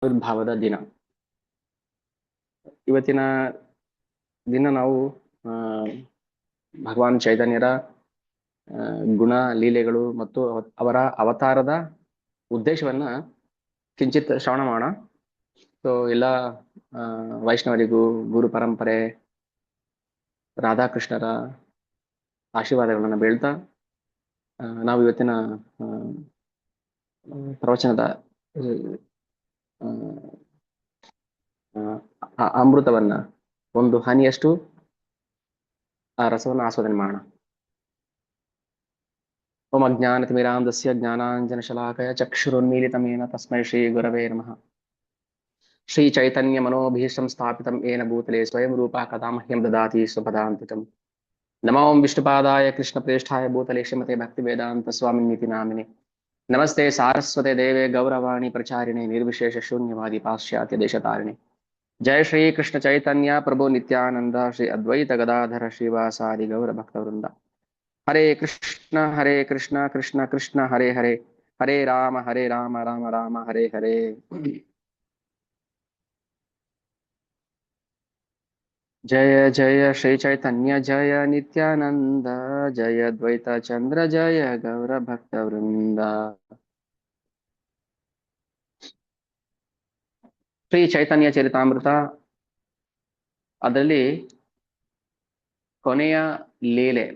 ಆವಿರ್ಭಾವದ ದಿನ. ಇವತ್ತಿನ ದಿನ ನಾವು ಭಗವಾನ್ ಚೈತನ್ಯರ ಗುಣ ಲೀಲೆಗಳು ಮತ್ತು ಅವರ ಅವತಾರದ ಉದ್ದೇಶವನ್ನ ಕಿಂಚಿತ್ ಶ್ರವಣ ಮಾಡೋಣ. ಸೊ ಎಲ್ಲ ವೈಷ್ಣವರಿಗೂ ಗುರು ಪರಂಪರೆ ರಾಧಾಕೃಷ್ಣರ ಆಶೀರ್ವಾದಗಳನ್ನು ಬೇಳ್ತಾ ನಾವು ಇವತ್ತಿನ ಪ್ರವಚನದ ಅಮೃತವನ್ನ ಒಂದು ಹನಿಯಷ್ಟು ಆ ರಸವನ್ನು ಆಸ್ವಾದನೆ ಮಾಡೋಣ. ಓಂ ಅಜ್ಞಾನತಿಮಿರಾಂಧಸ್ಯ ಜ್ಞಾನಾಂಜನಶಲಾಕಯ ಚಕ್ಷುರುನ್ಮೀಲಿತಮೇನ ತಸ್ಮೈ ಶ್ರೀ ಗುರವೇ ನಮಃ. ಶ್ರೀ ಚೈತನ್ಯ ಮನೋಭೀಷ್ಟಂ ಸ್ಥಾಪಿತಂ ಏನ ಭೂತಲೆ ಸ್ವಯಂ ರೂಪಾ ಕಥಾ ಮಹ್ಯಂ ದದಾತಿ ಸ್ವಪದಾಂತಿಕಂ. ನಮೋ ವಿಷ್ಣುಪಾದಾಯ ಕೃಷ್ಣಪ್ರೇಷ್ಠಾಯ ಭೂತಲೆ ಶ್ರೀಮತೆ ಭಕ್ತಿವೇದಾಂತ ಸ್ವಾಮಿನಿತಿ ನಾಮಿನೆ. ನಮಸ್ತೆ ಸಾರಸ್ವತೆ ದೇವೆ ಗೌರವಾಣಿ ಪ್ರಚಾರಿಣೆ ನಿರ್ವಿಶೇಷ ಶೂನ್ಯವಾದಿ ಪಾಶ್ಚಾತ್ಯ ದೇಶತಾರಿಣೆ. ಜಯ ಶ್ರೀ ಕೃಷ್ಣ ಚೈತನ್ಯ ಪ್ರಭು ನಿತ್ಯಾನಂದ ಶ್ರೀ ಅದ್ವೈತ ಗದಾಧರ ಶ್ರೀವಾಸಾದಿ ಗೌರ ಭಕ್ತವೃಂದ. ಹರೇ ಕೃಷ್ಣ ಕೃಷ್ಣ ಕೃಷ್ಣ ಹರೇ ಹರೇ, ಹರೇ ರಾಮ ರಾಮ ರಾಮ ಹರೇ ಹರೇ. ಜಯ ಜಯ ಶ್ರೀ ಚೈತನ್ಯ ಜಯ ನಿತ್ಯಾನಂದ, ಜಯ ದ್ವೈತ ಚಂದ್ರ ಜಯ ಗೌರ ಭಕ್ತವೃಂದ. ಶ್ರೀ ಚೈತನ್ಯ ಚರಿತಾಮೃತ ಅದರಲ್ಲಿ ಕೊನೆಯ ಲೀಲೆ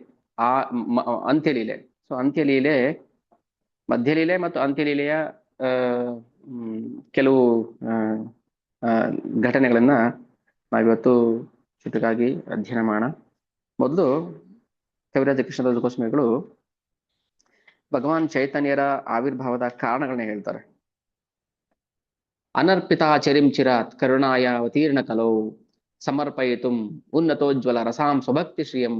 ಅಂತ್ಯಲೀಲೆ. ಸೊ ಅಂತ್ಯಲೀಲೆ, ಮಧ್ಯಲೀಲೆ ಮತ್ತು ಅಂತ್ಯಲೀಲೆಯ ಕೆಲವು ಘಟನೆಗಳನ್ನ ನಾವಿವತ್ತು ಚುಟುಕಾಗಿ ಅಧ್ಯಯನ ಮಾಡೋಣ. ಮೊದಲು ಕವಿರಾಜ ಕೃಷ್ಣದಾಸ ಗೋಸ್ವಾಮಿಗಳು ಭಗವಾನ್ ಚೈತನ್ಯರ ಆವಿರ್ಭಾವದ ಕಾರಣಗಳನ್ನ ಹೇಳ್ತಾರೆ. ಅನರ್ಪಿತಾ ಚರಿಂ ಚಿರಾತ್ ಕರುಣಾಯ ಅವತೀರ್ಣ ಕಲೌ ಸಮರ್ಪಯಿತುಂ ಉನ್ನತೋಜ್ವಲ ರಸಾಂ ಸ್ವಭಕ್ತಿ ಶ್ರಿಯಂ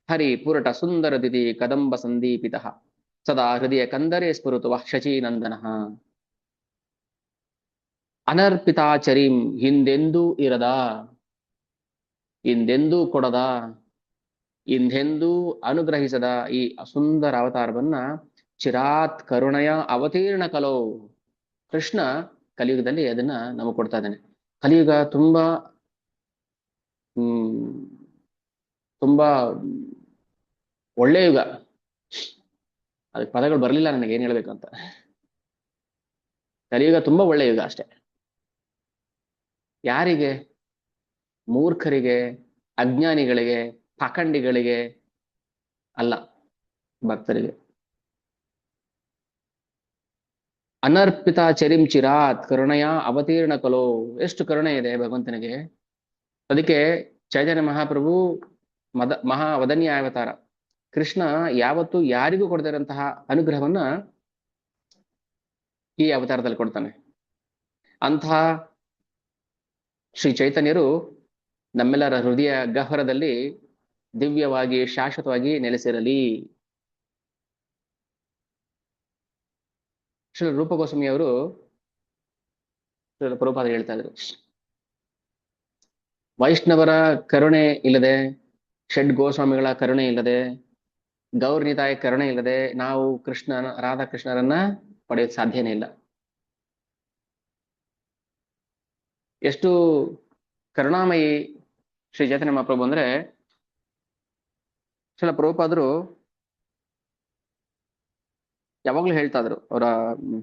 ಹರಿ ಪುರಟ ಸುಂದರ ದಿದಿ ಕದಂಬ ಸಂದೀಪಿತಃ ಸದಾ ಹೃದಯ ಕಂದರೇ ಸ್ಫುರುತು ವಃ ಶಚೀನಂದನಃ. ಅನರ್ಪಿತಾ ಚರಿಂ, ಹಿಂದೆಂದೂ ಇರದ, ಹಿಂದೆಂದೂ ಕೊಡದ, ಹಿಂದೆಂದೂ ಅನುಗ್ರಹಿಸದ ಈ ಸುಂದರ ಅವತಾರವನ್ನ ಚಿರಾತ್ ಕರುಣಯ ಅವತೀರ್ಣ ಕಲೋ, ಕೃಷ್ಣ ಕಲಿಯುಗದಲ್ಲಿ ಅದನ್ನ ನಮಗೆ ಕೊಡ್ತಾ ಇದ್ದಾನೆ. ಕಲಿಯುಗ ತುಂಬಾ ತುಂಬಾ ಒಳ್ಳೆ ಯುಗ. ಅದಕ್ಕೆ ಪದಗಳು ಬರಲಿಲ್ಲ ನನಗೆ ಏನ್ ಹೇಳ್ಬೇಕು ಅಂತ. ಕಲಿಯುಗ ತುಂಬಾ ಒಳ್ಳೆ ಯುಗ ಅಷ್ಟೆ. ಯಾರಿಗೆ? ಮೂರ್ಖರಿಗೆ, ಅಜ್ಞಾನಿಗಳಿಗೆ, ಪಾಖಂಡಿಗಳಿಗೆ ಅಲ್ಲ, ಭಕ್ತರಿಗೆ. ಅನರ್ಪಿತ ಚರಿಂ ಚಿರಾತ್ ಕರುಣೆಯ ಅವತೀರ್ಣ ಕಲೋ. ಎಷ್ಟು ಕರುಣೆ ಇದೆ ಭಗವಂತನಿಗೆ. ಅದಕ್ಕೆ ಚೈತನ್ಯ ಮಹಾಪ್ರಭು ಮಹಾವದನೀಯ ಅವತಾರ. ಕೃಷ್ಣ ಯಾವತ್ತು ಯಾರಿಗೂ ಕೊಡ್ತಿರಂತಹ ಅನುಗ್ರಹವನ್ನ ಈ ಅವತಾರದಲ್ಲಿ ಕೊಡ್ತಾನೆ. ಅಂತಹ ಶ್ರೀ ಚೈತನ್ಯರು ನಮ್ಮೆಲ್ಲರ ಹೃದಯ ಗಹ್ವರದಲ್ಲಿ ದಿವ್ಯವಾಗಿ ಶಾಶ್ವತವಾಗಿ ನೆಲೆಸಿರಲಿ. ಶ್ರೀ ರೂಪ ಗೋಸ್ವಾಮಿಯವರು ಪ್ರಭುಪಾದ ಹೇಳ್ತಾ ಇದ್ರು, ವೈಷ್ಣವರ ಕರುಣೆ ಇಲ್ಲದೆ, ಷಡ್ ಗೋಸ್ವಾಮಿಗಳ ಕರುಣೆ ಇಲ್ಲದೆ, ಗೌರ್ನಿತಾಯ ಕರುಣೆ ಇಲ್ಲದೆ ನಾವು ರಾಧಾಕೃಷ್ಣರನ್ನ ಪಡೆಯೋದು ಸಾಧ್ಯನೇ ಇಲ್ಲ. ಎಷ್ಟು ಕರುಣಾಮಯಿ ಶ್ರೀ ಚೈತನ್ಯ ಮಹಾಪ್ರಭು ಅಂದ್ರೆ, ಶ್ರೀಲ ಪ್ರಭುಪಾದರು ಯಾವಾಗ್ಲೂ ಹೇಳ್ತಾ ಇದ್ರು ಅವರ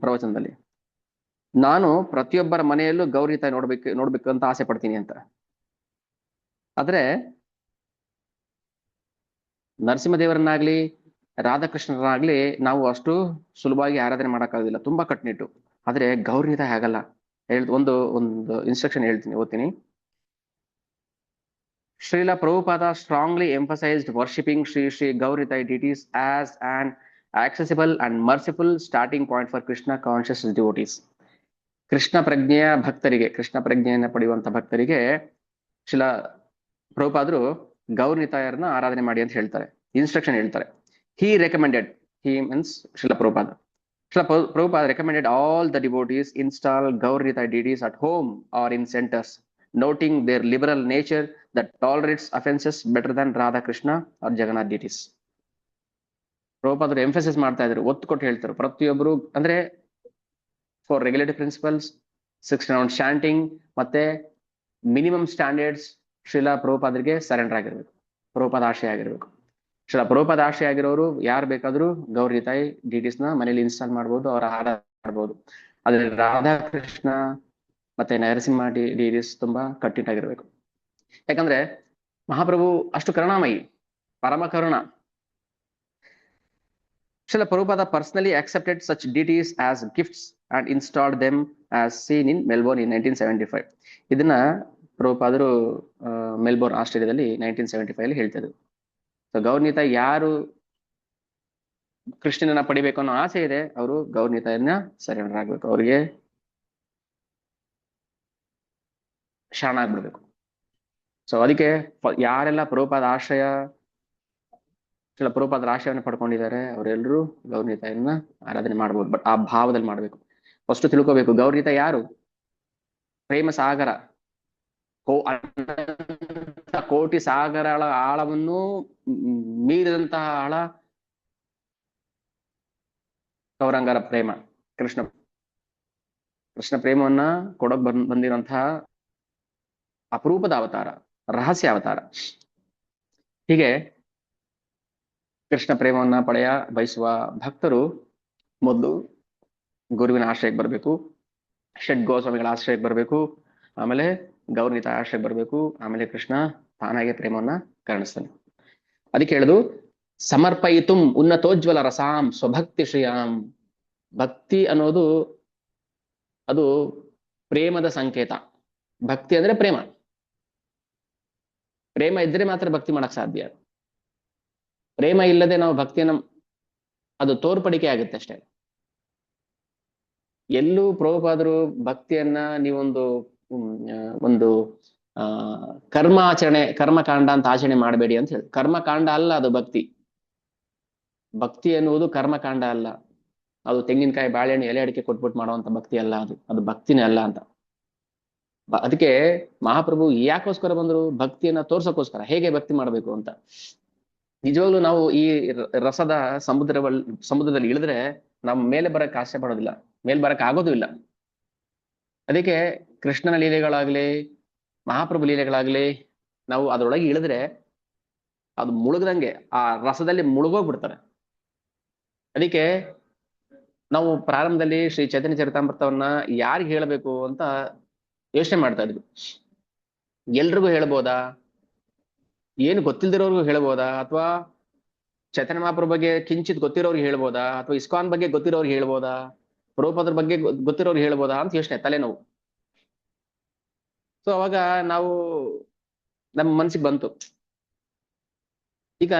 ಪ್ರವಚನದಲ್ಲಿ, ನಾನು ಪ್ರತಿಯೊಬ್ಬರ ಮನೆಯಲ್ಲೂ ಗೌರಿತಾಯಿ ನೋಡ್ಬೇಕು ಅಂತ ಆಸೆ ಪಡ್ತೀನಿ ಅಂತ. ಆದ್ರೆ ನರಸಿಂಹದೇವರನ್ನಾಗ್ಲಿ ರಾಧಾಕೃಷ್ಣರನ್ನಾಗ್ಲಿ ನಾವು ಅಷ್ಟು ಸುಲಭವಾಗಿ ಆರಾಧನೆ ಮಾಡೋಕ್ಕಾಗೋದಿಲ್ಲ, ತುಂಬಾ ಕಟ್ನಿಟ್ಟು. ಆದ್ರೆ ಗೌರಿತಾಯಿ ಆಗಲ್ಲ. ಒಂದು ಇನ್ಸ್ಟ್ರಕ್ಷನ್ ಹೇಳ್ತೀನಿ, ಓದ್ತೀನಿ. Srila Prabhupada strongly emphasized worshipping Sri Gauritai deities as an accessible and merciful starting point for Krishna conscious devotees. Krishna ಪ್ರಜ್ಞೆಯ ಭಕ್ತರಿಗೆ, ಕೃಷ್ಣ ಪ್ರಜ್ಞೆಯನ್ನು ಪಡೆಯುವಂತ ಭಕ್ತರಿಗೆ ಶ್ರೀಲ ಪ್ರಭುಪಾದರು ಗೌರಿತಾಯರನ್ನ ಆರಾಧನೆ ಮಾಡಿ ಅಂತ ಹೇಳ್ತಾರೆ, ಇನ್ಸ್ಟ್ರಕ್ಷನ್ ಹೇಳ್ತಾರೆ. He means Srila Prabhupada. Srila Prabhupada recommended all the devotees install Gauritai deities at home or in centers, noting their liberal nature that tolerates offenses better than Radha Krishna or Jagannath deities. ಪ್ರಭುಪಾದರು emphasis ಮಾಡ್ತಾ ಇದ್ರು, ಒತ್ತು ಕೊಟ್ಟು ಹೇಳ್ತಾರೆ, ಪ್ರತಿಯೊಬ್ಬರು ಅಂದ್ರೆ for regulatory principles 16 round chanting ಮತ್ತೆ minimum standards Shrila ಪ್ರಭುಪಾದರಿಗೆ ಸರೆಂಡರ್ ಆಗಿರ್ಬೇಕು, ಪ್ರಭುಪಾದ ಆಶಯ ಆಗಿರ್ಬೇಕು. ಶ್ರೀಲಾ ಪ್ರಭುಪಾದ ಆಶಯ ಆಗಿರೋರು ಯಾರು ಬೇಕಾದ್ರೂ ಗೌರಿ ತಾಯಿ ಡಿಟಿಸ್ ನ ಮನೇಲಿ ಇನ್ಸ್ಟಾಲ್ ಮಾಡ್ಬೋದು, ಅವರ ಆರಾಧನೆ ಮಾಡ್ಬೋದು. ಆದ್ರೆ ರಾಧಾಕೃಷ್ಣ ಮತ್ತೆ ನರಸಿಂಹ ಡಿಟಿಸ್ ತುಂಬಾ ಕಟ್ಟಿಟ್ಟಾಗಿರ್ಬೇಕು. ಯಾಕಂದ್ರೆ ಮಹಾಪ್ರಭು ಅಷ್ಟು ಕರುಣಾಮಯಿ, ಪರಮ ಕರುಣ. Srila Prabhupada personally accepted such deities as gifts and installed them as seen in Melbourne in 1975. ಇದನ್ನ ಪ್ರಭುಪಾದರು ಮೆಲ್ಬೋರ್ನ್ ಆಸ್ಟ್ರೇಲಿಯಾದಲ್ಲಿ 1975 ಅಲ್ಲಿ ಹೇಳ್ತಾರೆ. ಸೊ ಗೌರ್ನಿತ ಯಾರು ಕೃಷ್ಣನ ಪಡಿಬೇಕು ಅನ್ನೋ ಆಸೆ ಇದೆ, ಅವರು ಗೌರ್ನಿತಯನ್ನ ಸರೆಂಡರ್ ಆಗ್ಬೇಕು, ಅವ್ರಿಗೆ ಶರಣಾಗ್ಬಿಡ್ಬೇಕು. ಸೊ ಅದಕ್ಕೆ ಯಾರೆಲ್ಲ ಪ್ರಭುಪಾದ ಆಶ್ರಯ ಪ್ರಭುಪಾದರ ಆಶಯವನ್ನು ಪಡ್ಕೊಂಡಿದ್ದಾರೆ ಅವರೆಲ್ಲರೂ ಗೌರ್ನಿತಾಯನ್ನ ಆರಾಧನೆ ಮಾಡ್ಬೋದು. ಬಟ್ ಆ ಭಾವದಲ್ಲಿ ಮಾಡ್ಬೇಕು. ಫಸ್ಟ್ ತಿಳ್ಕೋಬೇಕು, ಗೌರ್ನಿತ ಯಾರು? ಪ್ರೇಮ ಸಾಗರ, ಕೋಟಿ ಸಾಗರಗಳ ಆಳವನ್ನು ಮೀರಿದಂತಹ ಆಳ ಗೌರಾಂಗರ ಪ್ರೇಮ. ಕೃಷ್ಣ ಪ್ರೇಮವನ್ನ ಕೊಡಕ್ ಬಂದಿರುವಂತಹ ಅಪರೂಪದ ಅವತಾರ, ರಹಸ್ಯ ಅವತಾರ. ಹೀಗೆ ಕೃಷ್ಣ ಪ್ರೇಮವನ್ನ ಬಯಸುವ ಭಕ್ತರು ಮೊದಲು ಗುರುವಿನ ಆಶ್ರಯಕ್ಕೆ ಬರಬೇಕು, ಷಡ್ ಗೋಸ್ವಾಮಿಗಳ ಆಶ್ರಯಕ್ಕೆ ಬರಬೇಕು, ಆಮೇಲೆ ಗೌರ್ನಿತ ಆಶ್ರಯಕ್ಕೆ ಬರಬೇಕು, ಆಮೇಲೆ ಕೃಷ್ಣ ತಾನಾಗೆ ಪ್ರೇಮವನ್ನ ಕರುಣಿಸ್ತಾನೆ. ಅದಕ್ಕೆ ಹೇಳುದು ಸಮರ್ಪಯಿತುಂ ಉನ್ನತೋಜ್ವಲ ರಸಾಂ ಸ್ವಭಕ್ತಿ ಶ್ರೀಯಾಂ. ಭಕ್ತಿ ಅನ್ನೋದು ಅದು ಪ್ರೇಮದ ಸಂಕೇತ. ಭಕ್ತಿ ಅಂದ್ರೆ ಪ್ರೇಮ. ಪ್ರೇಮ ಇದ್ರೆ ಮಾತ್ರ ಭಕ್ತಿ ಮಾಡಕ್ ಸಾಧ್ಯ. ಪ್ರೇಮ ಇಲ್ಲದೆ ನಾವು ಭಕ್ತಿಯನ್ನು ಅದು ತೋರ್ಪಡಿಕೆ ಆಗುತ್ತೆ ಅಷ್ಟೇ. ಎಲ್ಲೂ ಪ್ರಭುಪಾದರು ಭಕ್ತಿಯನ್ನ ನೀವೊಂದು ಒಂದು ಕರ್ಮಕಾಂಡ ಅಂತ ಆಚರಣೆ ಮಾಡಬೇಡಿ ಅಂತ ಹೇಳಿ. ಕರ್ಮಕಾಂಡ ಅಲ್ಲ ಅದು ಭಕ್ತಿ. ಭಕ್ತಿ ಎನ್ನುವುದು ಕರ್ಮಕಾಂಡ ಅಲ್ಲ. ಅದು ತೆಂಗಿನಕಾಯಿ ಬಾಳೆಹಣ್ಣು ಎಲೆ ಅಡಿಕೆ ಕೊಟ್ಬಿಟ್ಟು ಮಾಡುವಂತ ಭಕ್ತಿ ಅಲ್ಲ, ಅದು ಭಕ್ತಿನೇ ಅಲ್ಲ ಅಂತ. ಅದಕ್ಕೆ ಮಹಾಪ್ರಭು ಯಾಕೋಸ್ಕರ ಬಂದ್ರು? ಭಕ್ತಿಯನ್ನ ತೋರ್ಸಕ್ಕೋಸ್ಕರ, ಹೇಗೆ ಭಕ್ತಿ ಮಾಡಬೇಕು ಅಂತ. ನಿಜವಾಗ್ಲೂ ನಾವು ಈ ರಸದ ಸಮುದ್ರದಲ್ಲಿ ಇಳಿದ್ರೆ ನಾವು ಮೇಲೆ ಬರಕ್ ಆಸೆ ಪಡೋದಿಲ್ಲ, ಮೇಲ್ ಬರಕ್ ಆಗೋದು ಇಲ್ಲ. ಅದಕ್ಕೆ ಕೃಷ್ಣನ ಲೀಲೆಗಳಾಗ್ಲಿ ಮಹಾಪ್ರಭು ಲೀಲೆಗಳಾಗ್ಲಿ ನಾವು ಅದರೊಳಗೆ ಇಳಿದ್ರೆ ಅದು ಮುಳುಗದಂಗೆ ಆ ರಸದಲ್ಲಿ ಮುಳುಗೋಗ್ಬಿಡ್ತಾರೆ. ಅದಕ್ಕೆ ನಾವು ಪ್ರಾರಂಭದಲ್ಲಿ ಶ್ರೀ ಚೈತನ್ಯ ಚರಿತಾಮೃತವನ್ನ ಯಾರಿಗೆ ಹೇಳಬೇಕು ಅಂತ ಯೋಚನೆ ಮಾಡ್ತಾ ಇದ್ವಿ. ಎಲ್ರಿಗೂ ಹೇಳ್ಬೋದಾ? ಏನು ಗೊತ್ತಿಲ್ದಿರೋರ್ಗು ಹೇಳ್ಬೋದಾ? ಅಥವಾ ಚೈತನ್ಯ ಮಹಾಪ್ರಭು ಬಗ್ಗೆ ಕಿಂಚಿತ್ ಗೊತ್ತಿರೋರ್ಗೆ ಹೇಳ್ಬೋದಾ? ಅಥವಾ ಇಸ್ಕಾನ್ ಬಗ್ಗೆ ಗೊತ್ತಿರೋರ್ಗೆ ಹೇಳ್ಬೋದಾ? ಪ್ರಭುಪಾದರ ಬಗ್ಗೆ ಗೊತ್ತಿರೋರ್ಗೆ ಹೇಳ್ಬೋದಾ ಅಂತ ಯೋಚನೆ, ತಲೆನೋವು. ಸೊ ಅವಾಗ ನಾವು ನಮ್ಮ ಮನ್ಸಿಗೆ ಬಂತು, ಈಗ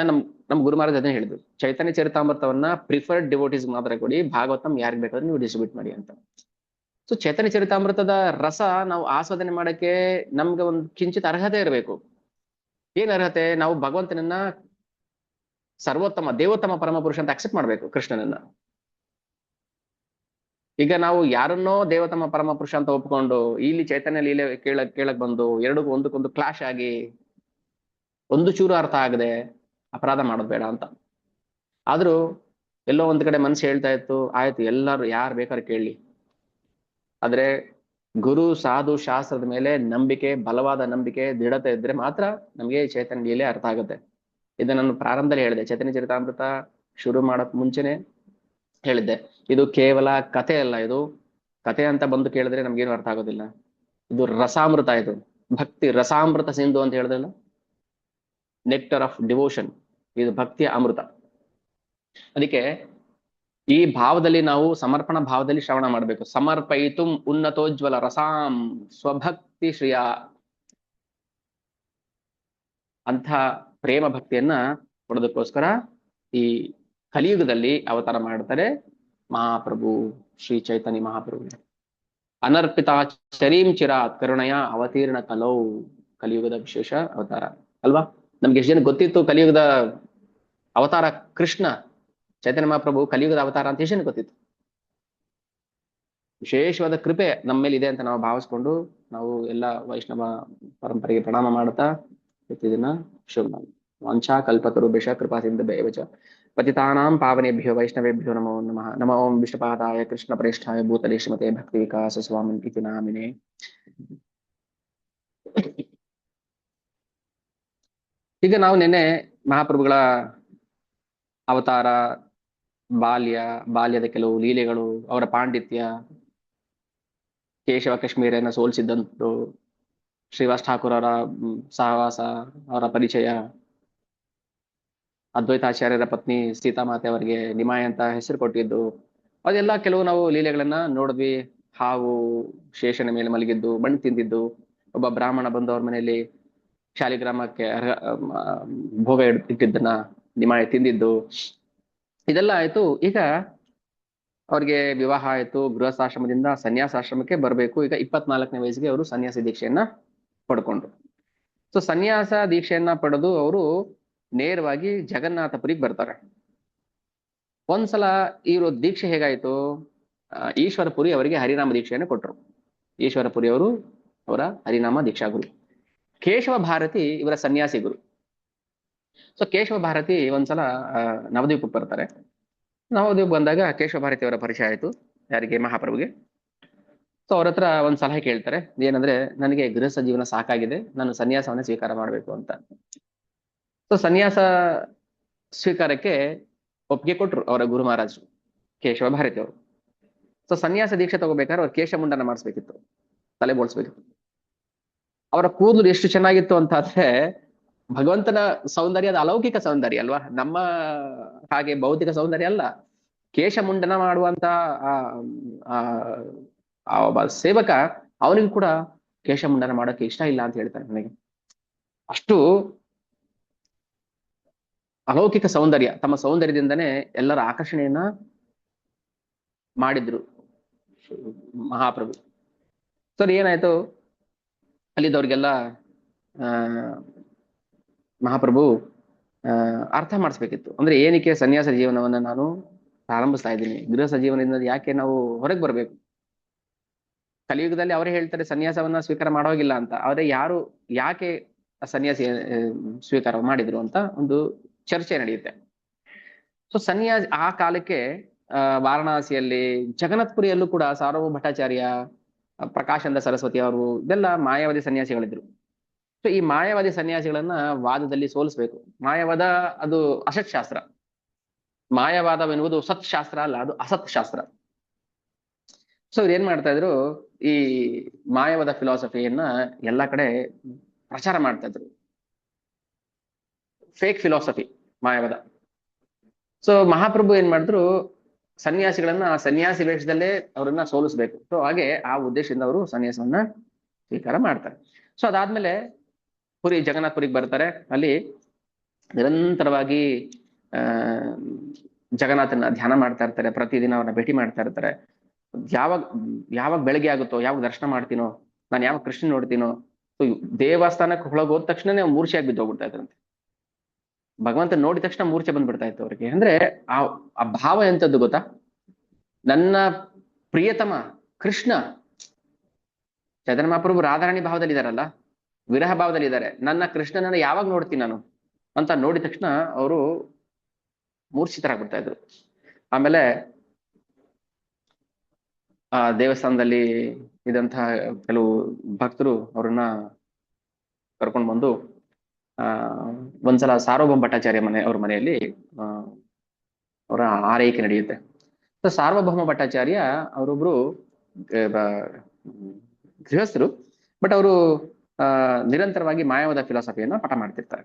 ನಮ್ ಗುರು ಮಹಾರಾಜ್ ಅದನ್ನ ಹೇಳಿದ್ರು, ಚೈತನ್ಯ ಚರಿತಾಮೃತವನ್ನ ಪ್ರಿಫರ್ಡ್ ಡಿವೋಟೀಸ್ ಮಾತ್ರ ಕೊಡಿ, ಭಾಗವತಂ ಯಾರಿಗೆ ಬೇಕಾದ್ರೆ ನೀವು ಡಿಸ್ಟ್ರಿಬ್ಯೂಟ್ ಮಾಡಿ ಅಂತ. ಸೊ ಚೈತನ್ಯ ಚರಿತಾಮೃತದ ರಸ ನಾವು ಆಸ್ವಾದನೆ ಮಾಡಕ್ಕೆ ನಮ್ಗೆ ಒಂದು ಕಿಂಚಿತ್ ಅರ್ಹತೆ ಇರಬೇಕು. ಏನ್ ಅರ್ಹತೆ? ನಾವು ಭಗವಂತನನ್ನ ಸರ್ವೋತ್ತಮ ದೇವೋತ್ತಮ ಪರಮಪುರುಷ ಅಂತ ಅಕ್ಸೆಪ್ಟ್ ಮಾಡ್ಬೇಕು, ಕೃಷ್ಣನನ್ನ. ಈಗ ನಾವು ಯಾರನ್ನೋ ದೇವೋತ್ತಮ ಪರಮಪುರುಷ ಅಂತ ಒಪ್ಕೊಂಡು ಇಲ್ಲಿ ಚೈತನ್ಯ ಲೀಲೆ ಕೇಳಕ್ ಬಂದು ಎರಡಕ್ಕೂ ಒಂದಕ್ಕೊಂದು ಕ್ಲಾಶ್ ಆಗಿ ಒಂದು ಚೂರು ಅರ್ಥ ಆಗದೆ ಅಪರಾಧ ಮಾಡೋದು ಬೇಡ ಅಂತ. ಆದ್ರೂ ಎಲ್ಲೋ ಒಂದ್ ಕಡೆ ಮನ್ಸು ಹೇಳ್ತಾ ಇತ್ತು, ಆಯ್ತು ಎಲ್ಲರೂ ಯಾರು ಬೇಕಾದ್ರೂ ಕೇಳಲಿ, ಆದ್ರೆ ಗುರು ಸಾಧು ಶಾಸ್ತ್ರದ ಮೇಲೆ ನಂಬಿಕೆ, ಬಲವಾದ ನಂಬಿಕೆ, ದೃಢತೆ ಇದ್ರೆ ಮಾತ್ರ ನಮ್ಗೆ ಚೈತನ್ಯ ಲೀಲೆ ಅರ್ಥ ಆಗುತ್ತೆ. ಇದು ನಾನು ಪ್ರಾರಂಭದಲ್ಲಿ ಹೇಳಿದೆ, ಚೈತನ್ಯ ಚರಿತಾಮೃತ ಶುರು ಮಾಡಕ್ ಮುಂಚೆನೆ ಹೇಳಿದ್ದೆ, ಇದು ಕೇವಲ ಕಥೆ ಅಲ್ಲ. ಇದು ಕಥೆ ಅಂತ ಬಂದು ಕೇಳಿದ್ರೆ ನಮ್ಗೇನು ಅರ್ಥ ಆಗೋದಿಲ್ಲ. ಇದು ರಸಾಮೃತ, ಇದು ಭಕ್ತಿ ರಸಾಮೃತ ಸಿಂಧು ಅಂತ ಹೇಳಿದ್ರಲ್ಲ, ನೆಕ್ಟರ್ ಆಫ್ ಡಿವೋಷನ್, ಇದು ಭಕ್ತಿಯ ಅಮೃತ. ಅದಕ್ಕೆ ಈ ಭಾವದಲ್ಲಿ ನಾವು ಸಮರ್ಪಣಾ ಭಾವದಲ್ಲಿ ಶ್ರವಣ ಮಾಡಬೇಕು. ಸಮರ್ಪಯಿತುಂ ಉನ್ನತೋಜ್ವಲ ರಸಾಂ ಸ್ವಭಕ್ತಿ ಶ್ರಿಯ ಅಂಥ ಪ್ರೇಮ ಭಕ್ತಿಯನ್ನ ಕೊಡೋದಕ್ಕೋಸ್ಕರ ಈ ಕಲಿಯುಗದಲ್ಲಿ ಅವತಾರ ಮಾಡ್ತಾರೆ ಮಹಾಪ್ರಭು ಶ್ರೀ ಚೈತನ್ಯ ಮಹಾಪ್ರಭು. ಅನರ್ಪಿತ ಶರೀಂ ಚಿರಾತ್ ಕರುಣಯ ಅವತೀರ್ಣ ಕಲೌ, ಕಲಿಯುಗದ ವಿಶೇಷ ಅವತಾರ ಅಲ್ವಾ? ನಮ್ಗೆ ಎಷ್ಟು ಜನ ಗೊತ್ತಿತ್ತು ಕಲಿಯುಗದ ಅವತಾರ ಕೃಷ್ಣ ಚೈತನ್ಯ ಮಹಾಪ್ರಭು ಕಲಿಯುಗದ ಅವತಾರ ಅಂತ ಎಷ್ಟು ಜನ ಗೊತ್ತಿತ್ತು? ವಿಶೇಷವಾದ ಕೃಪೆ ನಮ್ಮ ಮೇಲೆ ಇದೆ ಅಂತ ನಾವು ಭಾವಿಸ್ಕೊಂಡು ನಾವು ಎಲ್ಲ ವೈಷ್ಣವ ಪರಂಪರೆಗೆ ಪ್ರಣಾಮ ಮಾಡ್ತಾ ಇದನ್ನ ಶುಭ ವಂಚಾ ಕಲ್ಪತರು ಬೇಷ ಕೃಪಾ ಸಿಂಧ ಬೇವಚ पतितानां पावनेभ्यो वैष्णवेभ्यो नमो नमः। नमो ओं विष्णुपादाय कृष्णप्रेष्ठाय भूतले श्रीमते भक्ति विकास स्वामिन् इति नामिने। ಈಗ ನಾವು ನಿನ್ನೆ ಮಹಾಪ್ರಭುಗಳ ಅವತಾರ, ಬಾಲ್ಯದ ಕೆಲವು ಲೀಲೆಗಳು, ಅವರ ಪಾಂಡಿತ್ಯ, ಕೇಶವ ಕಾಶ್ಮೀರನ ಸೋಲಿಸಿದ್ದಂತು, ಶ್ರೀವಾಸ್ ಠಾಕೂರ್ ಅವರ ಸಹವಾಸ, ಅವರ ಪರಿಚಯ, ಅದ್ವೈತಾಚಾರ್ಯರ ಪತ್ನಿ ಸೀತಾಮಾತೆ ಅವರಿಗೆ ನಿಮಾಯ ಅಂತ ಹೆಸರು ಕೊಟ್ಟಿದ್ದು, ಅದೆಲ್ಲ ಕೆಲವು ನಾವು ಲೀಲೆಗಳನ್ನ ನೋಡಿದ್ವಿ. ಹಾವು ಶೇಷನ ಮೇಲೆ ಮಲಗಿದ್ದು, ಮಣ್ಣು ತಿಂದಿದ್ದು, ಒಬ್ಬ ಬ್ರಾಹ್ಮಣ ಬಂದು ಅವ್ರ ಮನೆಯಲ್ಲಿ ಶಾಲಿಗ್ರಾಮಕ್ಕೆ ಭೋಗ ಇಟ್ಟಿದ್ದನ್ನ ನಿಮಾಯ ತಿಂದಿದ್ದು, ಇದೆಲ್ಲ ಆಯ್ತು. ಈಗ ಅವ್ರಿಗೆ ವಿವಾಹ ಆಯ್ತು, ಗೃಹಸ್ಥಾಶ್ರಮದಿಂದ ಸನ್ಯಾಸಾಶ್ರಮಕ್ಕೆ ಬರಬೇಕು. ಈಗ 24ನೇ ವಯಸ್ಸಿಗೆ ಅವರು ಸನ್ಯಾಸಿ ದೀಕ್ಷೆಯನ್ನ ಪಡ್ಕೊಂಡ್ರು. ಸೊ ಸನ್ಯಾಸ ದೀಕ್ಷೆಯನ್ನ ಪಡೆದು ಅವರು ನೇರವಾಗಿ ಜಗನ್ನಾಥಪುರಿಗೆ ಬರ್ತಾರೆ. ಒಂದ್ಸಲ ಇವರು ದೀಕ್ಷೆ ಹೇಗಾಯ್ತು, ಈಶ್ವರಪುರಿ ಅವರಿಗೆ ಹರಿನಾಮ ದೀಕ್ಷೆಯನ್ನು ಕೊಟ್ಟರು. ಈಶ್ವರಪುರಿ ಅವರು ಅವರ ಹರಿನಾಮ ದೀಕ್ಷಾ ಗುರು. ಕೇಶವ ಭಾರತಿ ಇವರ ಸನ್ಯಾಸಿ ಗುರು. ಸೊ ಕೇಶವ ಭಾರತಿ ಒಂದ್ಸಲ ನವದ್ವೀಪಕ್ಕೆ ಬರ್ತಾರೆ. ನವದ್ವೀಪ ಬಂದಾಗ ಕೇಶವ ಭಾರತಿ ಅವರ ಪರಿಚಯ ಆಯ್ತು, ಯಾರಿಗೆ? ಮಹಾಪ್ರಭುಗೆ. ಸೊ ಅವ್ರ ಹತ್ರ ಒಂದ್ ಸಲಹೆ ಕೇಳ್ತಾರೆ, ಏನಂದ್ರೆ ನನಗೆ ಗೃಹಸ್ಥ ಜೀವನ ಸಾಕಾಗಿದೆ, ನಾನು ಸನ್ಯಾಸವನ್ನ ಸ್ವೀಕಾರ ಮಾಡ್ಬೇಕು ಅಂತ. ಸೊ ಸನ್ಯಾಸ ಸ್ವೀಕಾರಕ್ಕೆ ಒಪ್ಪಿಗೆ ಕೊಟ್ರು ಅವರ ಗುರು ಮಹಾರಾಜರು, ಕೇಶವ ಭಾರತಿ ಅವರು. ಸೊ ಸನ್ಯಾಸ ದೀಕ್ಷೆ ತಗೋಬೇಕಾದ್ರೆ ಅವ್ರು ಕೇಶ ಮುಂಡನ ಮಾಡಿಸ್ಬೇಕಿತ್ತು, ತಲೆ ಬೋಳ್ಸ್ಬೇಕಿತ್ತು. ಅವರ ಕೂದಲು ಎಷ್ಟು ಚೆನ್ನಾಗಿತ್ತು ಅಂತ ಆದ್ರೆ, ಭಗವಂತನ ಸೌಂದರ್ಯ ಅದು ಅಲೌಕಿಕ ಸೌಂದರ್ಯ ಅಲ್ವಾ, ನಮ್ಮ ಹಾಗೆ ಭೌತಿಕ ಸೌಂದರ್ಯ ಅಲ್ಲ. ಕೇಶ ಮುಂಡನ ಮಾಡುವಂತ ಆ ಒಬ್ಬ ಸೇವಕ, ಅವನಿಗೂ ಕೂಡ ಕೇಶ ಮುಂಡನ ಮಾಡೋಕೆ ಇಷ್ಟ ಇಲ್ಲ ಅಂತ ಹೇಳ್ತಾನೆ. ನನಗೆ ಅಷ್ಟು ಅಲೌಕಿಕ ಸೌಂದರ್ಯ, ತಮ್ಮ ಸೌಂದರ್ಯದಿಂದನೇ ಎಲ್ಲರ ಆಕರ್ಷಣೆಯನ್ನ ಮಾಡಿದ್ರು ಮಹಾಪ್ರಭು. ಸರಿ, ಏನಾಯ್ತು, ಅಲ್ಲಿದ್ದವ್ರಿಗೆಲ್ಲ ಮಹಾಪ್ರಭು ಅರ್ಥ ಮಾಡಿಸ್ಬೇಕಿತ್ತು. ಅಂದ್ರೆ ಏನಕ್ಕೆ ಸನ್ಯಾಸ ಜೀವನವನ್ನ ನಾನು ಪ್ರಾರಂಭಿಸ್ತಾ ಇದ್ದೀನಿ, ಗೃಹಸ್ಥ ಜೀವನದಿಂದ ಯಾಕೆ ನಾವು ಹೊರಗೆ ಬರ್ಬೇಕು? ಕಲಿಯುಗದಲ್ಲಿ ಅವರೇ ಹೇಳ್ತಾರೆ ಸನ್ಯಾಸವನ್ನ ಸ್ವೀಕಾರ ಮಾಡೋಗಿಲ್ಲ ಅಂತ. ಆದ್ರೆ ಯಾಕೆ ಸನ್ಯಾಸಿ ಸ್ವೀಕಾರ ಮಾಡಿದ್ರು ಅಂತ ಒಂದು ಚರ್ಚೆ ನಡೆಯುತ್ತೆ. ಸೊ ಸನ್ಯಾಸಿ ಆ ಕಾಲಕ್ಕೆ ವಾರಣಾಸಿಯಲ್ಲಿ, ಜಗನ್ನಾಥಪುರಿಯಲ್ಲೂ ಕೂಡ ಸಾರ್ವಭೌಮ ಭಟ್ಟಾಚಾರ್ಯ, ಪ್ರಕಾಶಾನಂದ ಸರಸ್ವತಿ ಅವರು, ಇದೆಲ್ಲ ಮಾಯಾವಾದಿ ಸನ್ಯಾಸಿಗಳಿದ್ರು. ಸೊ ಈ ಮಾಯಾವಾದಿ ಸನ್ಯಾಸಿಗಳನ್ನ ವಾದದಲ್ಲಿ ಸೋಲಿಸ್ಬೇಕು. ಮಾಯವಾದ ಅದು ಅಸತ್ ಶಾಸ್ತ್ರ, ಮಾಯವಾದವೆನ್ನುವುದು ಸತ್ ಶಾಸ್ತ್ರ ಅಲ್ಲ, ಅದು ಅಸತ್ ಶಾಸ್ತ್ರ. ಸೊ ಇವ್ರು ಏನ್ ಮಾಡ್ತಾ ಇದ್ರು, ಈ ಮಾಯವಾದ ಫಿಲಾಸಫಿಯನ್ನ ಎಲ್ಲಾ ಕಡೆ ಪ್ರಚಾರ ಮಾಡ್ತಾ ಇದ್ರು. Fake philosophy ಮಾಯವಾದ. ಸೊ ಮಹಾಪ್ರಭು ಏನ್ ಮಾಡಿದ್ರು, ಸನ್ಯಾಸಿಗಳನ್ನ ಸನ್ಯಾಸಿ ವೇಷದಲ್ಲೇ ಅವರನ್ನ ಸೋಲಿಸ್ಬೇಕು. ಸೊ ಹಾಗೆ ಆ ಉದ್ದೇಶದಿಂದ ಅವರು ಸನ್ಯಾಸವನ್ನ ಸ್ವೀಕಾರ ಮಾಡ್ತಾರೆ. ಸೊ ಅದಾದ್ಮೇಲೆ ಜಗನ್ನಾಥಪುರಿಗೆ ಬರ್ತಾರೆ. ಅಲ್ಲಿ ನಿರಂತರವಾಗಿ ಜಗನ್ನಾಥನ ಧ್ಯಾನ ಮಾಡ್ತಾ ಇರ್ತಾರೆ, ಪ್ರತಿದಿನ ಅವ್ರನ್ನ ಭೇಟಿ ಮಾಡ್ತಾ ಇರ್ತಾರೆ. ಯಾವಾಗ ಬೆಳಗ್ಗೆ ಆಗುತ್ತೋ, ಯಾವಾಗ ದರ್ಶನ ಮಾಡ್ತೀನೋ, ನಾನು ಯಾವಾಗ ಕೃಷ್ಣ ನೋಡ್ತೀನೋ, ಸೊ ದೇವಸ್ಥಾನಕ್ಕೆ ಹೋದ ತಕ್ಷಣನೇ ಮೂರ್ಛೆಯಾಗಿ ಬಿದ್ದೋಗ್ಬಿಡ್ತಾ ಇದ್ರಂತೆ. ಭಗವಂತ ನೋಡಿದ ತಕ್ಷಣ ಮೂರ್ಛೆ ಬಂದ್ಬಿಡ್ತಾ ಇತ್ತು ಅವ್ರಿಗೆ. ಅಂದ್ರೆ ಆ ಭಾವ ಎಂತದ್ದು ಗೊತ್ತಾ? ನನ್ನ ಪ್ರಿಯತಮ ಕೃಷ್ಣ, ಚೈತನ್ಯ ಮಹಾಪ್ರಭು ರಾಧಾರಾಣಿ ಭಾವದಲ್ಲಿ ಇದಾರಲ್ಲ, ವಿರಹ ಭಾವದಲ್ಲಿ ಇದ್ದಾರೆ. ನನ್ನ ಕೃಷ್ಣನನ್ನ ಯಾವಾಗ ನೋಡ್ತೀನಿ ನಾನು ಅಂತ ನೋಡಿದ ತಕ್ಷಣ ಅವರು ಮೂರ್ಛಿತರಾಗ್ಬಿಡ್ತಾ ಇದ್ರು. ಆಮೇಲೆ ಆ ದೇವಸ್ಥಾನದಲ್ಲಿ ಇದಂತಹ ಕೆಲವು ಭಕ್ತರು ಅವ್ರನ್ನ ಕರ್ಕೊಂಡು ಬಂದು ಒಂದ್ಸಲ ಸಾರ್ವಭೌಮ ಭಟ್ಟಾಚಾರ್ಯ ಅವ್ರ ಮನೆಯಲ್ಲಿ ಅವರ ಆರೈಕೆ ನಡೆಯುತ್ತೆ. ಸೊ ಸಾರ್ವಭೌಮ ಭಟ್ಟಾಚಾರ್ಯ ಅವರೊಬ್ರು ಗೃಹಸ್ಥರು, ಬಟ್ ಅವರು ನಿರಂತರವಾಗಿ ಮಾಯವಾದ ಫಿಲಾಸಫಿಯನ್ನ ಪಾಠ ಮಾಡ್ತಿರ್ತಾರೆ.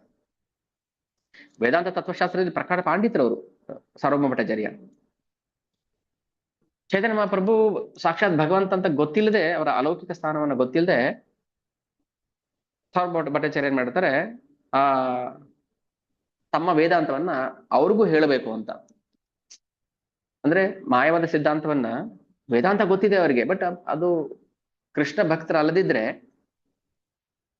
ವೇದಾಂತ ತತ್ವಶಾಸ್ತ್ರದಲ್ಲಿ ಪ್ರಕಾರ ಪಾಂಡಿತರು ಅವರು, ಸಾರ್ವಭೌಮ ಭಟ್ಟಾಚಾರ್ಯ. ಚೈತನ್ಯ ಮಹಾಪ್ರಭು ಸಾಕ್ಷಾತ್ ಭಗವಂತ ಅಂತ ಗೊತ್ತಿಲ್ಲದೆ, ಅವರ ಅಲೌಕಿಕ ಸ್ಥಾನವನ್ನ ಗೊತ್ತಿಲ್ಲದೆ, ಸಾರ್ವಭೌಮ ಭಟ್ಟಾಚಾರ್ಯ ಏನ್ ಮಾಡ್ತಾರೆ, ತಮ್ಮ ವೇದಾಂತವನ್ನ ಅವ್ರಿಗೂ ಹೇಳಬೇಕು ಅಂತ. ಅಂದ್ರೆ ಮಾಯವಾದ ಸಿದ್ಧಾಂತವನ್ನ, ವೇದಾಂತ ಗೊತ್ತಿದೆ ಅವರಿಗೆ, ಬಟ್ ಅದು ಕೃಷ್ಣ ಭಕ್ತರ ಅಲ್ಲದಿದ್ರೆ,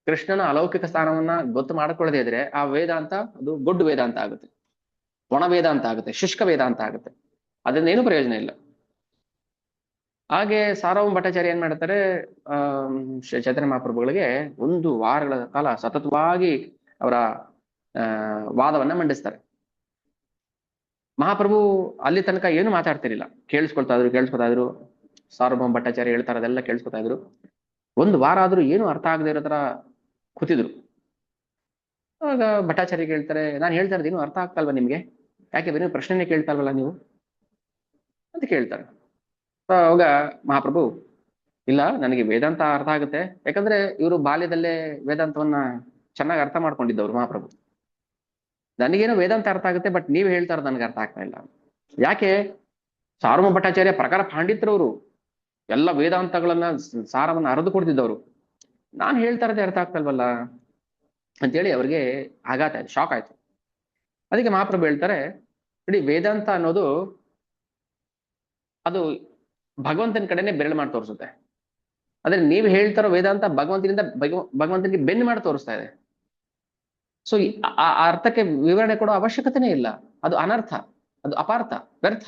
ಕೃಷ್ಣನ ಅಲೌಕಿಕ ಸ್ಥಾನವನ್ನ ಗೊತ್ತು ಮಾಡ್ಕೊಳ್ಳದೆ ಇದ್ರೆ, ಆ ವೇದಾಂತ ಅದು ಗೊಡ್ಡು ವೇದಾಂತ ಆಗುತ್ತೆ, ಒಣ ವೇದಾಂತ ಆಗುತ್ತೆ, ಶುಷ್ಕ ವೇದಾಂತ ಆಗುತ್ತೆ. ಅದರಿಂದ ಏನು ಪ್ರಯೋಜನ ಇಲ್ಲ. ಹಾಗೆ ಸಾರ್ವಭೌಮ ಭಟ್ಟಾಚಾರ್ಯ ಏನ್ ಮಾಡ್ತಾರೆ, ಚೈತನ್ಯ ಮಹಾಪ್ರಭುಗಳಿಗೆ 1 ವಾರಗಳ ಕಾಲ ಸತತವಾಗಿ ಅವರ ವಾದವನ್ನ ಮಂಡಿಸ್ತಾರೆ. ಮಹಾಪ್ರಭು ಅಲ್ಲಿ ತನಕ ಏನು ಮಾತಾಡ್ತಿರ್ಲಿಲ್ಲ, ಕೇಳಿಸ್ಕೊಳ್ತಾ ಇದ್ರು. ಸಾರ್ವಭೌಮ ಭಟ್ಟಾಚಾರ್ಯ ಹೇಳ್ತಾರೆ ಅದೆಲ್ಲ ಕೇಳಿಸ್ಕೊತಾ ಇದ್ರು. ಒಂದು ವಾರ ಆದ್ರೂ ಏನು ಅರ್ಥ ಆಗದೆ ಇರೋ ತರ ಕೂತಿದ್ರು. ಆಗ ಭಟ್ಟಾಚಾರ್ಯ ಹೇಳ್ತಾರೆ, ನಾನು ಹೇಳ್ತಾ ಇರೋದು ಏನು ಅರ್ಥ ಆಗ್ತಾ ಇಲ್ವಾ ನಿಮ್ಗೆ? ಯಾಕೆ ಬೇರೆ ಪ್ರಶ್ನೆನೇ ಕೇಳ್ತಾ ಇಲ್ವಲ್ಲ ನೀವು ಅಂತ ಕೇಳ್ತಾರೆ. ಅವಾಗ ಮಹಾಪ್ರಭು, ಇಲ್ಲ ನನಗೆ ವೇದಾಂತ ಅರ್ಥ ಆಗುತ್ತೆ, ಯಾಕಂದ್ರೆ ಇವರು ಬಾಲ್ಯದಲ್ಲೇ ವೇದಾಂತವನ್ನ ಚೆನ್ನಾಗಿ ಅರ್ಥ ಮಾಡ್ಕೊಂಡಿದ್ದವ್ರು ಮಹಾಪ್ರಭು. ನನಗೇನೋ ವೇದಾಂತ ಅರ್ಥ ಆಗುತ್ತೆ, ಬಟ್ ನೀವು ಹೇಳ್ತಾ ಇರೋದು ನನಗೆ ಅರ್ಥ ಆಗ್ತಾ ಇಲ್ಲ. ಯಾಕೆ? ಸಾರ್ವಭೌಮ ಭಟ್ಟಾಚಾರ್ಯ ಪ್ರಕಾರ ಪಾಂಡಿತ್ರವರು ಎಲ್ಲ ವೇದಾಂತಗಳನ್ನ ಸಾರವನ್ನ ಅರಿದು ಕೊಡ್ತಿದ್ದವರು, ನಾನು ಹೇಳ್ತಾ ಇರೋದೇ ಅರ್ಥ ಆಗ್ತಾ ಇಲ್ವಲ್ಲ ಅಂತೇಳಿ ಅವ್ರಿಗೆ ಆಘಾತ ಆಯ್ತು, ಶಾಕ್ ಆಯ್ತು. ಅದಕ್ಕೆ ಮಹಾಪ್ರಭು ಹೇಳ್ತಾರೆ, ಇಡೀ ವೇದಾಂತ ಅನ್ನೋದು ಅದು ಭಗವಂತನ ಕಡೆನೆ ಬೆರಳು ಮಾಡಿ ತೋರಿಸುತ್ತೆ. ಆದ್ರೆ ನೀವು ಹೇಳ್ತಾರೋ ವೇದಾಂತ ಭಗವಂತನಿಗೆ ಬೆನ್ನು ಮಾಡಿ ತೋರಿಸ್ತಾ ಇದೆ. ಸೊ ಆ ಅರ್ಥಕ್ಕೆ ವಿವರಣೆ ಕೊಡೋ ಅವಶ್ಯಕತೆನೇ ಇಲ್ಲ, ಅದು ಅನರ್ಥ, ಅದು ಅಪಾರ್ಥ, ವ್ಯರ್ಥ.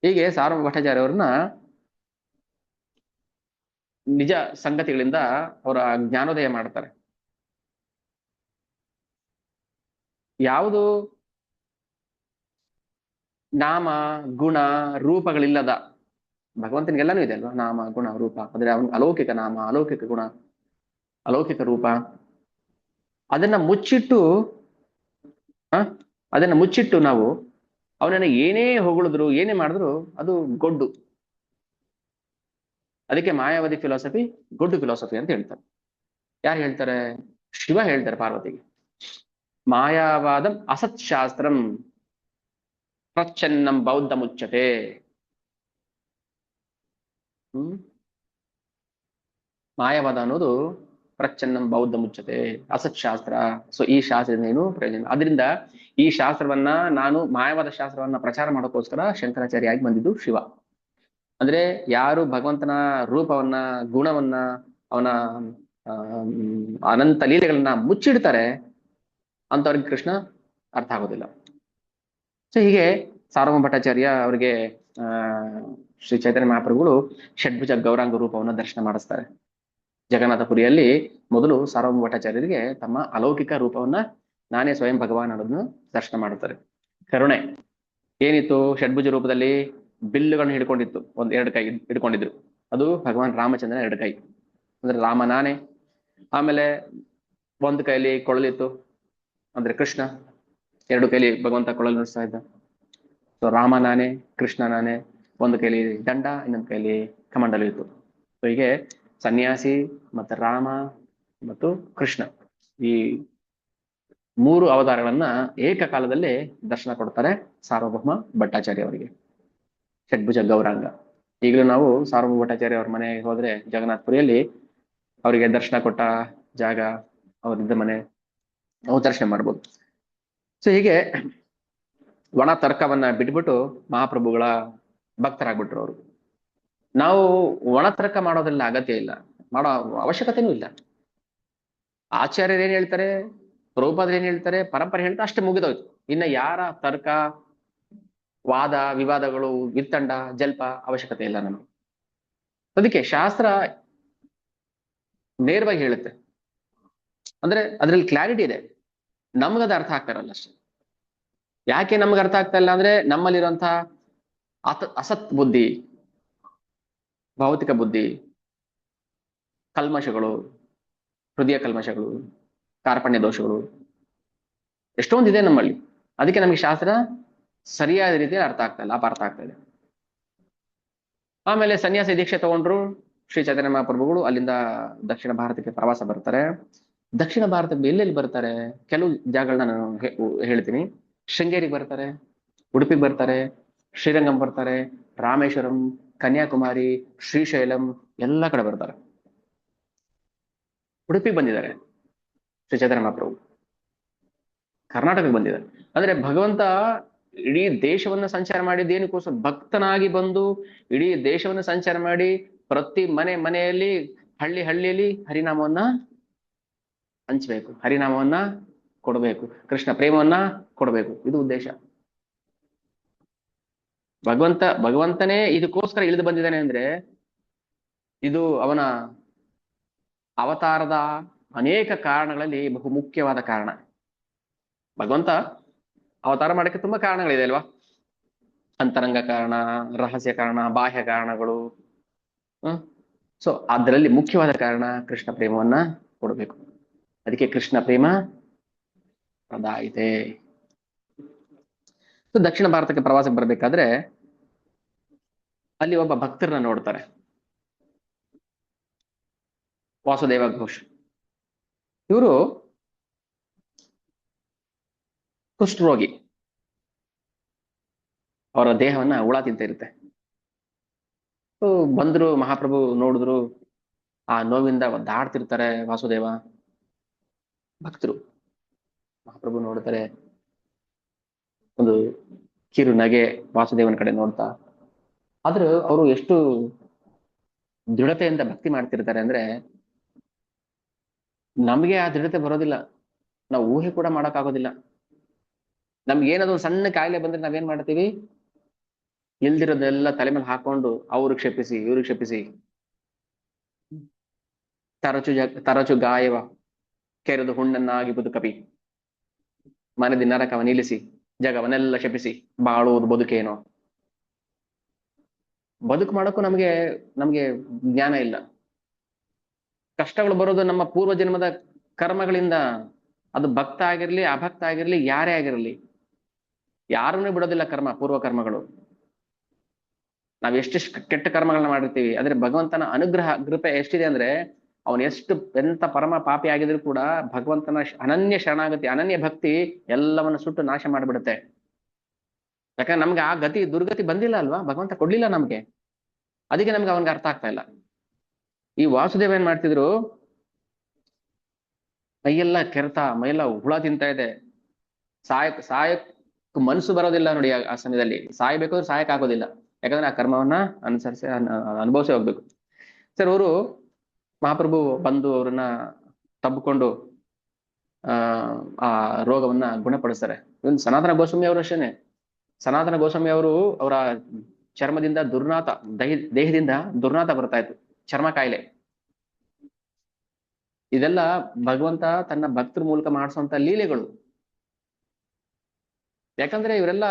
ಹೀಗೆ ಸಾರ್ವಭೌಮ ಭಟ್ಟಾಚಾರ್ಯ ಅವ್ರನ್ನ ನಿಜ ಸಂಗತಿಗಳಿಂದ ಅವರ ಜ್ಞಾನೋದಯ ಮಾಡ್ತಾರೆ. ಯಾವುದು ನಾಮ ಗುಣ ರೂಪಗಳಿಲ್ಲದ, ಭಗವಂತನಿಗೆಲ್ಲಾನು ಇದೆ ಅಲ್ವಾ, ನಾಮ ಗುಣ ರೂಪ, ಅಂದ್ರೆ ಅವನು ಅಲೌಕಿಕ ನಾಮ, ಅಲೌಕಿಕ ಗುಣ, ಅಲೌಕಿಕ ರೂಪ, ಅದನ್ನ ಮುಚ್ಚಿಟ್ಟು ನಾವು ಅವನನ್ನ ಏನೇ ಹೊಗಳಿದ್ರು ಏನೇ ಮಾಡಿದ್ರು ಅದು ಗೊಡ್ಡು. ಅದಕ್ಕೆ ಮಾಯಾವಾದಿ ಫಿಲಾಸಫಿ ಗೊಡ್ಡು ಫಿಲಾಸಫಿ ಅಂತ ಹೇಳ್ತಾರೆ. ಯಾರು ಹೇಳ್ತಾರೆ? ಶಿವ ಹೇಳ್ತಾರೆ ಪಾರ್ವತಿಗೆ, ಮಾಯಾವಾದಂ ಅಸತ್ ಶಾಸ್ತ್ರಂ ಪ್ರಚ್ಛನ್ನಂ ಬೌದ್ಧ ಮುಚ್ಚತೆ. ಮಾಯಾವಾದ ಅನ್ನೋದು ಪ್ರಚ್ಛನ್ನಂ ಬೌದ್ಧ ಮುಚ್ಚತೆ, ಅಸತ್ ಶಾಸ್ತ್ರ. ಸೊ ಈ ಶಾಸ್ತ್ರದಿಂದ ಏನು ಪ್ರಯೋಜನ? ಅದರಿಂದ ಈ ಶಾಸ್ತ್ರವನ್ನ ನಾನು ಮಾಯಾವಾದ ಶಾಸ್ತ್ರವನ್ನ ಪ್ರಚಾರ ಮಾಡೋಕ್ಕೋಸ್ಕರ ಶಂಕರಾಚಾರ್ಯ ಆಗಿ ಬಂದಿದ್ದು ಶಿವ. ಅಂದ್ರೆ ಯಾರು ಭಗವಂತನ ರೂಪವನ್ನ, ಗುಣವನ್ನ, ಅವನ ಅನಂತ ಲೀಲೆಗಳನ್ನ ಮುಚ್ಚಿಡ್ತಾರೆ ಅಂತವ್ರಿಗೆ ಕೃಷ್ಣ ಅರ್ಥ ಆಗೋದಿಲ್ಲ. ಸೊ ಹೀಗೆ ಸಾರ್ವಭೌಮ ಭಟ್ಟಾಚಾರ್ಯ ಅವರಿಗೆ ಶ್ರೀ ಚೈತನ್ಯ ಮಹಾಪ್ರಭುಗಳು ಷಡ್ಭುಜ ಗೌರಾಂಗ ರೂಪವನ್ನು ದರ್ಶನ ಮಾಡಿಸ್ತಾರೆ. ಜಗನ್ನಾಥಪುರಿಯಲ್ಲಿ ಮೊದಲು ಸಾರ್ವಭೌಮ ಭಟ್ಟಾಚಾರ್ಯರಿಗೆ ತಮ್ಮ ಅಲೌಕಿಕ ರೂಪವನ್ನ, ನಾನೇ ಸ್ವಯಂ ಭಗವಾನ್ ಅನ್ನೋದನ್ನು ದರ್ಶನ ಮಾಡುತ್ತಾರೆ. ಕರುಣೆ ಏನಿತ್ತು? ಷಡ್ಭುಜ ರೂಪದಲ್ಲಿ ಬಿಲ್ಲುಗಳನ್ನು ಹಿಡ್ಕೊಂಡಿತ್ತು, ಎರಡು ಕೈ ಹಿಡ್ಕೊಂಡಿದ್ರು. ಅದು ಭಗವಾನ್ ರಾಮಚಂದ್ರನ ಎರಡು ಕೈ, ಅಂದ್ರೆ ರಾಮ ನಾನೇ. ಆಮೇಲೆ ಒಂದು ಕೈಲಿ ಕೊಳಲಿತ್ತು, ಅಂದ್ರೆ ಕೃಷ್ಣ. ಎರಡು ಕೈಲಿ ಭಗವಂತ ಕೊಳಲು ನುಡಿಸ್ತಾ ಇದ್ದ. ಸೊ ರಾಮ ನಾನೇ, ಕೃಷ್ಣ ನಾನೇ. ಒಂದು ಕೈಲಿ ದಂಡ, ಇನ್ನೊಂದು ಕೈಲಿ ಕಮಂಡಲು ಇತ್ತು. ಸೊ ಹೀಗೆ ಸನ್ಯಾಸಿ ಮತ್ತೆ ರಾಮ ಮತ್ತು ಕೃಷ್ಣ, ಈ ಮೂರು ಅವತಾರಗಳನ್ನ ಏಕಕಾಲದಲ್ಲಿ ದರ್ಶನ ಕೊಡ್ತಾರೆ ಸಾರ್ವಭೌಮ ಭಟ್ಟಾಚಾರ್ಯ ಅವರಿಗೆ, ಷಡ್ಭುಜ ಗೌರಾಂಗ. ಈಗಲೂ ನಾವು ಸಾರ್ವಭೌಮ ಭಟ್ಟಾಚಾರ್ಯ ಅವ್ರ ಮನೆಗೆ ಹೋದ್ರೆ ಜಗನ್ನಾಥಪುರಿಯಲ್ಲಿ ಅವರಿಗೆ ದರ್ಶನ ಕೊಟ್ಟ ಜಾಗ, ಅವರಿದ್ದ ಮನೆ, ನಾವು ದರ್ಶನ ಮಾಡ್ಬೋದು. ಸೊ ಹೀಗೆ ಒಣ ತರ್ಕವನ್ನ ಬಿಟ್ಬಿಟ್ಟು ಮಹಾಪ್ರಭುಗಳ ಭಕ್ತರಾಗ್ಬಿಟ್ರು ಅವರು. ನಾವು ಒಣ ತರ್ಕ ಮಾಡೋದ್ರಲ್ಲಿ ಅಗತ್ಯ ಇಲ್ಲ, ಮಾಡೋ ಅವಶ್ಯಕತೆನೂ ಇಲ್ಲ. ಆಚಾರ್ಯರು ಏನ್ ಹೇಳ್ತಾರೆ, ಪ್ರಭುಪಾದರು ಏನ್ ಹೇಳ್ತಾರೆ, ಪರಂಪರೆ ಹೇಳ್ತಾ ಅಷ್ಟೇ ಮುಗಿದೋಯ್ತು. ಇನ್ನ ಯಾರ ತರ್ಕ, ವಾದ ವಿವಾದಗಳು, ವಿತ್ತಂಡ, ಜಲ್ಪ ಅವಶ್ಯಕತೆ ಇಲ್ಲ ನಮಗೆ. ಅದಕ್ಕೆ ಶಾಸ್ತ್ರ ನೇರವಾಗಿ ಹೇಳುತ್ತೆ, ಅಂದ್ರೆ ಅದ್ರಲ್ಲಿ ಕ್ಲಾರಿಟಿ ಇದೆ, ನಮ್ಗದ ಅರ್ಥ ಆಗ್ತಾ ಇರಲ್ಲ ಅಷ್ಟೇ. ಯಾಕೆ ನಮ್ಗೆ ಅರ್ಥ ಆಗ್ತಾ ಇಲ್ಲ ಅಂದ್ರೆ ನಮ್ಮಲ್ಲಿರುವಂತಹ ಅಸತ್ ಬುದ್ಧಿ, ಭೌತಿಕ ಬುದ್ಧಿ, ಕಲ್ಮಶಗಳು, ಹೃದಯ ಕಲ್ಮಶಗಳು, ಕಾರ್ಪಣ್ಯ ದೋಷಗಳು ಎಷ್ಟೊಂದಿದೆ ನಮ್ಮಲ್ಲಿ. ಅದಕ್ಕೆ ನಮಗೆ ಶಾಸ್ತ್ರ ಸರಿಯಾದ ರೀತಿಯಲ್ಲಿ ಅರ್ಥ ಆಗ್ತಾ ಇಲ್ಲ, ಅಪಾರ್ಥ ಆಗ್ತಾ ಇದೆ. ಆಮೇಲೆ ಸನ್ಯಾಸಿ ದೀಕ್ಷೆ ತಗೊಂಡ್ರು ಶ್ರೀ ಚೈತನ್ಯ ಮಹಾಪ್ರಭುಗಳು. ಅಲ್ಲಿಂದ ದಕ್ಷಿಣ ಭಾರತಕ್ಕೆ ಪ್ರವಾಸ ಬರ್ತಾರೆ. ದಕ್ಷಿಣ ಭಾರತಕ್ಕೆ ಎಲ್ಲೆಲ್ಲಿ ಬರ್ತಾರೆ ಕೆಲವು ಜಾಗಗಳನ್ನ ನಾನು ಹೇಳ್ತೀನಿ. ಶೃಂಗೇರಿಗೆ ಬರ್ತಾರೆ, ಉಡುಪಿಗೆ ಬರ್ತಾರೆ, ಶ್ರೀರಂಗಂ ಬರ್ತಾರೆ, ರಾಮೇಶ್ವರಂ, ಕನ್ಯಾಕುಮಾರಿ, ಶ್ರೀಶೈಲಂ ಎಲ್ಲ ಕಡೆ ಬರ್ತಾರೆ. ಉಡುಪಿಗೆ ಬಂದಿದ್ದಾರೆ ಶ್ರೀ ಚೈತನ್ಯ ಮಹಾಪ್ರಭು, ಕರ್ನಾಟಕಕ್ಕೆ ಬಂದಿದ್ದಾರೆ. ಅಂದ್ರೆ ಭಗವಂತ ಇಡೀ ದೇಶವನ್ನ ಸಂಚಾರ ಮಾಡಿದ್ದೇನಕ್ಕೋಸ್ಕರ, ಭಕ್ತನಾಗಿ ಬಂದು ಇಡೀ ದೇಶವನ್ನ ಸಂಚಾರ ಮಾಡಿ ಪ್ರತಿ ಮನೆಯಲ್ಲಿ, ಹಳ್ಳಿಯಲ್ಲಿ ಹರಿನಾಮವನ್ನ ಹಂಚಬೇಕು, ಹರಿನಾಮವನ್ನ ಕೊಡಬೇಕು, ಕೃಷ್ಣ ಪ್ರೇಮವನ್ನ ಕೊಡಬೇಕು. ಇದು ಉದ್ದೇಶ. ಭಗವಂತನೇ ಇದಕ್ಕೋಸ್ಕರ ಇಳಿದು ಬಂದಿದ್ದಾನೆ ಅಂದ್ರೆ ಇದು ಅವನ ಅವತಾರದ ಅನೇಕ ಕಾರಣಗಳಲ್ಲಿ ಬಹು ಮುಖ್ಯವಾದ ಕಾರಣ. ಭಗವಂತ ಅವತಾರ ಮಾಡಕ್ಕೆ ತುಂಬಾ ಕಾರಣಗಳಿದೆ ಅಲ್ವಾ? ಅಂತರಂಗ ಕಾರಣ, ರಹಸ್ಯ ಕಾರಣ, ಬಾಹ್ಯ ಕಾರಣಗಳು. ಹ್ಮ್ ಸೊ ಅದರಲ್ಲಿ ಮುಖ್ಯವಾದ ಕಾರಣ ಕೃಷ್ಣ ಪ್ರೇಮವನ್ನ ಕೊಡಬೇಕು. ಅದಕ್ಕೆ ಕೃಷ್ಣ ಪ್ರೇಮ ಪ್ರದಾ ಇದೆ. ಸೊ ದಕ್ಷಿಣ ಭಾರತಕ್ಕೆ ಪ್ರವಾಸಕ್ಕೆ ಬರ್ಬೇಕಾದ್ರೆ ಅಲ್ಲಿ ಒಬ್ಬ ಭಕ್ತರನ್ನ ನೋಡ್ತಾರೆ, ವಾಸುದೇವ ಘೋಷ್. ಇವರು ಕುಷ್ಠರೋಗಿ, ಅವರ ದೇಹವನ್ನ ಹುಳ ತಿಂತ ಇರುತ್ತೆ. ಸೊ ಬಂದ್ರು, ಮಹಾಪ್ರಭು ನೋಡಿದ್ರು, ಆ ನೋವಿಂದ ಒದ್ದಾಡ್ತಿರ್ತಾರೆ ವಾಸುದೇವ. ಭಕ್ತರು ಮಹಾಪ್ರಭು ನೋಡ್ತಾರೆ, ಒಂದು ಕಿರು ನಗೆ ವಾಸುದೇವನ ಕಡೆ ನೋಡ್ತಾ. ಆದ್ರೆ ಅವರು ಎಷ್ಟು ದೃಢತೆಯಿಂದ ಭಕ್ತಿ ಮಾಡ್ತಿರ್ತಾರೆ ಅಂದ್ರೆ ನಮ್ಗೆ ಆ ದೃಢತೆ ಬರೋದಿಲ್ಲ, ನಾವು ಊಹೆ ಕೂಡ ಮಾಡಕ್ಕಾಗೋದಿಲ್ಲ. ನಮ್ಗೆ ಏನಾದ್ರು ಒಂದು ಸಣ್ಣ ಕಾಯಿಲೆ ಬಂದ್ರೆ ನಾವೇನ್ ಮಾಡ್ತೀವಿ? ಇಲ್ದಿರೋದೆಲ್ಲ ತಲೆ ಮೇಲೆ ಹಾಕೊಂಡು ಅವ್ರಿಗೆ ಕ್ಷಪಿಸಿ ಇವ್ರಿಗೆ ಕ್ಷಪಿಸಿ, ತರಚು ಗಾಯವ ಕೆರೆದು ಹುಣ್ಣನ್ನಾಗಿ ಕಪಿ, ಮನದಿ ನರಕವ ನಿಲ್ಲಿಸಿ ಜಗವನ್ನೆಲ್ಲ ಶಪಿಸಿ ಬಾಳುವುದು ಬದುಕೇನೋ. ಬದುಕು ಮಾಡೋಕ್ಕೂ ನಮ್ಗೆ ನಮ್ಗೆ ಜ್ಞಾನ ಇಲ್ಲ. ಕಷ್ಟಗಳು ಬರೋದು ನಮ್ಮ ಪೂರ್ವ ಜನ್ಮದ ಕರ್ಮಗಳಿಂದ. ಅದು ಭಕ್ತ ಆಗಿರ್ಲಿ ಅಭಕ್ತ ಆಗಿರ್ಲಿ ಯಾರೇ ಆಗಿರ್ಲಿ, ಯಾರನ್ನೂ ಬಿಡೋದಿಲ್ಲ ಕರ್ಮ, ಪೂರ್ವ ಕರ್ಮಗಳು. ನಾವ್ ಎಷ್ಟೆಷ್ಟು ಕೆಟ್ಟ ಕರ್ಮಗಳನ್ನ ಮಾಡಿರ್ತೀವಿ, ಆದ್ರೆ ಭಗವಂತನ ಅನುಗ್ರಹ ಕೃಪೆ ಎಷ್ಟಿದೆ ಅಂದ್ರೆ ಅವನು ಎಂತ ಪರಮ ಪಾಪಿ ಆಗಿದ್ರು ಕೂಡ ಭಗವಂತನ ಅನನ್ಯ ಶರಣಾಗತಿ, ಅನನ್ಯ ಭಕ್ತಿ ಎಲ್ಲವನ್ನ ಸುಟ್ಟು ನಾಶ ಮಾಡಿಬಿಡುತ್ತೆ. ಯಾಕಂದ್ರೆ ನಮ್ಗೆ ಆ ದುರ್ಗತಿ ಬಂದಿಲ್ಲ ಅಲ್ವಾ, ಭಗವಂತ ಕೊಡ್ಲಿಲ್ಲ ನಮ್ಗೆ. ಅದಕ್ಕೆ ನಮ್ಗೆ ಅವನ್ಗೆ ಅರ್ಥ ಆಗ್ತಾ ಇಲ್ಲ. ಈ ವಾಸುದೇವ ಏನ್ ಮಾಡ್ತಿದ್ರು, ಮೈಯೆಲ್ಲ ಕೆರೆತ, ಮೈಯೆಲ್ಲ ಹುಳ ತಿಂತಾ ಇದೆ, ಸಾಯಕ್ ಮನಸ್ಸು ಬರೋದಿಲ್ಲ ನೋಡಿ. ಆ ಸಮಯದಲ್ಲಿ ಸಾಯ್ಬೇಕಾದ್ರೆ ಸಾಯಕ್ ಆಗೋದಿಲ್ಲ, ಯಾಕಂದ್ರೆ ಆ ಕರ್ಮವನ್ನ ಅನುಸರಿಸಿ ಅನುಭವಿಸಿ ಹೋಗ್ಬೇಕು. ಸರ್ ಅವರು ಮಹಾಪ್ರಭು ಬಂದು ಅವ್ರನ್ನ ತಬ್ಬಿಕೊಂಡು ಆ ರೋಗವನ್ನ ಗುಣಪಡಿಸ್ತಾರೆ. ಇವನ್ ಸನಾತನ ಗೋಸ್ವಾಮಿ ಅವರು ಅಷ್ಟೇನೆ. ಸನಾತನ ಗೋಸ್ವಾಮಿ ಅವರು ಅವರ ಚರ್ಮದಿಂದ ದುರ್ನಾತ, ದೇಹದಿಂದ ದುರ್ನಾತ ಬರ್ತಾ ಇತ್ತು, ಚರ್ಮ ಕಾಯಿಲೆ. ಇದೆಲ್ಲ ಭಗವಂತ ತನ್ನ ಭಕ್ತರ ಮೂಲಕ ಮಾಡಿಸುವಂತ ಲೀಲೆಗಳು. ಯಾಕಂದ್ರೆ ಇವರೆಲ್ಲ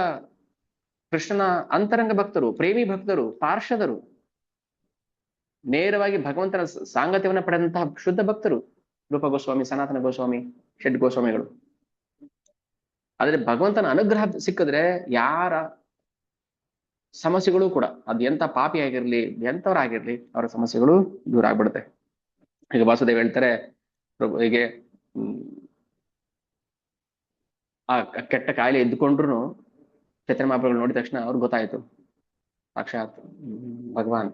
ಕೃಷ್ಣನ ಅಂತರಂಗ ಭಕ್ತರು, ಪ್ರೇಮಿ ಭಕ್ತರು, ಪಾರ್ಷದರು, ನೇರವಾಗಿ ಭಗವಂತನ ಸಾಂಗತ್ಯವನ್ನ ಪಡೆದಂತಹ ಶುದ್ಧ ಭಕ್ತರು. ರೂಪ ಗೋಸ್ವಾಮಿ, ಸನಾತನ ಗೋಸ್ವಾಮಿ, ಷಡ್ ಗೋಸ್ವಾಮಿಗಳು. ಆದ್ರೆ ಭಗವಂತನ ಅನುಗ್ರಹ ಸಿಕ್ಕಿದ್ರೆ ಯಾರ ಸಮಸ್ಯೆಗಳು ಕೂಡ, ಅದು ಎಂತ ಪಾಪಿ ಆಗಿರ್ಲಿ ಎಂತವರಾಗಿರ್ಲಿ, ಅವರ ಸಮಸ್ಯೆಗಳು ದೂರ ಆಗ್ಬಿಡುತ್ತೆ. ಈಗ ವಾಸುದೇವ್ ಹೇಳ್ತಾರೆ, ಹೀಗೆ ಆ ಕೆಟ್ಟ ಕಾಯಿಲೆ ಎದ್ದುಕೊಂಡ್ರು ಚೈತನ್ಯ ಮಹಾಪ್ರಭುಗಳು ನೋಡಿದ ತಕ್ಷಣ ಅವ್ರಿಗೆ ಗೊತ್ತಾಯ್ತು ಸಾಕ್ಷಾತ್ ಭಗವಾನ್.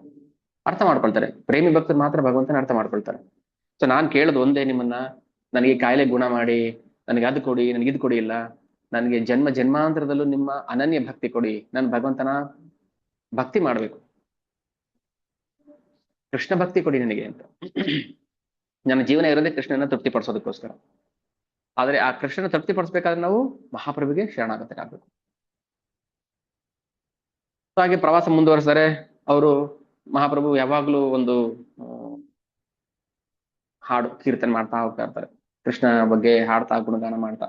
ಅರ್ಥ ಮಾಡ್ಕೊಳ್ತಾರೆ, ಪ್ರೇಮಿ ಭಕ್ತರು ಮಾತ್ರ ಭಗವಂತನ ಅರ್ಥ ಮಾಡ್ಕೊಳ್ತಾರೆ. ಸೊ ನಾನ್ ಕೇಳೋದು ಒಂದೇ, ನಿಮ್ಮನ್ನ ನನಗೆ ಕಾಯಿಲೆ ಗುಣ ಮಾಡಿ, ನನಗೆ ಅದು ಕೊಡಿ, ನನಗೆ ಇದು ಕೊಡಿ ಇಲ್ಲ, ನನಗೆ ಜನ್ಮ ಜನ್ಮಾಂತರದಲ್ಲೂ ನಿಮ್ಮ ಅನನ್ಯ ಭಕ್ತಿ ಕೊಡಿ, ನಾನು ಭಗವಂತನ ಭಕ್ತಿ ಮಾಡ್ಬೇಕು, ಕೃಷ್ಣ ಭಕ್ತಿ ಕೊಡಿ ನನಗೆ ಅಂತ. ನನ್ನ ಜೀವನ ಇರೋದೇ ಕೃಷ್ಣನ ತೃಪ್ತಿಪಡಿಸೋದಕ್ಕೋಸ್ಕರ. ಆದ್ರೆ ಆ ಕೃಷ್ಣನ ತೃಪ್ತಿಪಡಿಸ್ಬೇಕಾದ್ರೆ ನಾವು ಮಹಾಪ್ರಭುಗೆ ಶರಣಾಗತರಾಗಬೇಕು. ಹಾಗೆ ಪ್ರವಾಸ ಮುಂದುವರೆಸ್ತಾರೆ ಅವರು. ಮಹಾಪ್ರಭು ಯಾವಾಗ್ಲೂ ಒಂದು ಹಾಡು ಕೀರ್ತನೆ ಮಾಡ್ತಾ ಹೋಗ್ತಾ ಇರ್ತಾರೆ, ಕೃಷ್ಣ ಬಗ್ಗೆ ಹಾಡ್ತಾ ಗುಣಗಾನ ಮಾಡ್ತಾ.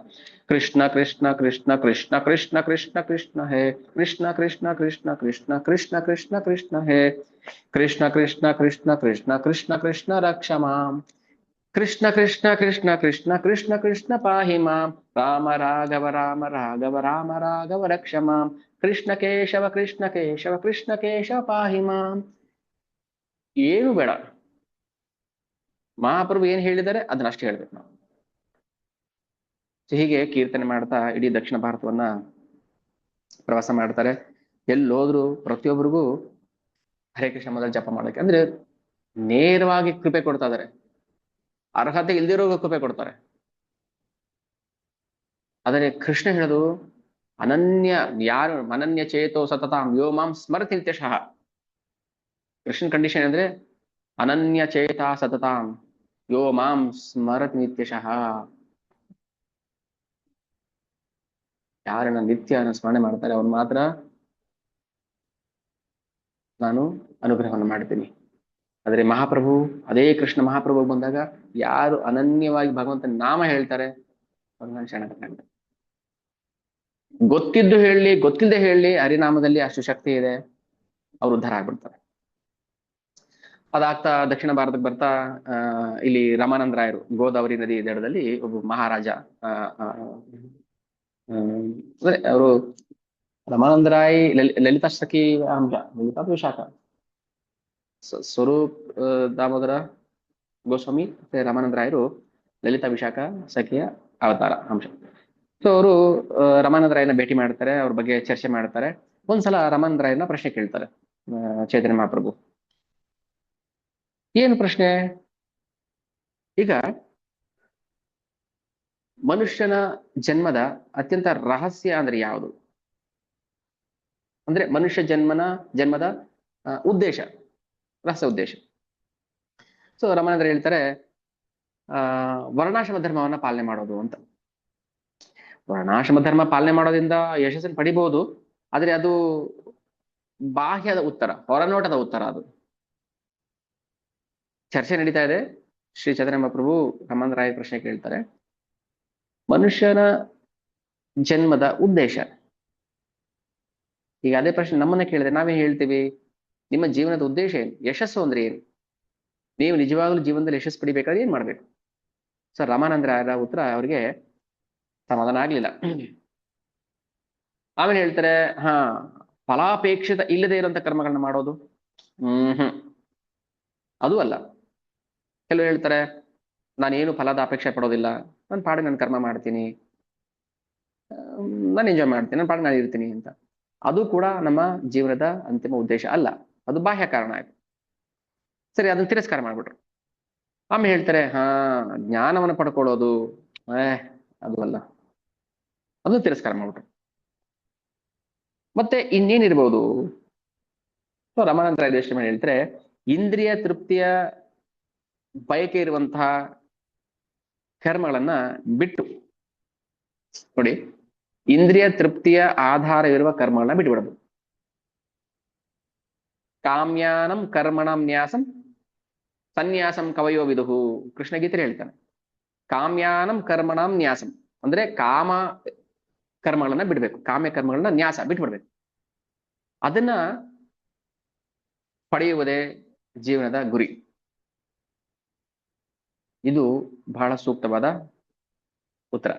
ಕೃಷ್ಣ ಕೃಷ್ಣ ಕೃಷ್ಣ ಕೃಷ್ಣ ಕೃಷ್ಣ ಕೃಷ್ಣ ಕೃಷ್ಣ ಹೇ ಕೃಷ್ಣ ಕೃಷ್ಣ ಕೃಷ್ಣ ಕೃಷ್ಣ ಕೃಷ್ಣ ಕೃಷ್ಣ ಕೃಷ್ಣ ಹೇ ಕೃಷ್ಣ ಕೃಷ್ಣ ಕೃಷ್ಣ ಕೃಷ್ಣ ಕೃಷ್ಣ ಕೃಷ್ಣ ರಕ್ಷ ಮಾಂ ಕೃಷ್ಣ ಕೃಷ್ಣ ಕೃಷ್ಣ ಕೃಷ್ಣ ಕೃಷ್ಣ ಕೃಷ್ಣ ಪಾಹಿ ಮಾಂ ರಾಮ ರಾಘವ ರಾಮ ರಾಘವ ರಾಮ ರಾಘವ ರಕ್ಷ ಮಾಂ ಕೃಷ್ಣ ಕೇಶವ ಕೃಷ್ಣ ಕೇಶವ ಕೃಷ್ಣ ಕೇಶವ ಪಾಹಿ ಮಾಂ. ಏನು ಬೇಡ, ಮಹಾಪ್ರಭು ಏನ್ ಹೇಳಿದ್ದಾರೆ ಅದನ್ನ ಅಷ್ಟೇ ಹೇಳ್ಬೇಕು ನಾವು. ಹೀಗೆ ಕೀರ್ತನೆ ಮಾಡ್ತಾ ಇಡೀ ದಕ್ಷಿಣ ಭಾರತವನ್ನ ಪ್ರವಾಸ ಮಾಡ್ತಾರೆ. ಎಲ್ಲೋದ್ರು ಪ್ರತಿಯೊಬ್ಬರಿಗೂ ಹರೇ ಕೃಷ್ಣ ಮೊದಲು ಜಪ ಮಾಡಕ್ಕೆ, ಅಂದ್ರೆ ನೇರವಾಗಿ ಕೃಪೆ ಕೊಡ್ತಾ ಇದಾರೆ. ಅರ್ಹತೆ ಇಲ್ದಿರೋ ಕೃಪೆ ಕೊಡ್ತಾರೆ. ಆದರೆ ಕೃಷ್ಣ ಹೇಳೋದು ಅನನ್ಯ, ಯಾರು ಅನನ್ಯ ಚೇತೋ ಸತತಾಂ ಯೋ ಮಾಂ ಸ್ಮರತಿ ನಿತ್ಯಶಃ. ಕೃಷ್ಣನ್ ಕಂಡೀಷನ್ ಅಂದ್ರೆ ಅನನ್ಯ ಚೇತ ಸತತಾಂ ಯೋ ಮಾಂ ಸ್ಮರತಿ ನಿತ್ಯಶಃ. ಯಾರನ್ನ ನಿತ್ಯ ಸ್ಮರಣೆ ಮಾಡ್ತಾರೆ ಅವ್ರು ಮಾತ್ರ ನಾನು ಅನುಗ್ರಹವನ್ನು ಮಾಡ್ತೀನಿ. ಆದ್ರೆ ಮಹಾಪ್ರಭು, ಅದೇ ಕೃಷ್ಣ ಮಹಾಪ್ರಭು ಬಂದಾಗ ಯಾರು ಅನನ್ಯವಾಗಿ ಭಗವಂತನ ನಾಮ ಹೇಳ್ತಾರೆ ಅವ್ರನ್ನ ಶರಣಾಗತ. ಗೊತ್ತಿದ್ದು ಹೇಳಿ ಗೊತ್ತಿಲ್ಲದೆ ಹೇಳಿ ಹರಿನಾಮದಲ್ಲಿ ಅಷ್ಟು ಶಕ್ತಿ ಇದೆ, ಅವ್ರು ಉದ್ಧಾರ ಆಗ್ಬಿಡ್ತಾರೆ. ಅದಾಗ್ತಾ ದಕ್ಷಿಣ ಭಾರತಕ್ಕೆ ಬರ್ತಾ ಇಲ್ಲಿ ರಾಮಾನಂದ ರಾಯರು ಗೋದಾವರಿ ನದಿ ದಡದಲ್ಲಿ ಒಬ್ಬ ಮಹಾರಾಜ, ಆ, ಆ, ಅಂದ್ರೆ ಅವರು ರಾಮಾನಂದ ರಾಯ್ ಲಲಿತಾ ಸಖಿ ಅಂಶ, ಲಲಿತಾ ವಿಶಾಖ, ಸ್ವರೂಪ್ ದಾಮೋದರ ಗೋಸ್ವಾಮಿ ಮತ್ತೆ ರಾಮಾನಂದ ರಾಯರು ಲಲಿತಾ ವಿಶಾಖ ಸಖಿಯ ಅವತಾರ ಅಂಶ. ಸೊ ಅವರು ರಾಮಾನಂದ ರಾಯನ ಭೇಟಿ ಮಾಡ್ತಾರೆ, ಅವ್ರ ಬಗ್ಗೆ ಚರ್ಚೆ ಮಾಡ್ತಾರೆ. ಒಂದ್ಸಲ ರಾಮಾನಂದ ರಾಯನ ಪ್ರಶ್ನೆ ಕೇಳ್ತಾರೆ ಚೈತನ್ಯ ಮಹಾಪ್ರಭು. ಏನು ಪ್ರಶ್ನೆ? ಈಗ ಮನುಷ್ಯನ ಜನ್ಮದ ಅತ್ಯಂತ ರಹಸ್ಯ ಅಂದ್ರೆ ಯಾವುದು? ಅಂದ್ರೆ ಮನುಷ್ಯ ಜನ್ಮದ ಉದ್ದೇಶ, ರಹಸ್ಯ ಉದ್ದೇಶ. ಸೊ ರಾಮಾನಂದ್ರ ಹೇಳ್ತಾರೆ, ವರ್ಣಾಶ್ರಮ ಧರ್ಮವನ್ನ ಪಾಲನೆ ಮಾಡೋದು ಅಂತ. ವರ್ಣಾಶ್ರಮ ಧರ್ಮ ಪಾಲನೆ ಮಾಡೋದ್ರಿಂದ ಯಶಸ್ಸನ್ನು ಪಡಿಬಹುದು, ಆದ್ರೆ ಅದು ಬಾಹ್ಯದ ಉತ್ತರ, ಹೊರನೋಟದ ಉತ್ತರ. ಅದು ಚರ್ಚೆ ನಡೀತಾ ಇದೆ. ಶ್ರೀ ಚೈತನ್ಯ ಮಹಾಪ್ರಭು ರಾಮಾನಂದ ರಾಯ ಪ್ರಶ್ನೆ ಕೇಳ್ತಾರೆ, ಮನುಷ್ಯನ ಜನ್ಮದ ಉದ್ದೇಶ. ಈಗ ಅದೇ ಪ್ರಶ್ನೆ ನಮ್ಮನ್ನ ಕೇಳಿದ್ರೆ ನಾವೇನ್ ಹೇಳ್ತೀವಿ? ನಿಮ್ಮ ಜೀವನದ ಉದ್ದೇಶ ಏನು? ಯಶಸ್ಸು ಅಂದ್ರೆ ಏನು? ನೀವು ನಿಜವಾಗ್ಲೂ ಜೀವನದಲ್ಲಿ ಯಶಸ್ಸು ಪಡಿಬೇಕಾದ್ರೆ ಏನ್ ಮಾಡ್ಬೇಕು? ಸರ್ ರಾಮಾನಂದ ರಾಯರ ಉತ್ತರ ಅವ್ರಿಗೆ ಸಮಾಧಾನ ಆಗ್ಲಿಲ್ಲ. ಆಮೇಲೆ ಹೇಳ್ತಾರೆ, ಹಾ, ಫಲಾಪೇಕ್ಷಿತ ಇಲ್ಲದೆ ಇರುವಂತ ಕರ್ಮಗಳನ್ನ ಮಾಡೋದು, ಅದು ಅಲ್ಲ. ಕೆಲವು ಹೇಳ್ತಾರೆ, ನಾನೇನು ಫಲದ ಅಪೇಕ್ಷೆ ಪಡೋದಿಲ್ಲ, ನನ್ನ ಪಾಡಿಗೆ ನಾನು ಕರ್ಮ ಮಾಡ್ತೀನಿ, ನಾನು ಎಂಜಾಯ್ ಮಾಡ್ತೀನಿ, ನನ್ನ ಪಾಡಿಗೆ ನಾನು ಇರ್ತೀನಿ ಅಂತ. ಅದು ಕೂಡ ನಮ್ಮ ಜೀವನದ ಅಂತಿಮ ಉದ್ದೇಶ ಅಲ್ಲ, ಅದು ಬಾಹ್ಯ ಕಾರಣ ಆಯ್ತು. ಸರಿ, ಅದನ್ನ ತಿರಸ್ಕಾರ ಮಾಡ್ಬಿಟ್ರು. ಆಮೇಲೆ ಹೇಳ್ತಾರೆ, ಹಾ, ಜ್ಞಾನವನ್ನು ಪಡ್ಕೊಳ್ಳೋದು, ಅದು ಅಲ್ಲ, ಅದನ್ನು ತಿರಸ್ಕಾರ ಮಾಡ್ಬಿಟ್ರು. ಮತ್ತೆ ಇನ್ನೇನಿರ್ಬೋದು? ಸೊ ರಾಮಾನಂದ ರಾಯ ದೇಶ ಮೇಲೆ ಹೇಳ್ತಾರೆ, ಇಂದ್ರಿಯ ತೃಪ್ತಿಯ ಬಯಕೆ ಇರುವಂತಹ ಕರ್ಮಗಳನ್ನ ಬಿಟ್ಟು, ನೋಡಿ, ಇಂದ್ರಿಯ ತೃಪ್ತಿಯ ಆಧಾರವಿರುವ ಕರ್ಮಗಳನ್ನ ಬಿಟ್ಟುಬಿಡೋದು. ಕಾಮ್ಯಾನಂ ಕರ್ಮಣಂ ನ್ಯಾಸಂ ಸನ್ಯಾಸಂ ಕವಯೋ ವಿದುಹು, ಕೃಷ್ಣ ಗೀತೆ ಹೇಳ್ತಾನೆ. ಕಾಮ್ಯಾನಂ ಕರ್ಮಣಂ ನ್ಯಾಸಂ ಅಂದ್ರೆ ಕಾಮ ಕರ್ಮಗಳನ್ನ ಬಿಡ್ಬೇಕು, ಕಾಮ್ಯ ಕರ್ಮಗಳನ್ನ ನ್ಯಾಸ ಬಿಟ್ಬಿಡ್ಬೇಕು. ಅದನ್ನ ಪಡೆಯುವುದೇ ಜೀವನದ ಗುರಿ. ಇದು ಬಹಳ ಸೂಕ್ತವಾದ ಉತ್ತರ.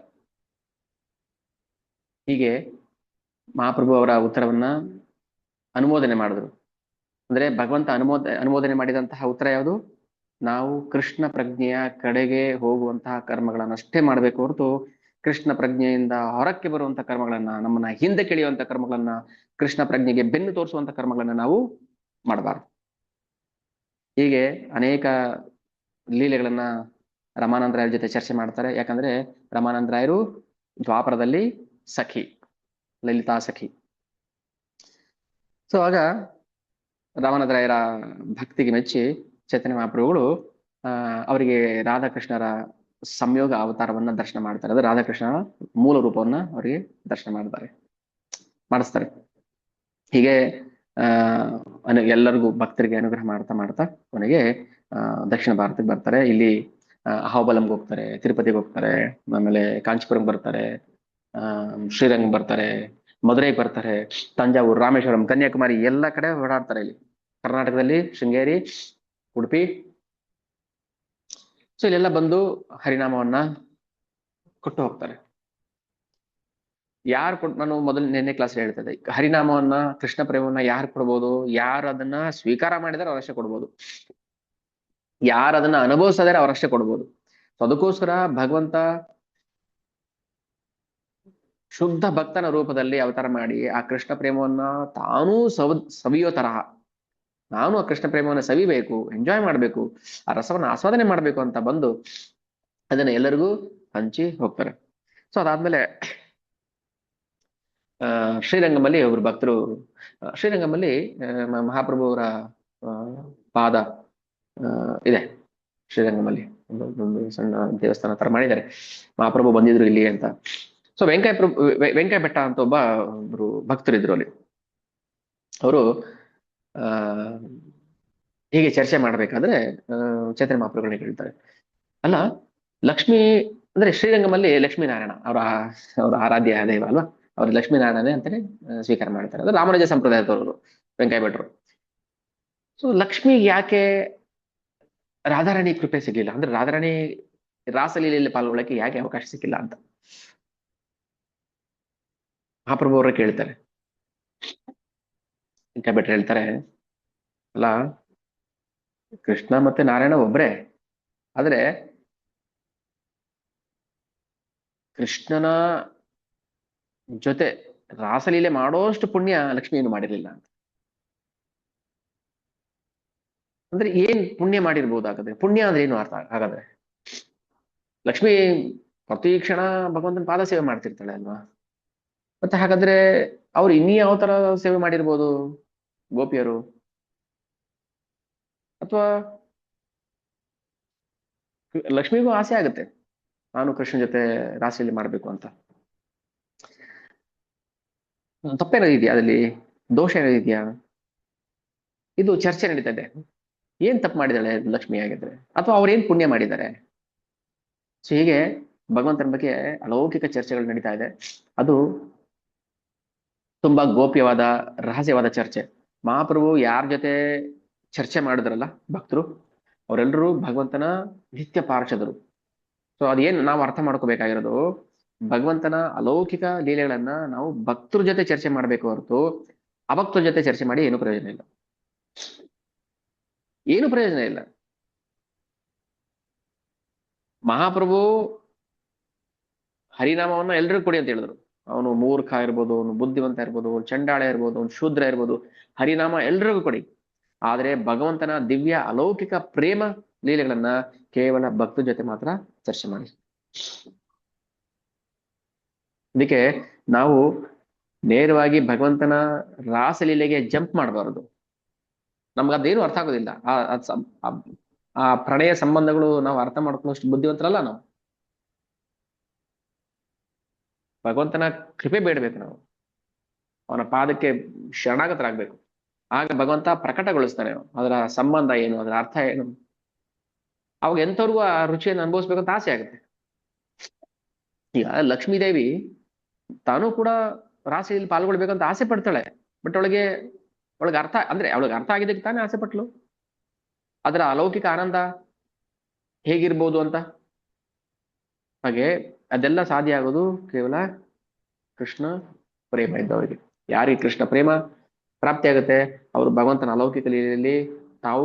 ಹೀಗೆ ಮಹಾಪ್ರಭು ಅವರ ಉತ್ತರವನ್ನ ಅನುಮೋದನೆ ಮಾಡಿದ್ರು. ಅಂದ್ರೆ ಭಗವಂತ ಅನುಮೋದನೆ ಮಾಡಿದಂತಹ ಉತ್ತರ ಯಾವುದು? ನಾವು ಕೃಷ್ಣ ಪ್ರಜ್ಞೆಯ ಕಡೆಗೆ ಹೋಗುವಂತಹ ಕರ್ಮಗಳನ್ನಷ್ಟೇ ಮಾಡಬೇಕು ಹೊರತು ಕೃಷ್ಣ ಪ್ರಜ್ಞೆಯಿಂದ ಹೊರಕ್ಕೆ ಬರುವಂತಹ ಕರ್ಮಗಳನ್ನ, ನಮ್ಮನ್ನ ಹಿಂದೆ ಕೆಳೆಯುವಂತ ಕರ್ಮಗಳನ್ನ, ಕೃಷ್ಣ ಪ್ರಜ್ಞೆಗೆ ಬೆನ್ನು ತೋರಿಸುವಂತ ಕರ್ಮಗಳನ್ನ ನಾವು ಮಾಡಬಾರ್ದು. ಹೀಗೆ ಅನೇಕ ಲೀಲೆಗಳನ್ನ ರಾಮಾನಂದ ರಾಯರ ಜೊತೆ ಚರ್ಚೆ ಮಾಡ್ತಾರೆ. ಯಾಕಂದ್ರೆ ರಾಮಾನಂದ ರಾಯರು ದ್ವಾಪರದಲ್ಲಿ ಸಖಿ, ಲಲಿತಾ ಸಖಿ. ಸೊ ಆಗ ರಾಮಾನಂದ ರಾಯರ ಭಕ್ತಿಗೆ ಮೆಚ್ಚಿ ಚೈತನ್ಯ ಮಹಾಪ್ರಭುಗಳು ಅವರಿಗೆ ರಾಧಾಕೃಷ್ಣರ ಸಂಯೋಗ ಅವತಾರವನ್ನ ದರ್ಶನ ಮಾಡ್ತಾರೆ. ಅದು ರಾಧಾಕೃಷ್ಣರ ಮೂಲ ರೂಪವನ್ನ ಅವರಿಗೆ ದರ್ಶನ ಮಾಡಿಸ್ತಾರೆ. ಹೀಗೆ ಎಲ್ಲರಿಗೂ ಭಕ್ತರಿಗೆ ಅನುಗ್ರಹ ಮಾಡ್ತಾ ಮಾಡ್ತಾ ಕೊನೆಗೆ ದಕ್ಷಿಣ ಭಾರತಕ್ಕೆ ಬರ್ತಾರೆ. ಇಲ್ಲಿ ಅಹೋಬಲಂಗೆ ಹೋಗ್ತಾರೆ, ತಿರುಪತಿಗೆ ಹೋಗ್ತಾರೆ, ಆಮೇಲೆ ಕಾಂಚೀಪುರಂಗೆ ಬರ್ತಾರೆ, ಶ್ರೀರಂಗ ಬರ್ತಾರೆ, ಮಧುರೈಗೆ ಬರ್ತಾರೆ, ತಂಜಾವೂರು, ರಾಮೇಶ್ವರಂ, ಕನ್ಯಾಕುಮಾರಿ ಎಲ್ಲ ಕಡೆ ಓಡಾಡ್ತಾರೆ. ಇಲ್ಲಿ ಕರ್ನಾಟಕದಲ್ಲಿ ಶೃಂಗೇರಿ, ಉಡುಪಿ. ಸೊ ಇಲ್ಲೆಲ್ಲ ಬಂದು ಹರಿನಾಮವನ್ನ ಕೊಟ್ಟು ಹೋಗ್ತಾರೆ. ನಾನು ನಿನ್ನೆ ಕ್ಲಾಸ್ ಹೇಳ್ತಾ ಇದ್ದೆ, ಹರಿನಾಮವನ್ನ, ಕೃಷ್ಣ ಪ್ರೇಮವನ್ನ ಯಾರು ಕೊಡ್ಬೋದು? ಯಾರು ಅದನ್ನ ಸ್ವೀಕಾರ ಮಾಡಿದರೆ ಅವರಷ್ಟೇ ಕೊಡ್ಬೋದು, ಯಾರು ಅದನ್ನ ಅನುಭವಿಸದರೆ ಅವರಷ್ಟೇ ಕೊಡ್ಬೋದು. ಸೊ ಅದಕ್ಕೋಸ್ಕರ ಭಗವಂತ ಶುದ್ಧ ಭಕ್ತನ ರೂಪದಲ್ಲಿ ಅವತಾರ ಮಾಡಿ ಆ ಕೃಷ್ಣ ಪ್ರೇಮವನ್ನ ತಾನೂ ಸವಿಯೋ ತರಹ, ನಾನು ಆ ಕೃಷ್ಣ ಪ್ರೇಮವನ್ನ ಸವಿಬೇಕು, ಎಂಜಾಯ್ ಮಾಡ್ಬೇಕು, ಆ ರಸವನ್ನ ಆಸ್ವಾದನೆ ಮಾಡ್ಬೇಕು ಅಂತ ಬಂದು ಅದನ್ನ ಎಲ್ಲರಿಗೂ ಹಂಚಿ ಹೋಗ್ತಾರೆ. ಸೊ ಅದಾದ್ಮೇಲೆ ಶ್ರೀರಂಗಮಲ್ಲಿ ಒಬ್ರು ಭಕ್ತರು, ಶ್ರೀರಂಗಮಲ್ಲಿ ಮಹಾಪ್ರಭು ಅವರ ಪಾದ ಇದೆ. ಶ್ರೀರಂಗಮಲ್ಲಿ ಒಂದು ಸಣ್ಣ ದೇವಸ್ಥಾನ ತರ ಮಾಡಿದ್ದಾರೆ. ಮಹಾಪ್ರಭು ಬಂದಿದ್ರು ಇಲ್ಲಿ ಅಂತ. ಸೊ ವೆಂಕಯ್ಯ ಬೆಟ್ಟ ಅಂತ ಒಬ್ರು ಭಕ್ತರಿದ್ರು ಅಲ್ಲಿ. ಅವರು ಹೀಗೆ ಚರ್ಚೆ ಮಾಡ್ಬೇಕಾದ್ರೆ ಚೈತನ್ಯ ಮಹಾಪ್ರಭುಗಳಿಗೆ ಹೇಳ್ತಾರೆ, ಅಲ್ಲ, ಲಕ್ಷ್ಮಿ ಅಂದ್ರೆ ಶ್ರೀರಂಗಮಲ್ಲಿ ಲಕ್ಷ್ಮೀನಾರಾಯಣ ಅವರ ಆರಾಧ್ಯ ದೈವ ಅಲ್ವಾ, ಅವ್ರು ಲಕ್ಷ್ಮೀನಾರಾಯಣನೇ ಅಂತಾನೆ ಸ್ವೀಕಾರ ಮಾಡ್ತಾರೆ. ಅದು ರಾಮಾನುಜ ಸಂಪ್ರದಾಯದವರು, ವೆಂಕಯ್ಯ ಭಟ್ರು. ಸೊ ಲಕ್ಷ್ಮಿ ಯಾಕೆ ರಾಧಾರಾಣಿ ಕೃಪೆ ಸಿಗ್ಲಿಲ್ಲ ಅಂದ್ರೆ ರಾಧಾರಾಣಿ ರಾಸಲೀಲೆಯಲ್ಲಿ ಪಾಲ್ಗೊಳ್ಳಕ್ಕೆ ಯಾಕೆ ಅವಕಾಶ ಸಿಕ್ಕಿಲ್ಲ ಅಂತ ಮಹಾಪ್ರಭು ಅವರೇ ಕೇಳ್ತಾರೆ. ವೆಂಕಯ್ಯ ಭಟ್ರು ಹೇಳ್ತಾರೆ, ಅಲ್ಲ ಕೃಷ್ಣ ಮತ್ತೆ ನಾರಾಯಣ ಒಬ್ರೇ, ಆದ್ರೆ ಕೃಷ್ಣನ ಜೊತೆ ರಾಸಲೀಲೆ ಮಾಡೋಷ್ಟು ಪುಣ್ಯ ಲಕ್ಷ್ಮಿ ಏನು ಮಾಡಿರ್ಲಿಲ್ಲ ಅಂತ. ಅಂದ್ರೆ ಏನ್ ಪುಣ್ಯ ಮಾಡಿರ್ಬೋದು ಪುಣ್ಯ ಅಂದ್ರೆ ಏನು ಅರ್ಥ ಹಾಗಾದ್ರೆ? ಲಕ್ಷ್ಮಿ ಪ್ರತಿ ಕ್ಷಣ ಭಗವಂತನ ಪಾದ ಸೇವೆ ಮಾಡ್ತಿರ್ತಾಳೆ ಅಲ್ವಾ? ಮತ್ತೆ ಹಾಗಾದ್ರೆ ಅವ್ರು ಇನ್ನೀ ಯಾವ ತರ ಸೇವೆ ಮಾಡಿರ್ಬೋದು ಗೋಪಿಯರು? ಅಥವಾ ಲಕ್ಷ್ಮಿಗೂ ಆಸೆ ಆಗುತ್ತೆ ನಾನು ಕೃಷ್ಣ ಜೊತೆ ರಾಸಲೀಲೆ ಮಾಡ್ಬೇಕು ಅಂತ. ತಪ್ಪೇನೋ ಇದೆಯಾ ಅದಲ್ಲಿ? ದೋಷ ಏನೋ ಇದೆಯಾ? ಇದು ಚರ್ಚೆ ನಡೀತಾ ಇದೆ. ಏನ್ ತಪ್ಪು ಮಾಡಿದಾಳೆ ಲಕ್ಷ್ಮಿ ಆಗಿದ್ರೆ, ಅಥವಾ ಅವ್ರು ಏನ್ ಪುಣ್ಯ ಮಾಡಿದ್ದಾರೆ? ಸೊ ಹೀಗೆ ಭಗವಂತನ ಬಗ್ಗೆ ಅಲೌಕಿಕ ಚರ್ಚೆಗಳು ನಡೀತಾ ಇದೆ. ಅದು ತುಂಬಾ ಗೋಪ್ಯವಾದ ರಹಸ್ಯವಾದ ಚರ್ಚೆ. ಮಹಾಪ್ರಭು ಯಾರ ಜೊತೆ ಚರ್ಚೆ ಮಾಡಿದ್ರಲ್ಲ ಭಕ್ತರು, ಅವರೆಲ್ಲರೂ ಭಗವಂತನ ನಿತ್ಯ ಪಾರ್ಷದರು. ಸೊ ಅದೇನು ನಾವು ಅರ್ಥ ಮಾಡ್ಕೋಬೇಕಾಗಿರೋದು, ಭಗವಂತನ ಅಲೌಕಿಕ ಲೀಲೆಗಳನ್ನ ನಾವು ಭಕ್ತರ ಜೊತೆ ಚರ್ಚೆ ಮಾಡ್ಬೇಕು ಹೊರತು ಅಭಕ್ತರ ಜೊತೆ ಚರ್ಚೆ ಮಾಡಿ ಏನು ಪ್ರಯೋಜನ ಇಲ್ಲ. ಏನು ಪ್ರಯೋಜನ ಇಲ್ಲ. ಮಹಾಪ್ರಭು ಹರಿನಾಮವನ್ನ ಎಲ್ರಿಗೂ ಕೊಡಿ ಅಂತ ಹೇಳಿದ್ರು. ಅವನು ಮೂರ್ಖ ಇರ್ಬೋದು, ಅವನು ಬುದ್ಧಿವಂತ ಇರ್ಬೋದು, ಅವನು ಚಂಡಾಳ ಇರ್ಬೋದು, ಅವನು ಶೂದ್ರ ಇರ್ಬೋದು, ಹರಿನಾಮ ಎಲ್ರಿಗೂ ಕೊಡಿ. ಆದ್ರೆ ಭಗವಂತನ ದಿವ್ಯ ಅಲೌಕಿಕ ಪ್ರೇಮ ಲೀಲೆಗಳನ್ನ ಕೇವಲ ಭಕ್ತರ ಜೊತೆ ಮಾತ್ರ ಚರ್ಚೆ ಮಾಡಿ. ಅದಕ್ಕೆ ನಾವು ನೇರವಾಗಿ ಭಗವಂತನ ರಾಸಲೀಲೆಗೆ ಜಂಪ್ ಮಾಡಬಾರದು. ನಮ್ಗದೇನು ಅರ್ಥ ಆಗೋದಿಲ್ಲ. ಆ ಪ್ರಣಯ ಸಂಬಂಧಗಳು ನಾವು ಅರ್ಥ ಮಾಡ್ಕೊಳ್ಳೋಷ್ಟು ಬುದ್ಧಿವಂತರಲ್ಲ ನಾವು. ಭಗವಂತನ ಕೃಪೆ ಬೇಡಬೇಕು ನಾವು, ಅವನ ಪಾದಕ್ಕೆ ಶರಣಾಗತರಾಗ್ಬೇಕು. ಆಗ ಭಗವಂತ ಪ್ರಕಟಗೊಳಿಸ್ತಾನೆ ಅದರ ಸಂಬಂಧ ಏನು, ಅದರ ಅರ್ಥ ಏನು. ಅವಾಗ ಎಂಥವ್ರಿಗೂ ಆ ರುಚಿಯನ್ನು ಅನುಭವಿಸ್ಬೇಕಂತ ಆಸೆ ಆಗುತ್ತೆ. ಈಗ ಲಕ್ಷ್ಮೀದೇವಿ ತಾನು ಕೂಡ ರಾಸೆಯಲ್ಲಿ ಪಾಲ್ಗೊಳ್ಬೇಕಂತ ಆಸೆ ಪಡ್ತಾಳೆ. ಬಟ್ ಒಳಗೆ ಅರ್ಥ ಅಂದ್ರೆ ಅವಳಿಗೆ ಅರ್ಥ ಆಗಿದ್ದಕ್ಕೆ ತಾನೇ ಆಸೆ ಪಟ್ಲು. ಅದರ ಅಲೌಕಿಕ ಆನಂದ ಹೇಗಿರ್ಬೋದು ಅಂತ. ಹಾಗೆ ಅದೆಲ್ಲ ಸಾಧ್ಯ ಆಗೋದು ಕೇವಲ ಕೃಷ್ಣ ಪ್ರೇಮ ಇದ್ದವರಿಗೆ. ಯಾರಿಗೆ ಕೃಷ್ಣ ಪ್ರೇಮ ಪ್ರಾಪ್ತಿ ಆಗುತ್ತೆ ಅವರು ಭಗವಂತನ ಅಲೌಕಿಕ ಲೀಲೆಯಲ್ಲಿ ತಾವು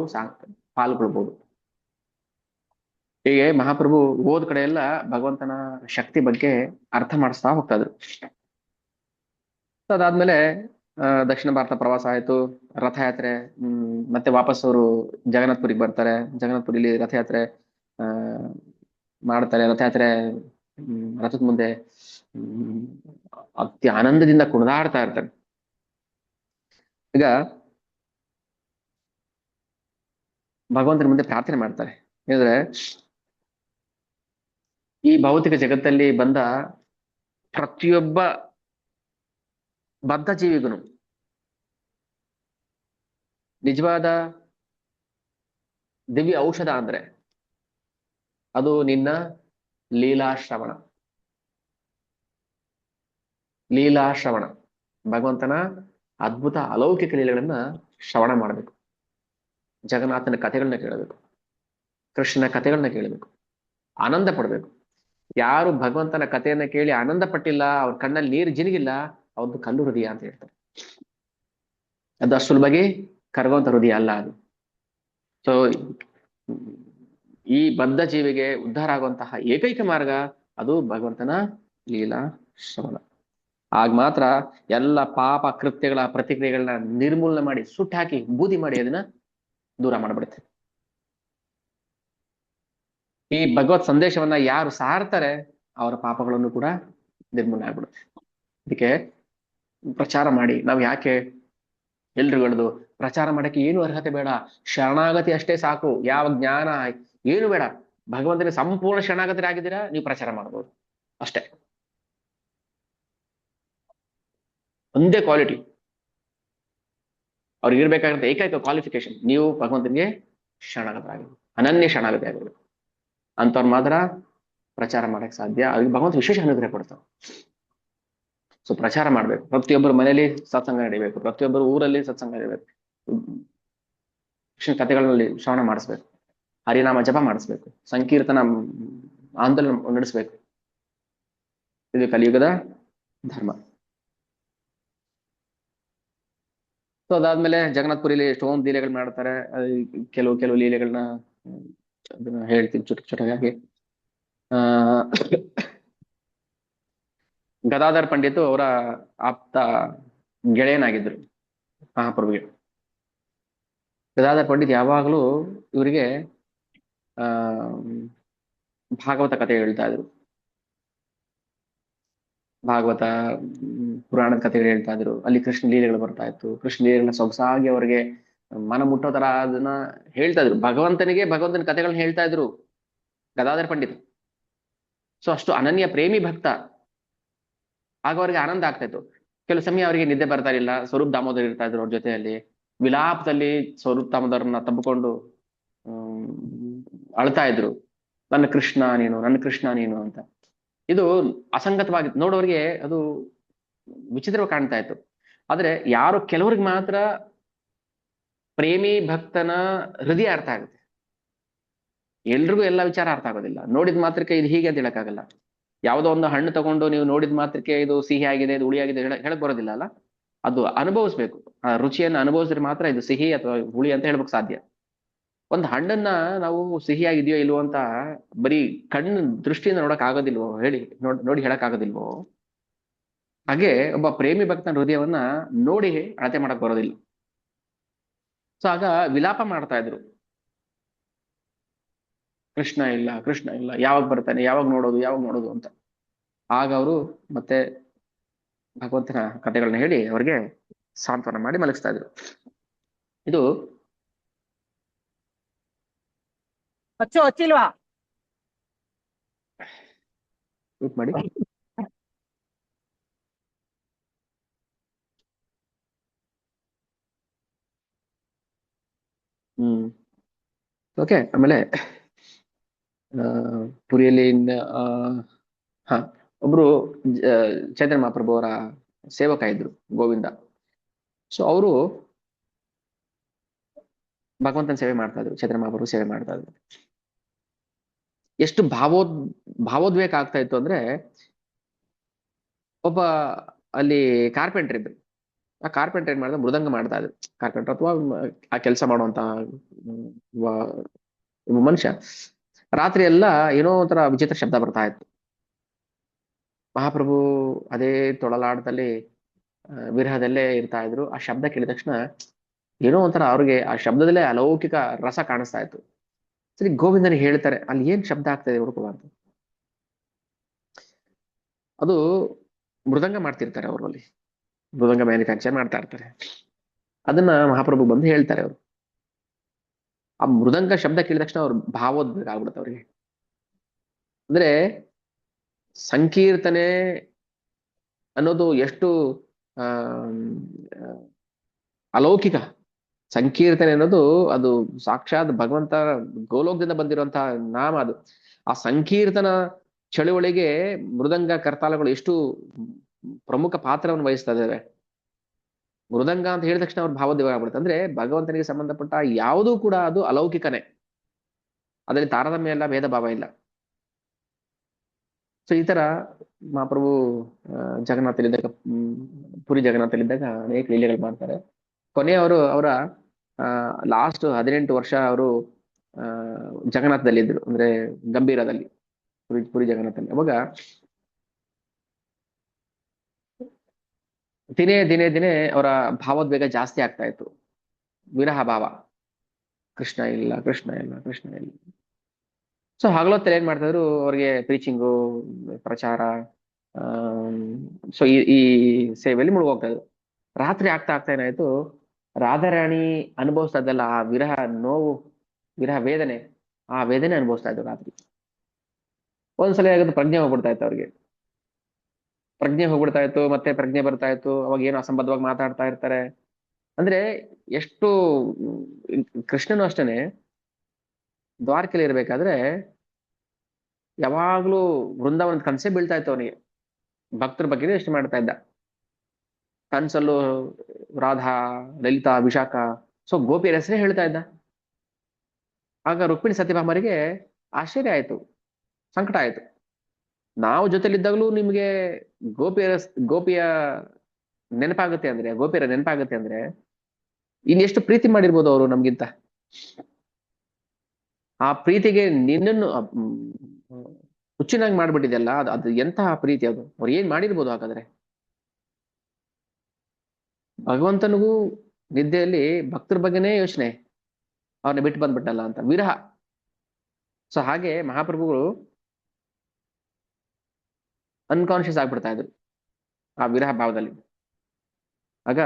ಪಾಲ್ಗೊಳ್ಬಹುದು. ಹೀಗೆ ಮಹಾಪ್ರಭು ಹೋದ ಕಡೆ ಎಲ್ಲ ಭಗವಂತನ ಶಕ್ತಿ ಬಗ್ಗೆ ಅರ್ಥ ಮಾಡಿಸ್ತಾ ಹೋಗ್ತಾ ಇದ್ರು. ಅದಾದ್ಮೇಲೆ ದಕ್ಷಿಣ ಭಾರತ ಪ್ರವಾಸ ಆಯ್ತು, ರಥಯಾತ್ರೆ. ಮತ್ತೆ ವಾಪಸ್ ಅವರು ಜಗನ್ನಾಥ್ಪುರಿಗೆ ಬರ್ತಾರೆ. ಜಗನ್ನಾಥ್ಪುರಿಲಿ ರಥಯಾತ್ರೆ ಮಾಡ್ತಾರೆ. ರಥಯಾತ್ರೆ ರಥದ ಮುಂದೆ ಅತಿ ಆನಂದದಿಂದ ಕುಣಿದಾಡ್ತಾ ಇರ್ತಾರೆ. ಈಗ ಭಗವಂತನ ಮುಂದೆ ಪ್ರಾರ್ಥನೆ ಮಾಡ್ತಾರೆ. ಹೇಳಿದ್ರೆ ಈ ಭೌತಿಕ ಜಗತ್ತಲ್ಲಿ ಬಂದ ಪ್ರತಿಯೊಬ್ಬ ಬದ್ಧ ಜೀವಿಗೂ ನಿಜವಾದ ದಿವ್ಯ ಔಷಧ ಅಂದ್ರೆ ಅದು ನಿನ್ನ ಲೀಲಾಶ್ರವಣ. ಲೀಲಾಶ್ರವಣ, ಭಗವಂತನ ಅದ್ಭುತ ಅಲೌಕಿಕ ಲೀಲೆಗಳನ್ನ ಶ್ರವಣ ಮಾಡಬೇಕು. ಜಗನ್ನಾಥನ ಕಥೆಗಳನ್ನ ಕೇಳಬೇಕು, ಕೃಷ್ಣನ ಕಥೆಗಳನ್ನ ಕೇಳಬೇಕು, ಆನಂದ ಪಡ್ಬೇಕು. ಯಾರು ಭಗವಂತನ ಕಥೆಯನ್ನ ಕೇಳಿ ಆನಂದ ಪಟ್ಟಿಲ್ಲ, ಅವ್ರ ಕಣ್ಣಲ್ಲಿ ನೀರು ಜಿನಿಗಿಲ್ಲ, ಅವ್ರದ್ದು ಕಲ್ಲು ಹೃದಯ ಅಂತ ಹೇಳ್ತಾರೆ. ಅದು ಅಷ್ಟು ಸುಲಭವಾಗಿ ಕರಗುವಂತ ಹೃದಯ ಅಲ್ಲ ಅದು. ಸೊ ಈ ಬದ್ಧ ಜೀವಿಗೆ ಉದ್ಧಾರ ಆಗುವಂತಹ ಏಕೈಕ ಮಾರ್ಗ ಅದು ಭಗವಂತನ ಲೀಲಾ ಶ್ರವಣ. ಆಗ ಮಾತ್ರ ಎಲ್ಲ ಪಾಪ ಕೃತ್ಯಗಳ ಪ್ರತಿಕ್ರಿಯೆಗಳನ್ನ ನಿರ್ಮೂಲನೆ ಮಾಡಿ, ಸುಟ್ಟು ಹಾಕಿ, ಬೂದಿ ಮಾಡಿ ಅದನ್ನ ದೂರ ಮಾಡ್ಬಿಡುತ್ತೆ. ಈ ಭಗವತ್ ಸಂದೇಶವನ್ನ ಯಾರು ಸಾರ್ತಾರೆ ಅವರ ಪಾಪಗಳನ್ನು ಕೂಡ ನಿರ್ಮೂಲನೆ ಆಗ್ಬಿಡುತ್ತೆ. ಅದಕ್ಕೆ ಪ್ರಚಾರ ಮಾಡಿ. ನಾವು ಯಾಕೆ ಎಲ್ರಿಗೂ ಹೇಳುದು, ಪ್ರಚಾರ ಮಾಡಕ್ಕೆ ಏನು ಅರ್ಹತೆ ಬೇಡ, ಶರಣಾಗತಿ ಅಷ್ಟೇ ಸಾಕು. ಯಾವ ಜ್ಞಾನ ಏನು ಬೇಡ, ಭಗವಂತನ ಸಂಪೂರ್ಣ ಶರಣಾಗತರಾಗಿದ್ದೀರಾ, ನೀವು ಪ್ರಚಾರ ಮಾಡ್ಬೋದು ಅಷ್ಟೇ. ಒಂದೇ ಕ್ವಾಲಿಟಿ ಅವ್ರಿಗೆ ಇರ್ಬೇಕಾಗಿರೋ ಏಕೈಕ ಕ್ವಾಲಿಫಿಕೇಶನ್, ನೀವು ಭಗವಂತನಿಗೆ ಶರಣಾಗತರಾಗಿರ್ಬೇಕು, ಅನನ್ಯ ಶರಣಾಗತಿ ಆಗಿರ್ಬೇಕು. ಅಂತವ್ರು ಮಾತ್ರ ಪ್ರಚಾರ ಮಾಡಕ್ ಸಾಧ್ಯ. ಅವ್ರಿಗೆ ಭಗವಂತ ವಿಶೇಷ ಅನುಗ್ರಹ ಕೊಡ್ತಾವ. ಸೊ ಪ್ರಚಾರ ಮಾಡ್ಬೇಕು, ಪ್ರತಿಯೊಬ್ಬರ ಮನೆಯಲ್ಲಿ ಸತ್ಸಂಗ ನಡಿಬೇಕು, ಪ್ರತಿಯೊಬ್ಬರು ಊರಲ್ಲಿ ಸತ್ಸಂಗ ನಡಿಬೇಕು, ಕೃಷ್ಣ ಕಥೆಗಳಲ್ಲಿ ಶ್ರವಣ ಮಾಡಿಸ್ಬೇಕು, ಹರಿನಾಮ ಜಪ ಮಾಡಿಸ್ಬೇಕು, ಸಂಕೀರ್ತನ ಆಂದೋಲನ ನಡೆಸ್ಬೇಕು. ಇದು ಕಲಿಯುಗದ ಧರ್ಮ. ಸೊ ಅದಾದ್ಮೇಲೆ ಜಗನ್ನಾಥ್ಪುರಿಲಿ ಎಷ್ಟೊಂದು ಲೀಲೆಗಳು ಮಾಡ್ತಾರೆ. ಕೆಲವು ಲೀಲೆಗಳನ್ನ ಅದನ್ನ ಹೇಳ್ತೀನಿ ಚುಟುಕಾಗಿ. ಆ ಗದಾಧರ್ ಪಂಡಿತ್ ಅವರ ಆಪ್ತ ಗೆಳೆಯನಾಗಿದ್ರು ಮಹಾಪ್ರಭುಗೆ. ಗದಾಧರ್ ಪಂಡಿತ್ ಯಾವಾಗಲೂ ಇವರಿಗೆ ಆ ಭಾಗವತ ಕಥೆ ಹೇಳ್ತಾ ಇದ್ರು. ಭಾಗವತ ಪುರಾಣದ ಕಥೆಗಳು ಹೇಳ್ತಾ ಇದ್ರು. ಅಲ್ಲಿ ಕೃಷ್ಣ ಲೀಲೆಗಳು ಬರ್ತಾ ಇತ್ತು. ಕೃಷ್ಣ ಲೀಲೆಗಳನ್ನ ಸೊಗಸಾಗಿ ಅವರಿಗೆ ಮನ ಮುಟ್ಟೋ ತರ ಅದನ್ನ ಹೇಳ್ತಾ ಇದ್ರು. ಭಗವಂತನ ಕಥೆಗಳನ್ನ ಹೇಳ್ತಾ ಇದ್ರು ಗದಾಧರ್ ಪಂಡಿತ್. ಸೊ ಅಷ್ಟು ಅನನ್ಯ ಪ್ರೇಮಿ ಭಕ್ತ. ಆಗ ಅವ್ರಿಗೆ ಆನಂದ ಆಗ್ತಾ ಇತ್ತು. ಕೆಲವು ಸಮಯ ಅವರಿಗೆ ನಿದ್ದೆ ಬರ್ತಾ ಇರಲಿಲ್ಲ. ಸ್ವರೂಪ್ ದಾಮೋದರ್ ಇರ್ತಾ ಇದ್ರು ಅವ್ರ ಜೊತೆಯಲ್ಲಿ. ವಿಲಾಪದಲ್ಲಿ ಸ್ವರೂಪ್ ದಾಮೋದರ್ನ ತಬ್ಬಿಕೊಂಡು ಅಳ್ತಾ ಇದ್ರು, ನನ್ನ ಕೃಷ್ಣ ನೀನು, ನನ್ನ ಕೃಷ್ಣ ನೀನು ಅಂತ. ಇದು ಅಸಂಗತವಾಗಿ ನೋಡೋರಿಗೆ ಅದು ವಿಚಿತ್ರವಾಗಿ ಕಾಣ್ತಾ ಇತ್ತು. ಆದ್ರೆ ಯಾರು ಕೆಲವ್ರಿಗೆ ಮಾತ್ರ ಪ್ರೇಮಿ ಭಕ್ತನ ಹೃದಯ ಅರ್ಥ ಆಗುತ್ತೆ. ಎಲ್ರಿಗೂ ಎಲ್ಲ ವಿಚಾರ ಅರ್ಥ ಆಗೋದಿಲ್ಲ. ನೋಡಿದ ಮಾತ್ರಕ್ಕೆ ಇದು ಹೀಗೆ ಅಂತ ಹೇಳಕ್ಕಾಗಲ್ಲ. ಯಾವುದೋ ಒಂದು ಹಣ್ಣು ತಗೊಂಡು ನೀವು ನೋಡಿದ ಮಾತ್ರಕ್ಕೆ ಇದು ಸಿಹಿ ಆಗಿದೆ, ಇದು ಹುಳಿ ಆಗಿದೆ ಹೇಳಕ್ ಬರೋದಿಲ್ಲ ಅಲ್ಲ. ಅದು ಅನುಭವಿಸ್ಬೇಕು. ಆ ರುಚಿಯನ್ನು ಅನುಭವಿಸಿದ್ರೆ ಮಾತ್ರ ಇದು ಸಿಹಿ ಅಥವಾ ಹುಳಿ ಅಂತ ಹೇಳ್ಬೇಕು ಸಾಧ್ಯ. ಒಂದು ಹಣ್ಣನ್ನ ನಾವು ಸಿಹಿಯಾಗಿದೆಯೋ ಇಲ್ವೋ ಅಂತ ಬರೀ ಕಣ್ಣು ದೃಷ್ಟಿಯಿಂದ ನೋಡಕ್ ಆಗೋದಿಲ್ವೋ ಹೇಳಿ, ನೋಡಿ ಹೇಳಕ್ ಆಗೋದಿಲ್ವೋ? ಹಾಗೆ ಒಬ್ಬ ಪ್ರೇಮಿ ಭಕ್ತನ ಹೃದಯವನ್ನ ನೋಡಿ ಅಳತೆ ಮಾಡಕ್ ಬರೋದಿಲ್ಲ. ಸೊ ಆಗ ವಿಲಾಪ ಮಾಡ್ತಾ ಇದ್ರು, ಕೃಷ್ಣ ಇಲ್ಲ, ಕೃಷ್ಣ ಇಲ್ಲ, ಯಾವಾಗ ಬರ್ತಾನೆ, ಯಾವಾಗ ನೋಡೋದು ಅಂತ. ಆಗ ಅವರು ಮತ್ತೆ ಭಗವಂತನ ಕಥೆಗಳನ್ನ ಹೇಳಿ ಅವ್ರಿಗೆ ಸಾಂತ್ವನ ಮಾಡಿ ಮಲಗಿಸ್ತಾ ಇದ್ರು. ಇದು ಹಚ್ಚಿಲ್ವಾ ಮಾಡಿ. ಓಕೆ. ಆಮೇಲೆ ಪುರಿಯಲ್ಲಿ ಹ ಒಬ್ರು ಚೈತನ್ಯ ಮಹಾಪ್ರಭು ಅವರ ಸೇವಕ ಇದ್ರು, ಗೋವಿಂದ. ಸೊ ಅವರು ಭಗವಂತನ ಸೇವೆ ಮಾಡ್ತಾ ಇದ್ರು, ಚೈತನ್ಯ ಮಹಾಪ್ರಭು ಸೇವೆ ಮಾಡ್ತಾ ಇದ್ರು. ಎಷ್ಟು ಭಾವೋದ್ವೇಗ ಆಗ್ತಾ ಇತ್ತು ಅಂದ್ರೆ, ಒಬ್ಬ ಅಲ್ಲಿ ಕಾರ್ಪೆಂಟರ್ ಇದ್ರು. ಆ ಕಾರ್ಪೆಂಟರ್ ಏನ್ ಮಾಡಿದ, ಮೃದಂಗ ಮಾಡ್ತಾ ಇದ್ರು. ಕಾರ್ಪೆಂಟರ್ ಅಥವಾ ಆ ಕೆಲಸ ಮಾಡುವಂತ ಮನುಷ್ಯ ರಾತ್ರಿ ಎಲ್ಲ ಏನೋ ಒಂಥರ ವಿಚಿತ್ರ ಶಬ್ದ ಬರ್ತಾ ಇತ್ತು. ಮಹಾಪ್ರಭು ಅದೇ ತೊಳಲಾಟದಲ್ಲಿ ವಿರಹದಲ್ಲೇ ಇರ್ತಾ ಇದ್ರು. ಆ ಶಬ್ದ ಕೇಳಿದ ತಕ್ಷಣ ಏನೋ ಒಂಥರ ಅವ್ರಿಗೆ ಆ ಶಬ್ದದಲ್ಲೇ ಅಲೌಕಿಕ ರಸ ಕಾಣಿಸ್ತಾ ಇತ್ತು. ಸರಿ, ಗೋವಿಂದನಿಗೆ ಹೇಳ್ತಾರೆ, ಅಲ್ಲಿ ಏನ್ ಶಬ್ದ ಆಗ್ತಾ ಇದೆ ಹುಡುಕುವ ಅಂತ. ಅದು ಮೃದಂಗ ಮಾಡ್ತಿರ್ತಾರೆ ಅವರು, ಅಲ್ಲಿ ಮೃದಂಗ ಮ್ಯಾನುಫ್ಯಾಕ್ಚರ್ ಮಾಡ್ತಾ ಇರ್ತಾರೆ. ಅದನ್ನ ಮಹಾಪ್ರಭು ಬಂದು ಹೇಳ್ತಾರೆ. ಅವರು ಆ ಮೃದಂಗ ಶಬ್ದ ಕೇಳಿದ ತಕ್ಷಣ ಅವ್ರು ಭಾವೋದ್ವೇಗ ಆಗ್ಬಿಡುತ್ತೆ ಅವ್ರಿಗೆ. ಅಂದ್ರೆ ಸಂಕೀರ್ತನೆ ಅನ್ನೋದು ಎಷ್ಟು ಅಲೌಕಿಕ. ಸಂಕೀರ್ತನೆ ಅನ್ನೋದು ಅದು ಸಾಕ್ಷಾತ್ ಭಗವಂತ ಗೋಲೋಕದಿಂದ ಬಂದಿರುವಂತಹ ನಾಮ. ಅದು ಆ ಸಂಕೀರ್ತನ ಚಳುವಳಿಗೆ ಮೃದಂಗ ಕರ್ತಾಲಗಳು ಎಷ್ಟು ಪ್ರಮುಖ ಪಾತ್ರವನ್ನು ವಹಿಸ್ತಾ ಇದ್ದಾವೆ. ಮೃದಂಗ ಅಂತ ಹೇಳಿದ ತಕ್ಷಣ ಅವ್ರು ಭಾವೋದ್ವೇಗ ಆಗ್ಬಿಡುತ್ತೆ. ಅಂದ್ರೆ ಭಗವಂತನಿಗೆ ಸಂಬಂಧಪಟ್ಟ ಯಾವುದೂ ಕೂಡ ಅದು ಅಲೌಕಿಕನೇ, ಅದರಲ್ಲಿ ತಾರತಮ್ಯ ಇಲ್ಲ, ಭೇದ ಭಾವ ಇಲ್ಲ. ಸೊ ಈ ತರ ಮಹಾಪ್ರಭು ಜಗನ್ನಾಥಲ್ಲಿದ್ದಾಗ, ಪುರಿ ಜಗನ್ನಾಥಲ್ಲಿದ್ದಾಗ ಅನೇಕ ಲೀಲೆಗಳು ಮಾಡ್ತಾರೆ. ಕೊನೆಯವರು ಅವರ ಲಾಸ್ಟ್ 18 ವರ್ಷ ಅವರು ಜಗನ್ನಾಥದಲ್ಲಿದ್ರು, ಅಂದ್ರೆ ಗಂಭೀರದಲ್ಲಿ, ಪುರಿ ಜಗನ್ನಾಥಲ್ಲಿ. ಅವಾಗ ದಿನೇ ಅವರ ಭಾವೋದ್ವೇಗ ಜಾಸ್ತಿ ಆಗ್ತಾ ಇತ್ತು. ವಿರಹ ಭಾವ, ಕೃಷ್ಣ ಇಲ್ಲ, ಕೃಷ್ಣ ಇಲ್ಲ, ಕೃಷ್ಣ ಇಲ್ಲ. ಸೊ ಹಗಲೊತ್ತಲ್ಲಿ ಏನ್ ಮಾಡ್ತಾ ಇದ್ರು, ಅವ್ರಿಗೆ ಪ್ರೀಚಿಂಗು, ಪ್ರಚಾರ, ಸೊ ಈ ಸೇವೆಯಲ್ಲಿ ಮುಳುಗೋಗ್ತಾ ಇದ್ರು. ರಾತ್ರಿ ಆಗ್ತಾ ಏನಾಯ್ತು, ರಾಧಾರಾಣಿ ಅನುಭವಿಸ್ತಾ ಇದ್ದಲ್ಲ ಆ ವಿರಹ ನೋವು, ವಿರಹ ವೇದನೆ, ಆ ವೇದನೆ ಅನುಭವಿಸ್ತಾ ಇದ್ರು ರಾತ್ರಿ. ಒಂದ್ಸಲ ಆಗೋದು ಪ್ರಜ್ಞೆ ಹೋಗ್ಬಿಡ್ತಾ ಇತ್ತು ಅವ್ರಿಗೆ. ಪ್ರಜ್ಞೆ ಹೋಗ್ಬಿಡ್ತಾ ಇತ್ತು, ಮತ್ತೆ ಪ್ರಜ್ಞೆ ಬರ್ತಾ ಇತ್ತು. ಅವಾಗ ಏನು ಅಸಂಬದ್ಧವಾಗಿ ಮಾತಾಡ್ತಾ ಇರ್ತಾರೆ. ಅಂದ್ರೆ ಎಷ್ಟು ಕೃಷ್ಣನು ಅಷ್ಟೇನೆ ದ್ವಾರಕೆಯಲ್ಲಿ ಇರ್ಬೇಕಾದ್ರೆ ಯಾವಾಗ್ಲೂ ವೃಂದಾವನದ ಕನಸೇ ಬೀಳ್ತಾ ಇತ್ತು ಅವನಿಗೆ. ಭಕ್ತರ ಬಗ್ಗೆ ಎಷ್ಟು ಮಾಡ್ತಾ ಇದ್ದ. ಕನ್ಸಲ್ಲೂ ರಾಧಾ, ಲಲಿತಾ, ವಿಶಾಖ, ಸೊ ಗೋಪಿಯರ ಹೆಸರೇ ಹೇಳ್ತಾ ಇದ್ದ. ಆಗ ರುಕ್ಮಿಣಿ ಸತ್ಯಭಾಮರಿಗೆ ಆಶ್ಚರ್ಯ ಆಯ್ತು, ಸಂಕಟ ಆಯ್ತು. ನಾವು ಜೊತೆಲಿದ್ದಾಗಲೂ ನಿಮ್ಗೆ ಗೋಪಿಯರ ಗೋಪಿಯ ನೆನಪಾಗುತ್ತೆ ಅಂದ್ರೆ, ಗೋಪಿಯರ ನೆನಪಾಗುತ್ತೆ ಅಂದ್ರೆ ಇನ್ನೆಷ್ಟು ಪ್ರೀತಿ ಮಾಡಿರ್ಬೋದು ಅವರು ನಮ್ಗಿಂತ. ಆ ಪ್ರೀತಿಗೆ ನಿನ್ನನ್ನು ಹುಚ್ಚಿನಾಗಿ ಮಾಡ್ಬಿಟ್ಟಿದೆಯಲ್ಲ, ಅದು ಅದು ಎಂತಹ ಪ್ರೀತಿ ಅದು. ಅವ್ರು ಏನ್ ಮಾಡಿರ್ಬೋದು ಹಾಗಾದ್ರೆ. ಭಗವಂತನಿಗೂ ನಿದ್ದೆಯಲ್ಲಿ ಭಕ್ತರ ಬಗ್ಗೆನೇ ಯೋಚನೆ, ಅವ್ರನ್ನ ಬಿಟ್ಟು ಬಂದ್ಬಿಟ್ಟಲ್ಲ ಅಂತ ವಿರಹ. ಸೊ ಹಾಗೆ ಮಹಾಪ್ರಭುಗಳು ಅನ್ಕಾನ್ಶಿಯಸ್ ಆಗ್ಬಿಡ್ತಾ ಇದ್ರು ಆ ವಿರಹ ಭಾವದಲ್ಲಿ. ಆಗ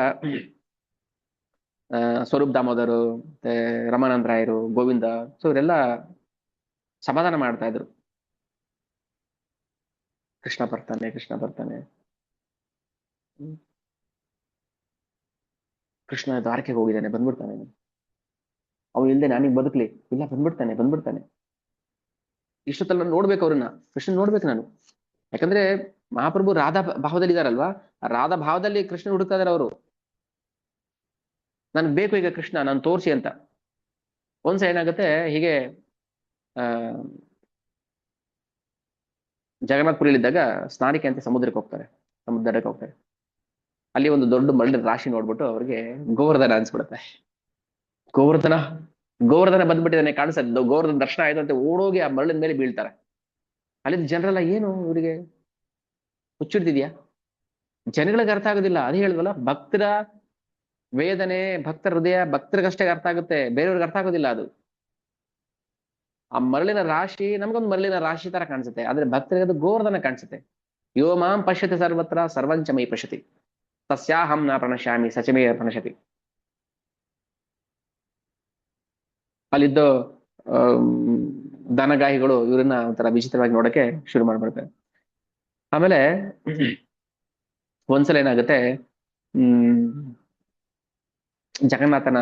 ಸ್ವರೂಪ್ ದಾಮೋದರು, ಮತ್ತೆ ರಮಾನಂದ ರಾಯರು, ಗೋವಿಂದ, ಸೊ ಇವರೆಲ್ಲ ಸಮಾಧಾನ ಮಾಡ್ತಾ ಇದ್ರು. ಕೃಷ್ಣ ಬರ್ತಾನೆ, ಕೃಷ್ಣ ಬರ್ತಾನೆ, ಕೃಷ್ಣ ದ್ವಾರಕೆಗೆ ಹೋಗಿದ್ದಾನೆ, ಬಂದ್ಬಿಡ್ತಾನೆ, ಅವ್ನು ಇಲ್ದೆ ನಾನೀಗ ಬದುಕ್ಲಿ, ಇಲ್ಲ ಬಂದ್ಬಿಡ್ತಾನೆ ಬಂದ್ಬಿಡ್ತಾನೆ. ಇಷ್ಟೊತ್ತಲ್ಲ ನಾನು ನೋಡ್ಬೇಕು ಅವ್ರನ್ನ, ಕೃಷ್ಣ ನೋಡ್ಬೇಕು ನಾನು. ಯಾಕಂದ್ರೆ ಮಹಾಪ್ರಭು ರಾಧಾ ಭಾವದಲ್ಲಿ ಇದಾರಲ್ವಾ, ರಾಧಾ ಭಾವದಲ್ಲಿ ಕೃಷ್ಣ ಹುಡುಕ್ತಾ ಇದಾರೆ ಅವರು. ನನ್ಗೆ ಬೇಕು ಈಗ ಕೃಷ್ಣ, ನಾನು ತೋರಿಸಿ ಅಂತ. ಒಂದ್ಸಲ ಏನಾಗುತ್ತೆ ಹೀಗೆ, ಆ ಜಗನ್ನಾಥ್ಪುರಿಲಿದ್ದಾಗ ಸ್ನಾನಕ್ಕೆ ಅಂತ ಸಮುದ್ರಕ್ಕೆ ಹೋಗ್ತಾರೆ, ಸಮುದ್ರಕ್ಕೆ ಹೋಗ್ತಾರೆ. ಅಲ್ಲಿ ಒಂದು ದೊಡ್ಡ ಮರಳಿನ ರಾಶಿ ನೋಡ್ಬಿಟ್ಟು ಅವ್ರಿಗೆ ಗೋವರ್ಧನ ಅನ್ಸ್ಬಿಡುತ್ತೆ. ಗೋವರ್ಧನ, ಗೋವರ್ಧನ ಬಂದ್ಬಿಟ್ಟಿದ್ದಾನೆ ಕಾಣಿಸ್ತದೆ, ಗೋವರ್ಧನ ದರ್ಶನ ಆಯ್ತು ಅಂತ ಓಡೋಗಿ ಆ ಮರಳಿನ ಮೇಲೆ ಬೀಳ್ತಾರೆ. ಅಲ್ಲಿದ್ದ ಜನರೆಲ್ಲ ಏನು ಇವರಿಗೆ ಹುಚ್ಚಿಡ್ತಿದ್ಯಾ, ಜನಗಳಿಗೆ ಅರ್ಥ ಆಗೋದಿಲ್ಲ. ಅದೇ ಹೇಳಿದ್ವಲ್ಲ, ಭಕ್ತರ ವೇದನೆ, ಭಕ್ತರ ಹೃದಯ ಭಕ್ತರಿಗಷ್ಟೇ ಅರ್ಥ ಆಗುತ್ತೆ, ಬೇರೆಯವ್ರಿಗೆ ಅರ್ಥ ಆಗೋದಿಲ್ಲ ಅದು. ಆ ಮರಳಿನ ರಾಶಿ ನಮ್ಗೊಂದು ಮರಳಿನ ರಾಶಿ ತರ ಕಾಣಿಸುತ್ತೆ, ಆದ್ರೆ ಭಕ್ತರಿಗೆ ಅದು ಗೋವರ್ಧನ ಕಾಣಿಸುತ್ತೆ. ಯೋ ಮಾಂ ಪಶ್ಯತಿ ಸರ್ವತ್ರ ಸರ್ವಂಚ ಮೈ ಪಶ್ಯತಿ ತಸ್ಯಾಹಂ ನ ಪ್ರಣಶ್ಯಾಮಿ ಸಚಮೇ ಪ್ರಣಶ್ಯತಿ. ಅಲ್ಲಿದ್ದ ದನಗಾಹಿಗಳು ಇವ್ರನ್ನ ಒಂಥರ ವಿಚಿತ್ರವಾಗಿ ನೋಡಕ್ಕೆ ಶುರು ಮಾಡ್ಬಿಡ್ತಾರೆ. ಆಮೇಲೆ ಒಂದ್ಸಲ ಏನಾಗುತ್ತೆ, ಹ್ಮ್ ಜಗನ್ನಾಥನ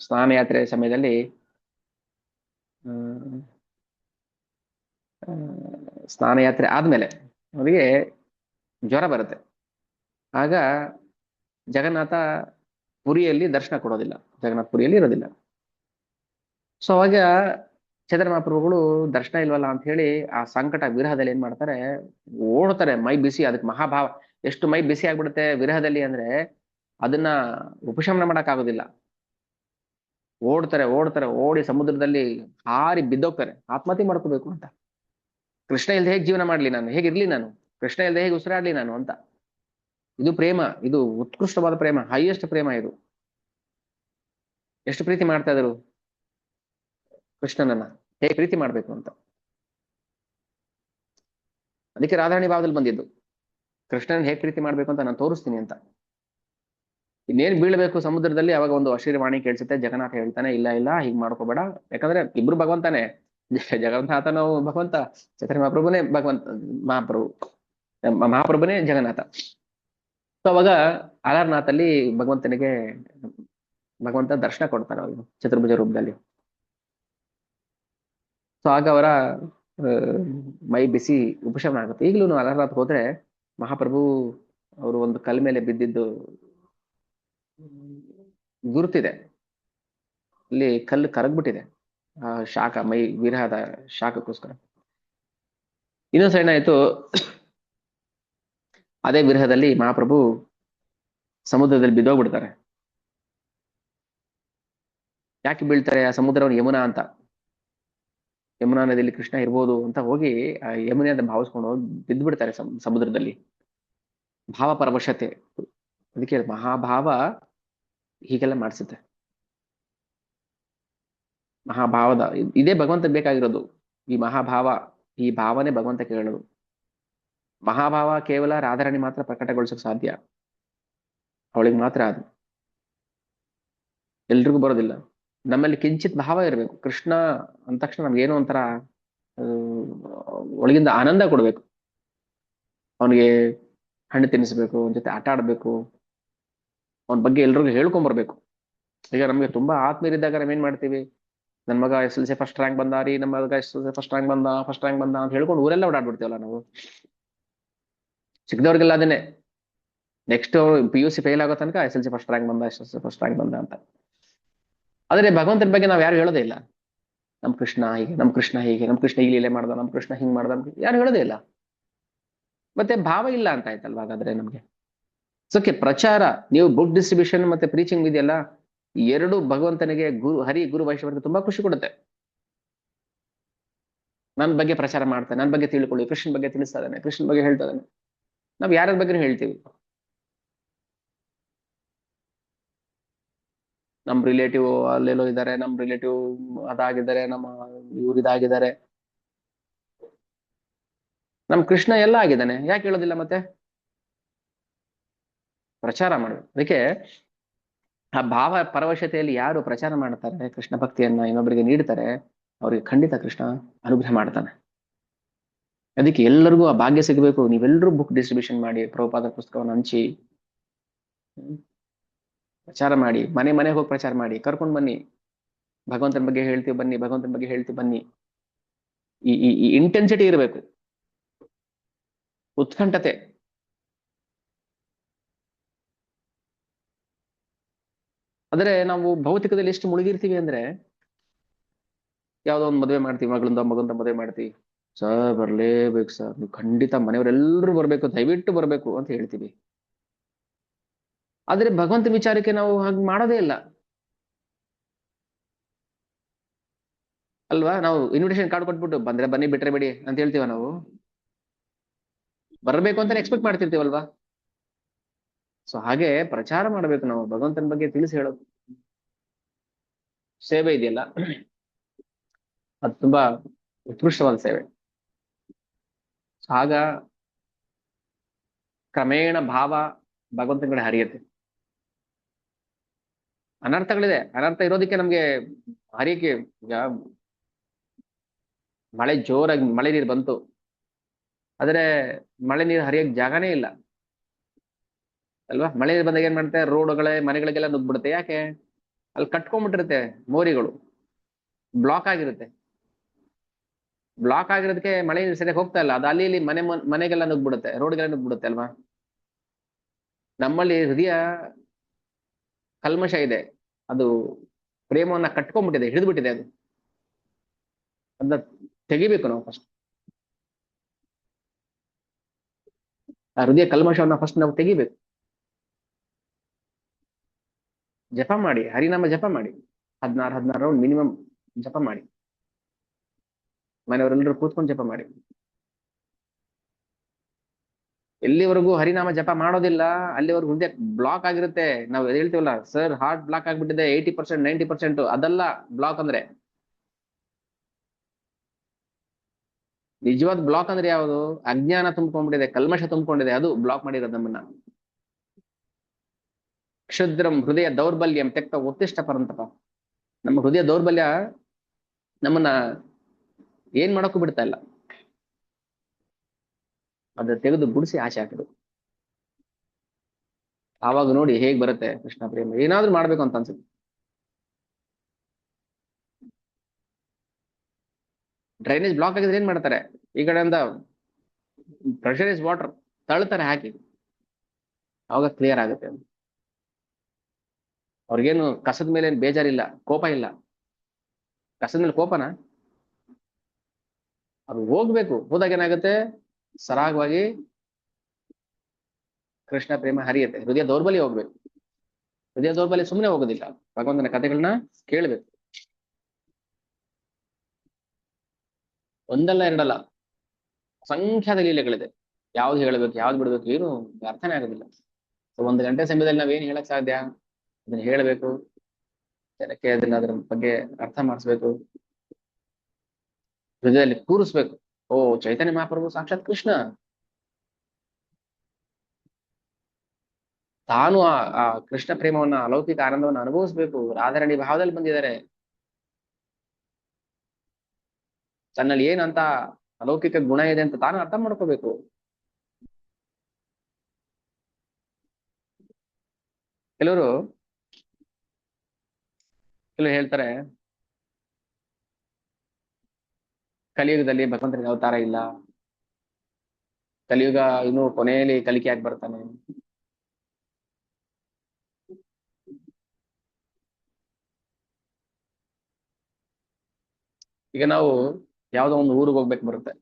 ಸ್ನಾನಯಾತ್ರೆ ಸಮಯದಲ್ಲಿ ಸ್ನಾನಯಾತ್ರೆ ಆದ್ಮೇಲೆ ಅವರಿಗೆ ಜ್ವರ ಬರುತ್ತೆ. ಆಗ ಜಗನ್ನಾಥ ಪುರಿಯಲ್ಲಿ ದರ್ಶನ ಕೊಡೋದಿಲ್ಲ, ಜಗನ್ನಾಥ ಪುರಿಯಲ್ಲಿ ಇರೋದಿಲ್ಲ. ಸೊ ಅವಾಗ ಚಂದ್ರ ಮಹಾಪ್ರಭುಗಳು ದರ್ಶನ ಇಲ್ವಲ್ಲ ಅಂತ ಹೇಳಿ ಆ ಸಂಕಟ ವಿರಹದಲ್ಲಿ ಏನ್ ಮಾಡ್ತಾರೆ, ಓಡ್ತಾರೆ. ಮೈ ಬಿಸಿ, ಅದಕ್ಕೆ ಮಹಾಭಾವ, ಎಷ್ಟು ಮೈ ಬಿಸಿ ಆಗ್ಬಿಡುತ್ತೆ ವಿರಹದಲ್ಲಿ ಅಂದ್ರೆ ಅದನ್ನ ಉಪಶಮನ ಮಾಡಕ್ ಆಗೋದಿಲ್ಲ. ಓಡ್ತಾರೆ ಓಡ್ತಾರೆ, ಓಡಿ ಸಮುದ್ರದಲ್ಲಿ ಹಾರಿ ಬಿದ್ದೋಗ್ತಾರೆ, ಆತ್ಮಹತ್ಯೆ ಮಾಡ್ಕೋಬೇಕು ಅಂತ. ಕೃಷ್ಣ ಇಲ್ದೆ ಹೇಗೆ ಜೀವನ ಮಾಡ್ಲಿ ನಾನು, ಹೇಗಿರ್ಲಿ ನಾನು, ಕೃಷ್ಣ ಇಲ್ದೆ ಹೇಗೆ ಉಸಿರಾಡ್ಲಿ ನಾನು ಅಂತ. ಇದು ಪ್ರೇಮ, ಇದು ಉತ್ಕೃಷ್ಟವಾದ ಪ್ರೇಮ, ಹೈಯೆಸ್ಟ್ ಪ್ರೇಮ ಇದು. ಎಷ್ಟು ಪ್ರೀತಿ ಮಾಡ್ತಾ ಇದ್ರು ಕೃಷ್ಣನನ್ನ, ಹೇಗೆ ಪ್ರೀತಿ ಮಾಡ್ಬೇಕು ಅಂತ. ಅದಕ್ಕೆ ರಾಧಾರಾಣಿ ಭಾವದಲ್ಲಿ ಬಂದಿದ್ದು, ಕೃಷ್ಣನ ಹೇಗೆ ಪ್ರೀತಿ ಮಾಡ್ಬೇಕು ಅಂತ ನಾನು ತೋರಿಸ್ತೀನಿ ಅಂತ. ಇನ್ನೇನ್ ಬೀಳ್ಬೇಕು ಸಮುದ್ರದಲ್ಲಿ, ಅವಾಗ ಒಂದು ಅಶರೀರವಾಣಿ ಕೇಳಿಸುತ್ತೆ. ಜಗನ್ನಾಥ ಹೇಳ್ತಾನೆ, ಇಲ್ಲ ಇಲ್ಲ ಹೀಗ್ ಮಾಡ್ಕೋಬೇಡ, ಯಾಕಂದ್ರೆ ಇಬ್ರು ಭಗವಂತನೇ, ಜಗನ್ನಾಥನು ಭಗವಂತ, ಚೈತನ್ಯ ಮಹಾಪ್ರಭುನೇ ಭಗವಂತ, ಮಹಾಪ್ರಭು ಮಹಾಪ್ರಭುನೇ ಜಗನ್ನಾಥ. ಸೊ ಅವಾಗ ಅಲಾರನಾಥಲ್ಲಿ ಭಗವಂತನಿಗೆ ಭಗವಂತ ದರ್ಶನ ಕೊಡ್ತಾನೆ ಅವ್ರಿಗೆ ಚತುರ್ಭುಜ ರೂಪದಲ್ಲಿ. ಸೊ ಆಗ ಅವರ ಮೈ ಬಿಸಿ ಉಪಶಮನ ಆಗುತ್ತೆ. ಈಗಲೂ ಅಲಾರನಾಥ್ ಹೋದ್ರೆ ಮಹಾಪ್ರಭು ಅವರು ಒಂದು ಕಲ್ ಮೇಲೆ ಬಿದ್ದಿದ್ದು ಗುರುತಿದೆ, ಅಲ್ಲಿ ಕಲ್ಲು ಕರಗ್ಬಿಟ್ಟಿದೆ ಆ ಶಾಖ, ಮೈ ವಿರಹದ ಶಾಖಕ್ಕೋಸ್ಕರ. ಇನ್ನೊಂದ್ಸ ಏನಾಯ್ತು, ಅದೇ ವಿರಹದಲ್ಲಿ ಮಹಾಪ್ರಭು ಸಮುದ್ರದಲ್ಲಿ ಬಿದ್ದೋಗ್ಬಿಡ್ತಾರೆ. ಯಾಕೆ ಬೀಳ್ತಾರೆ, ಆ ಸಮುದ್ರವನ್ನು ಯಮುನಾ ಅಂತ, ಯಮುನಾ ನದಿಯಲ್ಲಿ ಕೃಷ್ಣ ಇರ್ಬೋದು ಅಂತ ಹೋಗಿ ಆ ಯಮುನೆ ಅಂತ ಭಾವಿಸ್ಕೊಂಡು ಹೋಗಿ ಬಿದ್ದು ಬಿಡ್ತಾರೆ ಸಮುದ್ರದಲ್ಲಿ. ಭಾವ ಪರವಶತೆ, ಅದಕ್ಕೆ ಮಹಾಭಾವ ಹೀಗೆಲ್ಲ ಮಾಡಿಸುತ್ತೆ. ಮಹಾಭಾವದ ಇದೇ ಭಗವಂತ ಬೇಕಾಗಿರೋದು, ಈ ಮಹಾಭಾವ, ಈ ಭಾವನೆ ಭಗವಂತ ಕೇಳೋದು. ಮಹಾಭಾವ ಕೇವಲ ರಾಧಾರಾಣಿ ಮಾತ್ರ ಪ್ರಕಟಗೊಳಿಸಕ್ ಸಾಧ್ಯ, ಅವಳಿಗೆ ಮಾತ್ರ ಅದು, ಎಲ್ರಿಗೂ ಬರೋದಿಲ್ಲ. ನಮ್ಮಲ್ಲಿ ಕಿಂಚಿತ್ ಭಾವ ಇರಬೇಕು. ಕೃಷ್ಣ ಅಂದ ತಕ್ಷಣ ನಮ್ಗೇನೋ ಒಂಥರ ಒಳಗಿಂದ ಆನಂದ ಕೊಡ್ಬೇಕು. ಅವನಿಗೆ ಹಣ್ಣು ತಿನ್ನಿಸ್ಬೇಕು, ಅವನ ಜೊತೆ ಆಟ ಆಡ್ಬೇಕು, ಅವನ ಬಗ್ಗೆ ಎಲ್ರಿಗೂ ಹೇಳ್ಕೊಂಬರ್ಬೇಕು. ಈಗ ನಮ್ಗೆ ತುಂಬಾ ಆತ್ಮೀಯರಿದ್ದಾಗ ನಾವೇನ್ ಮಾಡ್ತೀವಿ, ನನ್ ಮಗ SSLC ಫಸ್ಟ್ ರ್ಯಾಂಕ್ ಬಂದಾರಿ, ನಮ್ಮ ಮಗ SSLC ಫಸ್ಟ್ ರ್ಯಾಂಕ್ ಬಂದ ಅಂತ ಹೇಳ್ಕೊಂಡು ಊರೆಲ್ಲ ಓಡಾಡ್ಬಿಡ್ತೀವಲ್ಲ ನಾವು. ಸಿಕ್ಕಿದವ್ರಿಗೆಲ್ಲ ಅದನ್ನೇ. ನೆಕ್ಸ್ಟ್ PUC ಫೇಲ್ ಆಗೋ ತನಕ SLC ಫಸ್ಟ್ ರ್ಯಾಂಕ್ ಬಂದ, SLC ಫಸ್ಟ್ ರ್ಯಾಂಕ್ ಬಂದ ಅಂತ. ಆದ್ರೆ ಭಗವಂತನ ಬಗ್ಗೆ ನಾವು ಯಾರು ಹೇಳೋದೇ ಇಲ್ಲ. ನಮ್ ಕೃಷ್ಣ ಹೀಗೆ, ನಮ್ ಕೃಷ್ಣ ಹೀಗೆ, ನಮ್ ಕೃಷ್ಣ ಈ ಲೀಲೆ ಮಾಡ್ದ, ನಮ್ ಕೃಷ್ಣ ಹಿಂಗ್ ಮಾಡ್ದ, ಯಾರು ಹೇಳೋದೇ ಇಲ್ಲ. ಮತ್ತೆ ಭಾವ ಇಲ್ಲ ಅಂತ ಆಯ್ತಲ್ವಾ ಹಾಗಾದ್ರೆ ನಮ್ಗೆ. ಸೋಕೆ ಪ್ರಚಾರ, ನೀವು ಬುಕ್ ಡಿಸ್ಟ್ರಿಬ್ಯೂಷನ್ ಮತ್ತೆ ಪ್ರೀಚಿಂಗ್ ಇದೆಯಲ್ಲ, ಎರಡು ಭಗವಂತನಿಗೆ ಹರಿ ಗುರು ವೈಷ್ಣವರಿಗೆ ತುಂಬಾ ಖುಷಿ ಕೊಡುತ್ತೆ. ನನ್ನ ಬಗ್ಗೆ ಪ್ರಚಾರ ಮಾಡ್ತಾನೆ, ನನ್ನ ಬಗ್ಗೆ ತಿಳ್ಕೊಳ್ಳಿ, ಕೃಷ್ಣನ್ ಬಗ್ಗೆ ತಿಳಿಸ್ತಾ ಇದ್ದಾನೆ, ಕೃಷ್ಣನ್ ಬಗ್ಗೆ ಹೇಳ್ತಾ ಇದ್ದಾನೆ. ನಾವ್ ಯಾರ ಬಗ್ಗೆ ಹೇಳ್ತೀವಿ? ನಮ್ ರಿಲೇಟಿವ್ ಅಲ್ಲೆಲ್ಲೋ ಇದ್ದಾರೆ, ನಮ್ ರಿಲೇಟಿವ್ ಅದಾಗಿದ್ದಾರೆ, ನಮ್ಮ ಇವ್ರು ಇದಾಗಿದ್ದಾರೆ. ನಮ್ ಕೃಷ್ಣ ಎಲ್ಲ ಆಗಿದ್ದಾನೆ, ಯಾಕೆ ಹೇಳೋದಿಲ್ಲ ಮತ್ತೆ? ಪ್ರಚಾರ ಮಾಡ್ಬೇಕು. ಅದಕ್ಕೆ ಆ ಭಾವ ಪರವಶತೆಯಲ್ಲಿ ಯಾರು ಪ್ರಚಾರ ಮಾಡ್ತಾರೆ, ಕೃಷ್ಣ ಭಕ್ತಿಯನ್ನ ಇನ್ನೊಬ್ಬರಿಗೆ ನೀಡ್ತಾರೆ, ಅವ್ರಿಗೆ ಖಂಡಿತ ಕೃಷ್ಣ ಅನುಗ್ರಹ ಮಾಡ್ತಾನೆ. ಅದಕ್ಕೆ ಎಲ್ಲರಿಗೂ ಆ ಭಾಗ್ಯ ಸಿಗಬೇಕು. ನೀವೆಲ್ಲರೂ ಬುಕ್ ಡಿಸ್ಟ್ರಿಬ್ಯೂಷನ್ ಮಾಡಿ, ಪ್ರಭುಪಾದ ಪುಸ್ತಕವನ್ನು ಹಂಚಿ, ಪ್ರಚಾರ ಮಾಡಿ, ಮನೆ ಮನೆಗೆ ಹೋಗಿ ಪ್ರಚಾರ ಮಾಡಿ, ಕರ್ಕೊಂಡು ಬನ್ನಿ, ಭಗವಂತನ ಬಗ್ಗೆ ಹೇಳ್ತೀವಿ ಬನ್ನಿ, ಭಗವಂತನ ಬಗ್ಗೆ ಹೇಳ್ತೀವಿ ಬನ್ನಿ. ಈ ಇಂಟೆನ್ಸಿಟಿ ಇರಬೇಕು, ಉತ್ಕಂಠತೆ. ಆದ್ರೆ ನಾವು ಭೌತಿಕದಲ್ಲಿ ಎಷ್ಟು ಮುಳುಗಿರ್ತೀವಿ ಅಂದ್ರೆ, ಯಾವ್ದೋ ಒಂದು ಮದುವೆ ಮಾಡ್ತೀವಿ, ಮಗಂದ ಮದುವೆ ಮಾಡ್ತೀವಿ, ಸರ್ ಬರ್ಲೇಬೇಕು ಸರ್, ನೀವು ಖಂಡಿತ ಮನೆಯವರೆಲ್ಲರೂ ಬರ್ಬೇಕು, ದಯವಿಟ್ಟು ಬರ್ಬೇಕು ಅಂತ ಹೇಳ್ತೀವಿ. ಆದ್ರೆ ಭಗವಂತ ವಿಚಾರಕ್ಕೆ ನಾವು ಹಾಗೆ ಮಾಡೋದೇ ಇಲ್ಲ ಅಲ್ವಾ. ನಾವು ಇನ್ವಿಟೇಷನ್ ಕಾರ್ಡ್ ಕೊಟ್ಬಿಟ್ಟು ಬಂದ್ರೆ ಬನ್ನಿ, ಬಿಟ್ರೆ ಬಿಡಿ ಅಂತ ಹೇಳ್ತೀವ. ನಾವು ಬರಬೇಕು ಅಂತ ಎಕ್ಸ್ಪೆಕ್ಟ್ ಮಾಡ್ತಿರ್ತೀವಲ್ವಾ. ಸೊ ಹಾಗೆ ಪ್ರಚಾರ ಮಾಡ್ಬೇಕು, ನಾವು ಭಗವಂತನ ಬಗ್ಗೆ ತಿಳಿಸಿ ಹೇಳೋದು. ಸೇವೆ ಇದೆಯಲ್ಲ, ಅದು ತುಂಬಾ ಉತ್ಕೃಷ್ಟವಾದ ಸೇವೆ. ಆಗ ಕ್ರಮೇಣ ಭಾವ ಭಗವಂತನ ಕಡೆ ಹರಿಯುತ್ತೆ. ಅನರ್ಥಗಳಿದೆ, ಅನರ್ಥ ಇರೋದಕ್ಕೆ ನಮ್ಗೆ ಹರಿಯಕ್ಕೆ. ಈಗ ಮಳೆ ಜೋರಾಗಿ ಮಳೆ ನೀರು ಬಂತು, ಆದ್ರೆ ಮಳೆ ನೀರು ಹರಿಯಕ್ ಜಾಗನೇ ಇಲ್ಲ ಅಲ್ವಾ. ಮಳೆ ನೀರು ಬಂದಾಗ ಏನ್ ಮಾಡುತ್ತೆ, ರೋಡ್ಗಳೇ ಮನೆಗಳಿಗೆಲ್ಲ ನುಗ್ಬಿಡುತ್ತೆ. ಯಾಕೆ? ಅಲ್ಲಿ ಕಟ್ಕೊಂಡ್ಬಿಟ್ಟಿರುತ್ತೆ, ಮೋರಿಗಳು ಬ್ಲಾಕ್ ಆಗಿರುತ್ತೆ. ಬ್ಲಾಕ್ ಆಗಿರೋದಕ್ಕೆ ಮಳೆ ನೀರು ಸರಿಯಾಗಿ ಹೋಗ್ತಾ ಇಲ್ಲ, ಅದು ಅಲ್ಲಿ ಇಲ್ಲಿ ಮನೆಗೆಲ್ಲ ನುಗ್ಬಿಡುತ್ತೆ, ರೋಡ್ಗೆಲ್ಲ ನುಗ್ಬಿಡುತ್ತೆ ಅಲ್ವಾ. ನಮ್ಮಲ್ಲಿ ಹೃದಯ ಕಲ್ಮಶ ಇದೆ, ಅದು ಪ್ರೇಮವನ್ನ ಕಟ್ಕೊಂಡ್ಬಿಟ್ಟಿದೆ, ಹಿಡಿದ್ಬಿಟ್ಟಿದೆ. ಅದು ಅದನ್ನ ತೆಗಿಬೇಕು ನಾವು ಫಸ್ಟ್. ಆ ಹೃದಯ ಕಲ್ಮಶವನ್ನ ಫಸ್ಟ್ ನಾವು ತೆಗಿಬೇಕು. ಜಪ ಮಾಡಿ, ಹರಿನಾಮ ಜಪ ಮಾಡಿ, 16 ರೌಂಡ್ ಮಿನಿಮಮ್ ಜಪ ಮಾಡಿ, ಮನೆಯವರೆಲ್ಲರೂ ಕೂತ್ಕೊಂಡು ಜಪ ಮಾಡಿ. ಎಲ್ಲಿವರೆಗೂ ಹರಿನಾಮ ಜಪ ಮಾಡೋದಿಲ್ಲ ಅಲ್ಲಿವರೆಗೂ ಹೃದಯ ಬ್ಲಾಕ್ ಆಗಿರುತ್ತೆ. ನಾವು ಹೇಳ್ತೀವಲ್ಲ, ಸರ್ ಹಾರ್ಟ್ ಬ್ಲಾಕ್ ಆಗ್ಬಿಟ್ಟಿದೆ 80%, 90%, ಅದೆಲ್ಲ ಬ್ಲಾಕ್ ಅಂದ್ರೆ. ನಿಜವಾದ ಬ್ಲಾಕ್ ಅಂದ್ರೆ ಯಾವುದು? ಅಜ್ಞಾನ ತುಂಬ್ಕೊಂಡ್ಬಿಟ್ಟಿದೆ, ಕಲ್ಮಶ ತುಂಬ್ಕೊಂಡಿದೆ, ಅದು ಬ್ಲಾಕ್ ಮಾಡಿರೋದು ನಮ್ಮನ್ನ. ಕ್ಷುದ್ರಂ ಹೃದಯ ದೌರ್ಬಲ್ಯಂ ತೆಕ್ತ ಉತ್ತಿಷ್ಟ ಪರಂತಪ. ನಮ್ಮ ಹೃದಯ ದೌರ್ಬಲ್ಯ ನಮ್ಮನ್ನ ಏನ್ ಮಾಡಕ್ಕೂ ಬಿಡ್ತಾ ಇಲ್ಲ, ಅದ ತೆಗೆದು ಗುಡಿಸಿ ಆಚೆ ಹಾಕಿದ್ರು. ಆವಾಗ ನೋಡಿ ಹೇಗ್ ಬರುತ್ತೆ ಕೃಷ್ಣ ಪ್ರೇಮ. ಏನಾದ್ರೂ ಮಾಡ್ಬೇಕು ಅಂತ ಅನ್ಸುತ್ತೆ. ಡ್ರೈನೇಜ್ ಬ್ಲಾಕ್ ಆಗಿದ್ರೆ ಏನ್ ಮಾಡ್ತಾರೆ, ಈ ಕಡೆಯಿಂದ ಪ್ರೆಷರೈಸ್ ವಾಟರ್ ತಳ್ತಾರೆ ಹಾಕಿ, ಅವಾಗ ಕ್ಲಿಯರ್ ಆಗುತ್ತೆ. ಅವ್ರಿಗೇನು ಕಸದ ಮೇಲೆ ಏನ್ ಬೇಜಾರಿಲ್ಲ, ಕೋಪ ಇಲ್ಲ. ಕಸದ ಮೇಲೆ ಕೋಪನ? ಅದು ಹೋಗ್ಬೇಕು, ಹೋದಾಗ ಏನಾಗುತ್ತೆ, ಸರಾಗವಾಗಿ ಕೃಷ್ಣ ಪ್ರೇಮ ಹರಿಯುತ್ತೆ. ಹೃದಯ ದೌರ್ಬಲ್ಯ ಹೋಗ್ಬೇಕು. ಹೃದಯ ದೌರ್ಬಲ್ಯ ಸುಮ್ಮನೆ ಹೋಗೋದಿಲ್ಲ, ಭಗವಂತನ ಕಥೆಗಳನ್ನ ಕೇಳ್ಬೇಕು. ಒಂದಲ್ಲ ಎರಡಲ್ಲ, ಅಸಂಖ್ಯಾತ ಲೀಲೆಗಳಿದೆ. ಯಾವ್ದು ಹೇಳ್ಬೇಕು, ಯಾವ್ದು ಬಿಡ್ಬೇಕು, ಏನು ಅರ್ಥನೇ ಆಗೋದಿಲ್ಲ. ಸೊ 1 ಗಂಟೆ ಸಮಯದಲ್ಲಿ ನಾವೇನ್ ಹೇಳಕ್ ಸಾಧ್ಯ? ಅದನ್ನ ಹೇಳ್ಬೇಕು, ಜನಕ್ಕೆ ಅದ್ರ ಬಗ್ಗೆ ಅರ್ಥ ಮಾಡಿಸ್ಬೇಕು, ಹೃದಯದಲ್ಲಿ ಕೂರಿಸ್ಬೇಕು. ಓ, ಚೈತನ್ಯ ಮಹಾಪ್ರಭು ಸಾಕ್ಷಾತ್ ಕೃಷ್ಣ, ತಾನು ಆ ಕೃಷ್ಣ ಪ್ರೇಮವನ್ನ, ಅಲೌಕಿಕ ಆನಂದವನ್ನು ಅನುಭವಿಸ್ಬೇಕು. ರಾಧಾರಾಣಿ ಭಾವದಲ್ಲಿ ಬಂದಿದ್ದಾರೆ, ತನ್ನಲ್ಲಿ ಏನಂತ ಅಲೌಕಿಕ ಗುಣ ಇದೆ ಅಂತ ತಾನು ಅರ್ಥ ಮಾಡ್ಕೋಬೇಕು. ಕೆಲವರು ಹೇಳ್ತಾರೆ, ಕಲಿಯುಗದಲ್ಲಿ ಭಗವಂತನಿಗೆ ಅವತಾರ ಇಲ್ಲ, ಕಲಿಯುಗ ಇನ್ನು ಕೊನೆಯಲ್ಲಿ ಕಲಿಕೆಯಾಗಿ ಬರ್ತಾನೆ. ಈಗ ನಾವು ಯಾವ್ದೋ ಒಂದು ಊರಿಗೆ ಹೋಗ್ಬೇಕು ಬರುತ್ತೆ,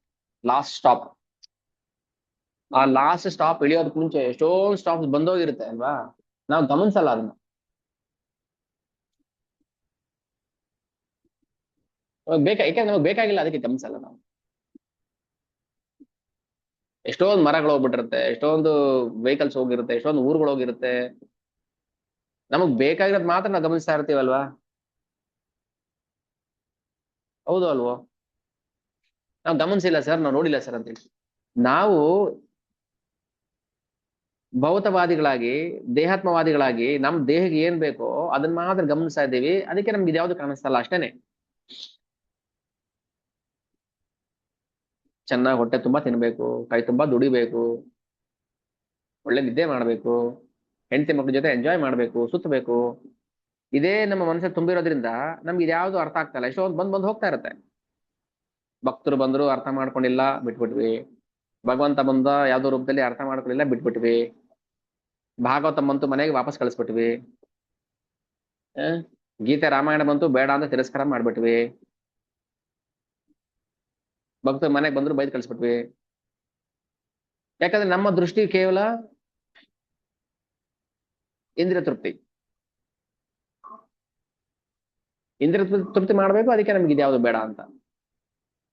ಲಾಸ್ಟ್ ಸ್ಟಾಪ್. ಆ ಲಾಸ್ಟ್ ಸ್ಟಾಪ್ ಇಳಿಯೋದಕ್ಕೆ ಮುಂಚೆ ಎಷ್ಟೊಂದು ಸ್ಟಾಪ್ ಬಂದೋಗಿರುತ್ತೆ ಅಲ್ವಾ, ನಾವು ಗಮನಿಸಲ್ಲ ಅದನ್ನ. ಯಾಕಂದ್ರೆ ನಮಗೆ ಬೇಕಾಗಿಲ್ಲ, ಅದಕ್ಕೆ ಗಮನಿಸಲ್ಲ ನಾವು. ಎಷ್ಟೊಂದು ಮರಗಳು ಹೋಗ್ಬಿಟ್ಟಿರುತ್ತೆ, ಎಷ್ಟೊಂದು ವೆಹಿಕಲ್ಸ್ ಹೋಗಿರುತ್ತೆ, ಎಷ್ಟೊಂದು ಊರುಗಳು ಹೋಗಿರುತ್ತೆ. ನಮಗ್ ಬೇಕಾಗಿರೋದು ಮಾತ್ರ ನಾವು ಗಮನಿಸ್ತಾ ಇರ್ತೀವಲ್ವಾ. ಹೌದು ಅಲ್ವೋ? ನಾವು ಗಮನಿಸಿಲ್ಲ ಸರ್, ನಾವು ನೋಡಿಲ್ಲ ಸರ್ ಅಂತೇಳಿ. ನಾವು ಭೌತವಾದಿಗಳಾಗಿ, ದೇಹಾತ್ಮವಾದಿಗಳಾಗಿ ನಮ್ ದೇಹಕ್ಕೆ ಏನ್ ಬೇಕೋ ಅದನ್ನ ಮಾತ್ರ ಗಮನಿಸ್ತಾ ಇದ್ದೀವಿ, ಅದಕ್ಕೆ ನಮ್ಗೆ ಇದ್ಯಾವ್ದು ಕಾಣಿಸ್ತಲ್ಲ ಅಷ್ಟೇನೆ. ಚೆನ್ನಾಗಿ ಹೊಟ್ಟೆ ತುಂಬಾ ತಿನ್ಬೇಕು, ಕೈ ತುಂಬಾ ದುಡಿಬೇಕು, ಒಳ್ಳೆ ನಿದ್ದೆ ಮಾಡ್ಬೇಕು, ಹೆಂಡತಿ ಮಕ್ಳ ಜೊತೆ ಎಂಜಾಯ್ ಮಾಡ್ಬೇಕು, ಸುತ್ತಬೇಕು. ಇದೇ ನಮ್ಮ ಮನಸ್ಸಲ್ಲಿ ತುಂಬಿರೋದ್ರಿಂದ ನಮ್ಗೆ ಇದ್ಯಾವ್ದು ಅರ್ಥ ಆಗ್ತಾ ಇಲ್ಲ. ಎಷ್ಟೊಂದು ಬಂದ್ ಹೋಗ್ತಾ ಇರುತ್ತೆ. ಭಕ್ತರು ಬಂದ್ರು ಅರ್ಥ ಮಾಡ್ಕೊಂಡಿಲ್ಲ, ಬಿಟ್ಬಿಟ್ವಿ. ಭಗವಂತ ಬಂದ ಯಾವ್ದೋ ರೂಪದಲ್ಲಿ ಅರ್ಥ ಮಾಡ್ಕೊಳ್ಳಿಲ್ಲ, ಬಿಟ್ಬಿಟ್ವಿ. ಭಾಗವತ ಬಂತು, ಮನೆಗೆ ವಾಪಸ್ ಕಳಿಸ್ಬಿಟ್ವಿ. ಗೀತೆ ರಾಮಾಯಣ ಬಂತು, ಬೇಡ ಅಂತ ತಿರಸ್ಕಾರ ಮಾಡ್ಬಿಟ್ವಿ. ಭಕ್ತರು ಮನೆಗೆ ಬಂದ್ರು ಬೈದ್ ಕಳಿಸ್ಬಿಟ್ವಿ. ಯಾಕಂದ್ರೆ ನಮ್ಮ ದೃಷ್ಟಿ ಕೇವಲ ಇಂದ್ರಿಯ ತೃಪ್ತಿ. ಇಂದ್ರಿಯ ತೃಪ್ತಿ ಮಾಡ್ಬೇಕು, ಅದಕ್ಕೆ ನಮ್ಗೆ ಇದ್ಯಾವ್ದು ಬೇಡ ಅಂತ.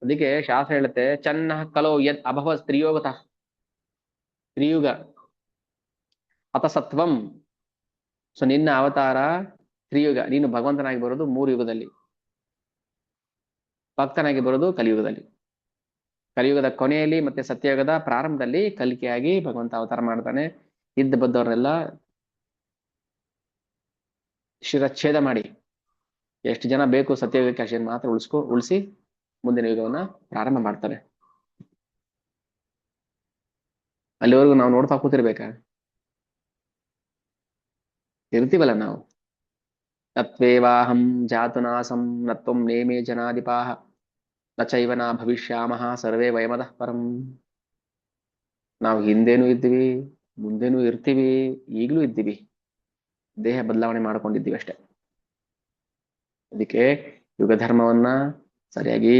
ಅದಕ್ಕೆ ಶಾಸ್ತ್ರ ಹೇಳುತ್ತೆ, ಚೆನ್ನ ಕಲೋ ಯದ್ ಅಭವ ಸ್ತ್ರೀಯೋಗತ, ಸ್ತ್ರೀಯುಗ ಅತ ಸತ್ವಂ. ಸೊ ನಿನ್ನ ಅವತಾರ ಸ್ತ್ರೀಯುಗ, ನೀನು ಭಗವಂತನಾಗಿ ಬರೋದು 3 ಯುಗದಲ್ಲಿ, ಭಕ್ತನಾಗಿ ಬರೋದು ಕಲಿಯುಗದಲ್ಲಿ. ಕಲಿಯುಗದ ಕೊನೆಯಲ್ಲಿ ಮತ್ತೆ ಸತ್ಯಯುಗದ ಪ್ರಾರಂಭದಲ್ಲಿ ಕಲಿಕೆಯಾಗಿ ಭಗವಂತ ಅವತಾರ ಮಾಡ್ತಾನೆ. ಇದ್ದ ಬದ್ದವ್ರನ್ನೆಲ್ಲ ಶಿರಚ್ಛೇದ ಮಾಡಿ, ಎಷ್ಟು ಜನ ಬೇಕು ಸತ್ಯಯುಗಕ್ಕೆ ಅಷ್ಟನ್ನು ಮಾತ್ರ ಉಳಿಸಿ ಮುಂದಿನ ಯುಗವನ್ನ ಪ್ರಾರಂಭ ಮಾಡ್ತಾರೆ. ಅಲ್ಲಿವರೆಗೂ ನಾವು ನೋಡ್ತಾ ಕೂತಿರ್ಬೇಕಾ? ಇರ್ತೀವಲ್ಲ ನಾವು. ತತ್ವೇವಾಹಂ ಜಾತುನಾಸಂ ನತ್ವಂ ನೇಮೇ ಜನಾಧಿಪಾಹ ನ ಚೈವನ ಭವಿಷ್ಯಾಮಹ ಸರ್ವೇ ವಯಮದಃ ಪರಂ. ನಾವು ಹಿಂದೇನೂ ಇದ್ದೀವಿ, ಮುಂದೇನೂ ಇರ್ತೀವಿ, ಈಗಲೂ ಇದ್ದೀವಿ. ದೇಹ ಬದಲಾವಣೆ ಮಾಡ್ಕೊಂಡಿದ್ದೀವಿ ಅಷ್ಟೇ. ಅದಕ್ಕೆ ಯುಗ ಧರ್ಮವನ್ನ ಸರಿಯಾಗಿ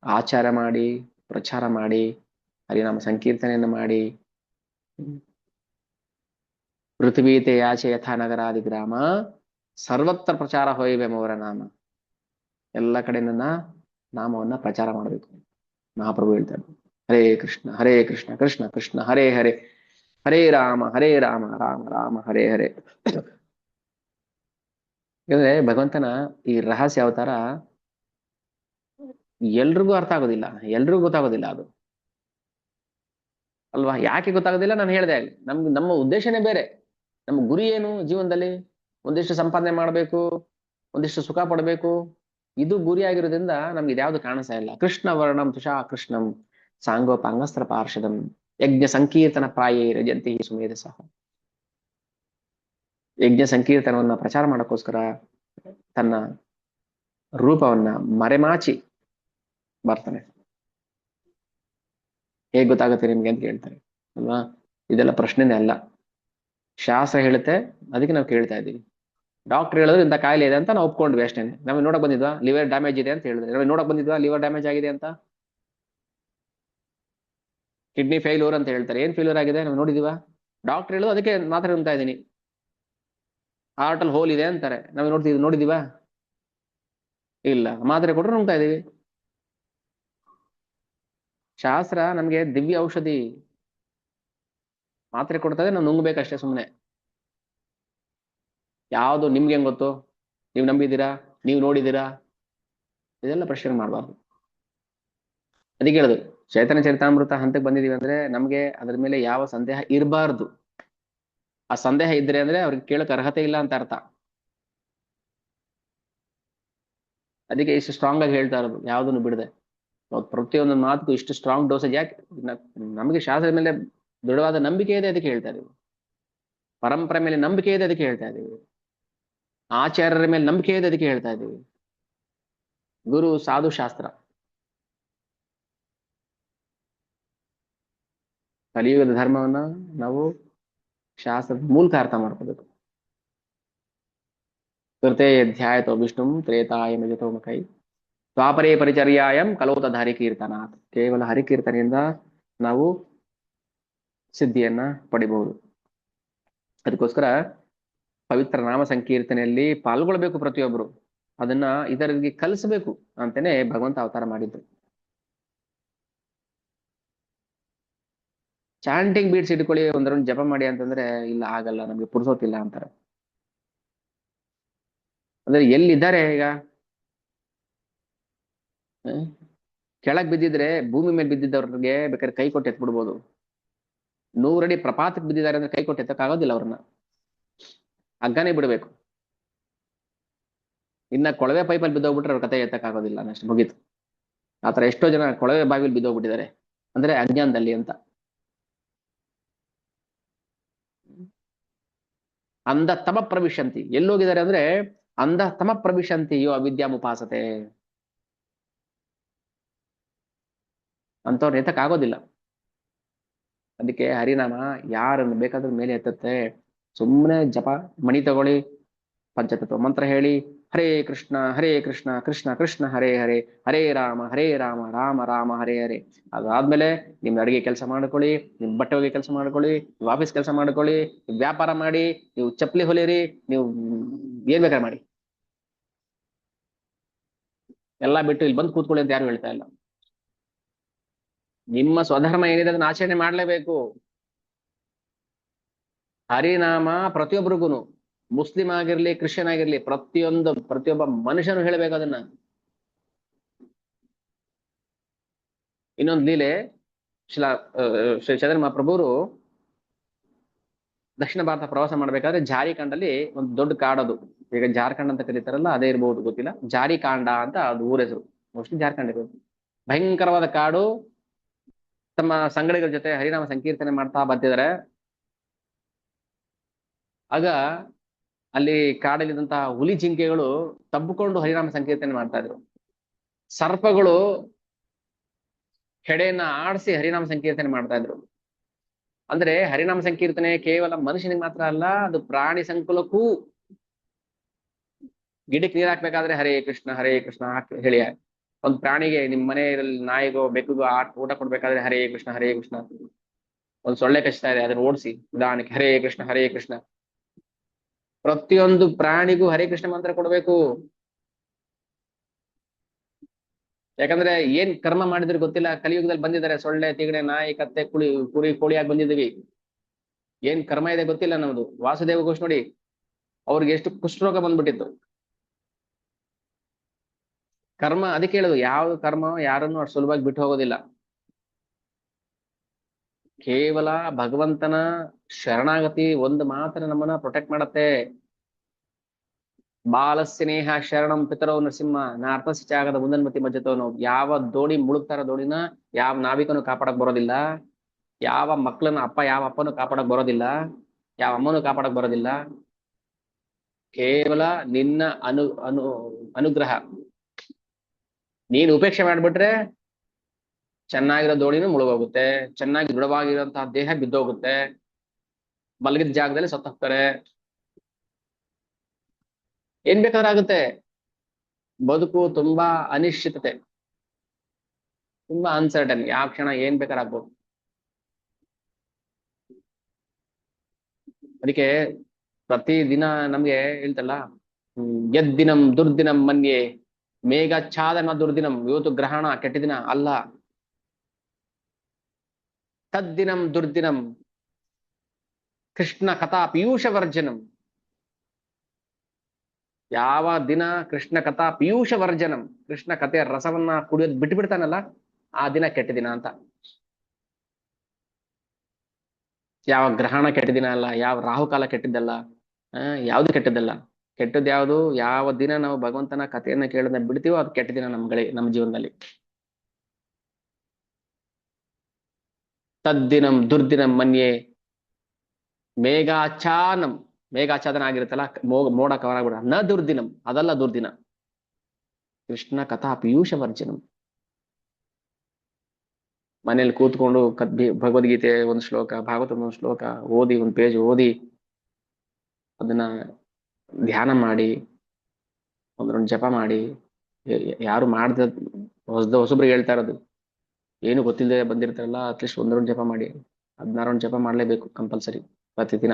ಆಚಾರ ಮಾಡಿ, ಪ್ರಚಾರ ಮಾಡಿ, ಹರಿನಾಮ ಸಂಕೀರ್ತನೆಯನ್ನು ಮಾಡಿ, ಪೃಥ್ವೀತೆ ಯಾಚೆ ಯಥಾ ನಗರಾದಿ ಗ್ರಾಮ ಸರ್ವತ್ರ ಪ್ರಚಾರ ಹೊಯ್ವೆಮವರ ನಾಮ. ಎಲ್ಲ ಕಡೆ ನನ್ನ ನಾಮವನ್ನ ಪ್ರಚಾರ ಮಾಡಬೇಕು. ಮಹಾಪ್ರಭು ಹೇಳ್ತಾರೆ, ಹರೇ ಕೃಷ್ಣ ಹರೇ ಕೃಷ್ಣ ಕೃಷ್ಣ ಕೃಷ್ಣ ಹರೇ ಹರೇ, ಹರೇ ರಾಮ ರಾಮ ರಾಮ ಹರೇ ಹರೇ. ಯಾಕಂದ್ರೆ ಭಗವಂತನ ಈ ರಹಸ್ಯ ಅವತಾರ ಎಲ್ರಿಗೂ ಅರ್ಥ ಆಗೋದಿಲ್ಲ, ಎಲ್ರಿಗೂ ಗೊತ್ತಾಗೋದಿಲ್ಲ ಅದು ಅಲ್ವಾ. ಯಾಕೆ ಗೊತ್ತಾಗೋದಿಲ್ಲ? ನಾನು ಹೇಳ್ದೆ, ನಮ್ಮ ಉದ್ದೇಶನೇ ಬೇರೆ. ನಮ್ಮ ಗುರಿ ಏನು ಜೀವನದಲ್ಲಿ? ಒಂದಿಷ್ಟು ಸಂಪಾದನೆ ಮಾಡಬೇಕು, ಒಂದಿಷ್ಟು ಸುಖ ಪಡಬೇಕು, ಇದು ಗುರಿ ಆಗಿರೋದ್ರಿಂದ ನಮ್ಗೆ ಇದ್ಯಾವ್ದು ಕಾಣಿಸ್ತಾ ಇಲ್ಲ. ಕೃಷ್ಣ ವರ್ಣಂ ತುಷಾ ಕೃಷ್ಣಂ ಸಾಂಗೋಪಾಂಗಸ್ತ್ರ ಪಾರ್ಷದಂ ಯಜ್ಞ ಸಂಕೀರ್ತನ ಪ್ರಾಯೇ ರಜಂತಿ ಸುಮೇಧ ಸಹ. ಯಜ್ಞ ಸಂಕೀರ್ತನವನ್ನ ಪ್ರಚಾರ ಮಾಡೋಕ್ಕೋಸ್ಕರ ತನ್ನ ರೂಪವನ್ನ ಮರೆಮಾಚಿ ಬರ್ತಾನೆ. ಹೇಗ್ ಗೊತ್ತಾಗುತ್ತೆ ನಿಮ್ಗೆ ಅಂತ ಕೇಳ್ತಾರೆ ಅಲ್ವಾ. ಇದೆಲ್ಲ ಪ್ರಶ್ನೆನೇ ಅಲ್ಲ, ಶಾಸ್ತ್ರ ಹೇಳುತ್ತೆ, ಅದಕ್ಕೆ ನಾವು ಕೇಳ್ತಾ ಇದ್ದೀವಿ. ಡಾಕ್ಟರ್ ಹೇಳಿದ್ರು ಇಂಥ ಕಾಯಿಲೆ ಇದೆ ಅಂತ ನಾವು ಒಪ್ಕೊಂಡ್ವಿ ಅಷ್ಟೇನೆ. ನಮಗೆ ನೋಡಕ್ ಬಂದಿದ್ವಾ ಲಿವರ್ ಡ್ಯಾಮೇಜ್ ಇದೆ ಅಂತ ಹೇಳಿದ್ರೆ? ನಮಗೆ ನೋಡಕ್ ಬಂದಿದ್ವಾ ಲಿವರ್ ಡ್ಯಾಮೇಜ್ ಆಗಿದೆ ಅಂತ? ಕಿಡ್ನಿ ಫೇಲ್ಯೂರ್ ಅಂತ ಹೇಳ್ತಾರೆ, ಏನ್ ಫೇಲ್ಯೂರ್ ಆಗಿದೆ ನಾವು ನೋಡಿದೀವಾ? ಡಾಕ್ಟರ್ ಹೇಳೋದು ಅದಕ್ಕೆ ಮಾತ್ರ ನುಂಗ್ತಾ ಇದ್ದೀನಿ. ಹಾರ್ಟ್ ಅಲ್ಲಿ ಹೋಲ್ ಇದೆ ಅಂತಾರೆ, ನಾವು ನೋಡಿದೀವಾ? ಇಲ್ಲ, ಮಾತ್ರೆ ಕೊಟ್ಟರು ನುಂಗ್ತಾ ಇದೀವಿ. ಶಾಸ್ತ್ರ ನಮ್ಗೆ ದಿವ್ಯ ಔಷಧಿ, ಮಾತ್ರೆ ಕೊಡ್ತದೆ, ನಾವು ನುಂಗ್ಬೇಕಷ್ಟೇ ಸುಮ್ಮನೆ. ಯಾವುದು ನಿಮ್ಗೆ ಹೆಂಗ್ ಗೊತ್ತು? ನೀವು ನಂಬಿದ್ದೀರಾ? ನೀವು ನೋಡಿದ್ದೀರಾ? ಇದೆಲ್ಲ ಪ್ರಶ್ನೆ ಮಾಡಬಾರ್ದು. ಅದಕ್ಕೆ ಹೇಳುದು, ಚೈತನ್ಯ ಚರಿತಾಮೃತ ಹಂತಕ್ಕೆ ಬಂದಿದೀವಿ ಅಂದ್ರೆ ನಮ್ಗೆ ಅದ್ರ ಮೇಲೆ ಯಾವ ಸಂದೇಹ ಇರಬಾರ್ದು. ಆ ಸಂದೇಹ ಇದ್ರೆ ಅಂದ್ರೆ ಅವ್ರಿಗೆ ಕೇಳಕ್ ಅರ್ಹತೆ ಇಲ್ಲ ಅಂತ ಅರ್ಥ. ಅದಕ್ಕೆ ಇಷ್ಟು ಸ್ಟ್ರಾಂಗ್ ಆಗಿ ಹೇಳ್ತಾ ಇರೋದು, ಯಾವ್ದನ್ನು ಬಿಡದೆ. ಪ್ರತಿಯೊಂದು ಮಾತುಗೂ ಇಷ್ಟು ಸ್ಟ್ರಾಂಗ್ ಡೋಸೇಜ್ ಯಾಕೆ? ನಮಗೆ ಶಾಸ್ತ್ರದ ಮೇಲೆ ದೃಢವಾದ ನಂಬಿಕೆ ಇದೆ, ಅದಕ್ಕೆ ಹೇಳ್ತಾ ಇದೀವಿ. ಪರಂಪರೆ ಮೇಲೆ ನಂಬಿಕೆ ಇದೆ, ಅದಕ್ಕೆ ಹೇಳ್ತಾ ಇದೀವಿ. ಆಚಾರ್ಯರ ಮೇಲೆ ನಂಬಿಕೆ ಇದೆ, ಅದಕ್ಕೆ ಹೇಳ್ತಾ ಇದೀವಿ. ಗುರು ಸಾಧು ಶಾಸ್ತ್ರ ಕಲಿಯುಗದ ಧರ್ಮವನ್ನ ನಾವು ಶಾಸ್ತ್ರದ ಮೂಲಕ ಅರ್ಥ ಮಾಡ್ಕೋಬೇಕು. ಕೃತೆ ಧ್ಯಾಯತೋ ವಿಷ್ಣು ತ್ರೇತಾಯ ಯಜತೋ ಮುಖೈ ದ್ವಾಪರೇ ಪರಿಚರ್ಯಾಯಂ ಕಲೋತ ಹರಿಕೀರ್ತನಾಥ್. ಕೇವಲ ಹರಿಕೀರ್ತನೆಯಿಂದ ನಾವು ಸಿದ್ಧಿಯನ್ನ ಪಡಿಬಹುದು. ಅದಕ್ಕೋಸ್ಕರ ಪವಿತ್ರ ನಾಮ ಸಂಕೀರ್ತನೆಯಲ್ಲಿ ಪಾಲ್ಗೊಳ್ಬೇಕು ಪ್ರತಿಯೊಬ್ಬರು. ಅದನ್ನ ಇದರಿಗೆ ಕಲಿಸಬೇಕು ಅಂತಾನೆ ಭಗವಂತ ಅವತಾರ ಮಾಡಿದ್ದು. ಚಾಂಟಿಂಗ್ ಬೀಟ್ಸ್ ಇಟ್ಕೊಳ್ಳಿ, ಒಂದರೊಂದು ಜಪ ಮಾಡಿ ಅಂತಂದ್ರೆ ಇಲ್ಲ, ಆಗಲ್ಲ, ನಮ್ಗೆ ಪುರ್ಸೋತಿಲ್ಲ ಅಂತಾರೆ. ಅಂದ್ರೆ ಎಲ್ಲಿದ್ದಾರೆ ಈಗ? ಕೆಳಗ್ ಬಿದ್ದಿದ್ರೆ ಭೂಮಿ ಮೇಲೆ ಬಿದ್ದಿದ್ದವ್ರಿಗೆ ಬೇಕಾದ್ರೆ ಕೈ ಕೊಟ್ಟು ಎತ್ಬಿಡ್ಬೋದು. 100 ಅಡಿ ಪ್ರಪಾತಕ್ಕೆ ಬಿದ್ದಿದ್ದಾರೆ ಅಂದ್ರೆ ಕೈ ಕೊಟ್ಟು ಎತ್ತಕ್ಕಾಗೋದಿಲ್ಲ ಅವ್ರನ್ನ, ಹಗ್ಗನೇ ಬಿಡ್ಬೇಕು. ಇನ್ನ ಕೊಳವೆ ಪೈಪಲ್ಲಿ ಬಿದ್ದೋಗ್ಬಿಟ್ರೆ ಅವ್ರ ಕತೆ ಎತ್ತಕ್ಕಾಗೋದಿಲ್ಲ, ಅಷ್ಟು ಮುಗೀತು. ಆತರ ಎಷ್ಟೋ ಜನ ಕೊಳವೆ ಬಾವಿಲಿ ಬಿದ್ದೋಗ್ಬಿಟ್ಟಿದ್ದಾರೆ, ಅಂದ್ರೆ ಅಜ್ಞಾನದಲ್ಲಿ ಅಂತ. ಅಂಧ ತಮ ಪ್ರವಿಶಂತಿ ಎಲ್ಲೋಗಿದ್ದಾರೆ ಅಂದ್ರೆ ಅಂಧ ತಮ ಪ್ರವಿಶಂತಿ ಯೋ ಅವಿದ್ಯಾಮುಪಾಸತೆ ಅಂತವ್ರು ಎತ್ತಕ್ಕಾಗೋದಿಲ್ಲ. ಅದಕ್ಕೆ ಹರಿನಾಮ ಯಾರನ್ನು ಬೇಕಾದ್ರೂ ಮೇಲೆ ಎತ್ತುತ್ತೆ. ಸುಮ್ಮನೆ ಜಪ ಮಣಿ ತಗೊಳ್ಳಿ, ಪಂಚತತ್ವ ಮಂತ್ರ ಹೇಳಿ, ಹರೇ ಕೃಷ್ಣ ಕೃಷ್ಣ ಕೃಷ್ಣ ಹರೇ ಹರೇ, ಹರೇ ರಾಮ ರಾಮ ರಾಮ ಹರೇ ಹರೇ. ಅದಾದ್ಮೇಲೆ ನಿಮ್ ಅಡಿಗೆ ಕೆಲಸ ಮಾಡ್ಕೊಳ್ಳಿ, ನಿಮ್ ಬಟ್ಟೆ ಹೋಗಿ ಕೆಲಸ ಮಾಡ್ಕೊಳ್ಳಿ, ನೀವು ಆಫೀಸ್ ಕೆಲಸ ಮಾಡ್ಕೊಳ್ಳಿ, ನೀವು ವ್ಯಾಪಾರ ಮಾಡಿ, ನೀವು ಚಪ್ಪಲಿ ಹೊಲಿರಿ, ನೀವು ಏನ್ ಬೇಕಾದ್ರೆ ಮಾಡಿ. ಎಲ್ಲಾ ಬಿಟ್ಟು ಇಲ್ಲಿ ಬಂದು ಕೂತ್ಕೊಳ್ಳಿ ಅಂತ ಯಾರು ಹೇಳ್ತಾ ಇಲ್ಲ. ನಿಮ್ಮ ಸ್ವಧರ್ಮ ಏನಿದೆ ಅದನ್ನ ಆಚರಣೆ ಮಾಡ್ಲೇಬೇಕು. ಹರಿನಾಮ ಪ್ರತಿಯೊಬ್ಬರಿಗೂ, ಮುಸ್ಲಿಂ ಆಗಿರ್ಲಿ ಕ್ರಿಶ್ಚಿಯನ್ ಆಗಿರ್ಲಿ, ಪ್ರತಿಯೊಬ್ಬ ಮನುಷ್ಯನು ಹೇಳಬೇಕು ಅದನ್ನ. ಇನ್ನೊಂದು ಲೀಲೆ, ಶ್ರೀ ಚಂದ್ರ ಮಹಾಪ್ರಭುರು ದಕ್ಷಿಣ ಭಾರತ ಪ್ರವಾಸ ಮಾಡ್ಬೇಕಾದ್ರೆ ಜಾರಿಕಾಂಡಲ್ಲಿ ಒಂದು ದೊಡ್ಡ ಕಾಡದು, ಈಗ ಜಾರ್ಖಂಡ್ ಅಂತ ಕರೀತಾರಲ್ಲ ಅದೇ ಇರ್ಬೋದು, ಗೊತ್ತಿಲ್ಲ. ಜಾರಿಕಾಂಡ ಅಂತ ಅದು ಊರ ಹೆಸರು, ಮೋಸ್ಟ್ಲಿ ಜಾರ್ಖಂಡ್ ಇರೋದು. ಭಯಂಕರವಾದ ಕಾಡು. ತಮ್ಮ ಸಂಗಡಿಗರ ಜೊತೆ ಹರಿನಾಮ ಸಂಕೀರ್ತನೆ ಮಾಡ್ತಾ ಬರ್ತಿದ್ದಾರೆ. ಆಗ ಅಲ್ಲಿ ಕಾಡಲ್ಲಿದ್ದಂತಹ ಹುಲಿ ಜಿಂಕೆಗಳು ತಬ್ಬಿಕೊಂಡು ಹರಿನಾಮ ಸಂಕೀರ್ತನೆ ಮಾಡ್ತಾ ಇದ್ರು. ಸರ್ಪಗಳು ಹೆಡೆಯನ್ನ ಆಡಿಸಿ ಹರಿನಾಮ ಸಂಕೀರ್ತನೆ ಮಾಡ್ತಾ ಇದ್ರು. ಅಂದ್ರೆ ಹರಿನಾಮ ಸಂಕೀರ್ತನೆ ಕೇವಲ ಮನುಷ್ಯನಿಗೆ ಮಾತ್ರ ಅಲ್ಲ, ಅದು ಪ್ರಾಣಿ ಸಂಕುಲಕ್ಕೂ. ಗಿಡಕ್ಕೆ ನೀರ್ ಹಾಕ್ಬೇಕಾದ್ರೆ ಹರೇ ಕೃಷ್ಣ ಹೇಳಿ. ಒಂದು ಪ್ರಾಣಿಗೆ, ನಿಮ್ ಮನೆಯಲ್ಲಿ ನಾಯಿಗೋ ಬೆಕ್ಕಿಗೋ ಊಟ ಕೊಡ್ಬೇಕಾದ್ರೆ ಹರೇ ಕೃಷ್ಣ. ಒಂದು ಸೊಳ್ಳೆ ಕಚ್ತಾ ಇದೆ, ಅದನ್ನ ಓಡಿಸಿ ನಿಧಾನಕ್ಕೆ ಹರೇ ಕೃಷ್ಣ. ಪ್ರತಿಯೊಂದು ಪ್ರಾಣಿಗೂ ಹರೇ ಕೃಷ್ಣ ಮಂತ್ರ ಕೊಡ್ಬೇಕು. ಯಾಕಂದ್ರೆ ಏನ್ ಕರ್ಮ ಮಾಡಿದ್ರೆ ಗೊತ್ತಿಲ್ಲ, ಕಲಿಯುಗದಲ್ಲಿ ಬಂದಿದ್ದಾರೆ. ಸೊಳ್ಳೆ, ತಿಗಣೆ, ನಾಯಿ, ಕತ್ತೆ, ಕುರಿ ಕೋಳಿಯಾಗಿ ಬಂದಿದ್ದೀವಿ. ಏನ್ ಕರ್ಮ ಇದೆ ಗೊತ್ತಿಲ್ಲ ನಮ್ದು. ವಾಸುದೇವ ಘೋಷ್ ನೋಡಿ, ಅವ್ರಿಗೆ ಎಷ್ಟು ಕುಷ್ಠರೋಗ ಬಂದ್ಬಿಟ್ಟಿತ್ತು. ಕರ್ಮ ಅದಕ್ಕೆ ಹೇಳುದು, ಯಾವ ಕರ್ಮ ಯಾರನ್ನು ಅಷ್ಟು ಸುಲಭವಾಗಿ ಬಿಟ್ಟು ಹೋಗೋದಿಲ್ಲ. ಕೇವಲ ಭಗವಂತನ ಶರಣಾಗತಿ ಒಂದು ಮಾತ್ರ ನಮ್ಮನ್ನ ಪ್ರೊಟೆಕ್ಟ್ ಮಾಡತ್ತೆ. ಬಾಲಸ್ನೇಹ ಶರಣಂ ಪಿತರೋ ನರಸಿಂಹ ನಾರ್ಥಸಿಚಾಗದ ಮುಂದನ್ಮತಿ ಮಜ್ಜತವನು. ಯಾವ ದೋಣಿ ಮುಳುಗ್ತಾರ ದೋಣಿನ ಯಾವ ನಾವಿಕನು ಕಾಪಾಡಕ್ ಬರೋದಿಲ್ಲ. ಯಾವ ಮಕ್ಕಳನ್ನ ಯಾವ ಅಪ್ಪನು ಕಾಪಾಡಕ್ ಬರೋದಿಲ್ಲ, ಯಾವ ಅಮ್ಮನು ಕಾಪಾಡಕ್ ಬರೋದಿಲ್ಲ. ಕೇವಲ ನಿನ್ನ ಅನುಗ್ರಹ. ನೀನು ಉಪೇಕ್ಷೆ ಮಾಡ್ಬಿಟ್ರೆ ಚೆನ್ನಾಗಿರೋ ದೋಣಿನೂ ಮುಳುಗೋಗುತ್ತೆ, ಚೆನ್ನಾಗಿ ದೃಢವಾಗಿರುವಂತಹ ದೇಹ ಬಿದ್ದೋಗುತ್ತೆ, ಮಲಗಿದ ಜಾಗದಲ್ಲಿ ಸತ್ತೋಗ್ತಾರೆ, ಏನ್ ಬೇಕಾದ್ರೂ ಆಗುತ್ತೆ. ಬದುಕು ತುಂಬಾ ಅನಿಶ್ಚಿತತೆ, ತುಂಬಾ ಅನ್ಸರ್ಟನ್, ಯಾವ ಕ್ಷಣ ಏನ್ ಬೇಕಾದ್ರೂ ಆಗ್ಬೋದು. ಅದಕ್ಕೆ ಪ್ರತಿದಿನ ನಮ್ಗೆ ಹೇಳ್ತಲ್ಲ, ಯದ್ದಿನಂ ದುರ್ದಿನಂ ಮನ್ಯೆ ಮೇಘಾಚ್ಛಾದನ ದುರ್ದಿನಂ. ಇವತ್ತು ಗ್ರಹಣ ಕೆಟ್ಟ ದಿನ ಅಲ್ಲ, ತದ್ದಿನಂ ದುರ್ದಿನಂ ಕೃಷ್ಣ ಕಥಾ ಪೀಯೂಷ ವರ್ಜನಂ. ಯಾವ ದಿನ ಕೃಷ್ಣ ಕಥಾ ಪೀಯೂಷ ವರ್ಜನಂ, ಕೃಷ್ಣ ಕಥೆಯ ರಸವನ್ನ ಕುಡಿಯೋದು ಬಿಟ್ಟು ಬಿಡ್ತಾನಲ್ಲ, ಆ ದಿನ ಕೆಟ್ಟ ದಿನ ಅಂತ. ಯಾವ ಗ್ರಹಣ ಕೆಟ್ಟ ದಿನ ಅಲ್ಲ, ಯಾವ ರಾಹುಕಾಲ ಕೆಟ್ಟಿದ್ದಲ್ಲ, ಯಾವ್ದು ಕೆಟ್ಟದ್ದಲ್ಲ. ಕೆಟ್ಟದ್ದು ಯಾವುದು? ಯಾವ ದಿನ ನಾವು ಭಗವಂತನ ಕಥೆಯನ್ನ ಕೇಳೋದನ್ನ ಬಿಡ್ತೀವೋ ಅದು ಕೆಟ್ಟ ದಿನ ನಮ್ಮ ಜೀವನದಲ್ಲಿ. ತದ್ದಿನಂ ದುರ್ದಿನಂ ಮನ್ಯೆ ಮೇಘಾಚ್ಛಾನಂ. ಮೇಘಾಚ್ಛಾದನ ಆಗಿರುತ್ತಲ್ಲ, ಮೋಡ ಕವರ್ ಆಗ್ಬಿಡ. ನ ದುರ್ದಿನಂ, ಅದಲ್ಲ ದುರ್ದಿನ. ಕೃಷ್ಣ ಕಥಾ ಪೀಯೂಷ ವರ್ಜನಂ. ಮನೇಲಿ ಕೂತ್ಕೊಂಡು ಭಗವದ್ಗೀತೆ ಒಂದು ಶ್ಲೋಕ, ಭಾಗವತ ಒಂದು ಶ್ಲೋಕ ಓದಿ, ಒಂದು ಪೇಜ್ ಓದಿ, ಅದನ್ನ ಧ್ಯಾನ ಮಾಡಿ, ಒಂದ್ ಜಪ ಮಾಡಿ. ಯಾರು ಮಾಡ್ದ ಹೊಸಬ್ರಿಗೆ ಹೇಳ್ತಾ ಇರೋದು, ಏನು ಗೊತ್ತಿಲ್ಲದೆ ಬಂದಿರ್ತಾರಲ್ಲ, ಅಟ್ಲೀಸ್ಟ್ ಒಂದ್ ರೌಂಡ್ ಜಪ ಮಾಡಿ. 16 ರೌಂಡ್ ಜಪ ಮಾಡ್ಲೇಬೇಕು ಕಂಪಲ್ಸರಿ ಪ್ರತಿದಿನ.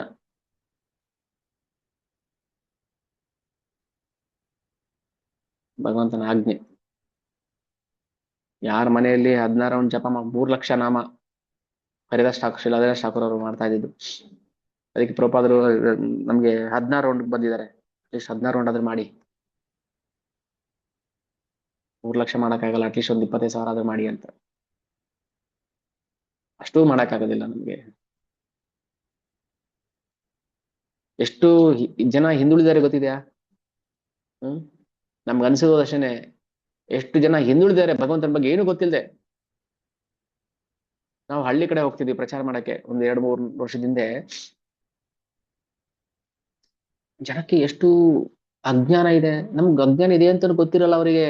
ಭಗವಂತನ ಆಜ್ಞೆ. ಯಾರ ಮನೆಯಲ್ಲಿ 16 ರೌಂಡ್ ಜಪ 3 ಲಕ್ಷ ನಾಮ ಹರಿದಾಸ್ ಠಾಕೂರ್, ಶ್ರೀ ಠಾಕೂರ್ ಅವರು ಮಾಡ್ತಾ ಇದ್ದಿದ್ದು. ಅದಕ್ಕೆ ಪ್ರಭುಪಾದರು ನಮ್ಗೆ 16 ರೌಂಡ್ ಬಂದಿದ್ದಾರೆ. ಅಟ್ಲೀಸ್ಟ್ 16 ರೌಂಡ್ ಆದ್ರೂ ಮಾಡಿ. 3 ಲಕ್ಷ ಮಾಡಕ್ಕಾಗಲ್ಲ, ಅಟ್ಲೀಸ್ಟ್ ಒಂದು 25,000 ಆದ್ರೂ ಮಾಡಿ ಅಂತ. ಅಷ್ಟೂ ಮಾಡಕ್ಕಾಗೋದಿಲ್ಲ ನಮ್ಗೆ. ಎಷ್ಟು ಜನ ಹಿಂದುಳಿದಾರೆ ಗೊತ್ತಿದೆಯಾ? ನಮ್ಗೆ ಅನ್ಸೋದಷ್ಟೇನೆ, ಎಷ್ಟು ಜನ ಹಿಂದುಳಿದಾರೆ ಭಗವಂತನ ಬಗ್ಗೆ ಏನು ಗೊತ್ತಿಲ್ಲದೆ. ನಾವು ಹಳ್ಳಿ ಕಡೆ ಹೋಗ್ತಿದ್ವಿ ಪ್ರಚಾರ ಮಾಡಕ್ಕೆ ಒಂದ್ 2-3 ವರ್ಷದ ಹಿಂದೆ. ಜನಕ್ಕೆ ಎಷ್ಟು ಅಜ್ಞಾನ ಇದೆ, ನಮ್ಗೆ ಅಜ್ಞಾನ ಇದೆ ಅಂತ ಗೊತ್ತಿರಲ್ಲ ಅವರಿಗೆ.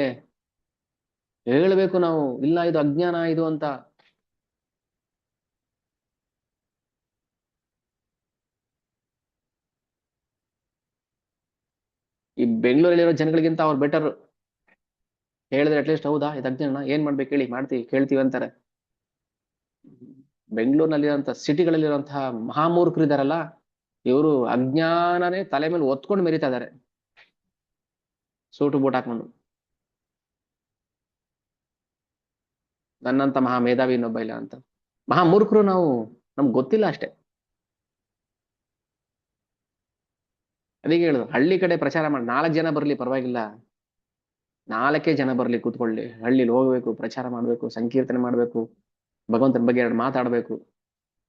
ಹೇಳ್ಬೇಕು ನಾವು, ಇಲ್ಲ ಇದು ಅಜ್ಞಾನ ಇದು ಅಂತ. ಈ ಬೆಂಗಳೂರಲ್ಲಿರೋ ಜನಗಳಿಗಿಂತ ಅವ್ರು ಬೆಟರ್. ಹೇಳಿದ್ರೆ ಅಟ್ಲೀಸ್ಟ್ ಹೌದಾ ಇದು ಅಜ್ಞಾನ, ಏನ್ ಮಾಡ್ಬೇಕು ಹೇಳಿ, ಮಾಡ್ತೀವಿ ಕೇಳ್ತೀವಿ ಅಂತಾರೆ. ಬೆಂಗಳೂರಿನಲ್ಲಿರುವಂತ ಸಿಟಿಗಳಲ್ಲಿರುವಂತಹ ಮಹಾಮೂರ್ಖರು ಇದಾರಲ್ಲ, ಇವರು ಅಜ್ಞಾನನೇ ತಲೆ ಮೇಲೆ ಒತ್ಕೊಂಡು ಮೆರಿತಾ ಇದಾರೆ, ಸೂಟು ಬೂಟ್ ಹಾಕೊಂಡು. ನನ್ನಂತ ಮಹಾ ಮೇಧಾವಿ ಇನ್ನೊಬ್ಬ ಇಲ್ಲ ಅಂತ. ಮಹಾಮೂರ್ಖರು ನಾವು, ನಮ್ಗೆ ಗೊತ್ತಿಲ್ಲ ಅಷ್ಟೇ. ಅದಕ್ಕೆ ಹೇಳುದು, ಹಳ್ಳಿ ಕಡೆ ಪ್ರಚಾರ ಮಾಡಿ 4 ಜನ ಬರ್ಲಿ ಪರವಾಗಿಲ್ಲ, 4 ಜನ ಬರ್ಲಿ, ಕೂತ್ಕೊಳ್ಳಿ, ಹಳ್ಳಿಲಿ ಹೋಗ್ಬೇಕು, ಪ್ರಚಾರ ಮಾಡ್ಬೇಕು, ಸಂಕೀರ್ತನೆ ಮಾಡ್ಬೇಕು, ಭಗವಂತನ ಬಗ್ಗೆ 2 ಮಾತಾಡ್ಬೇಕು,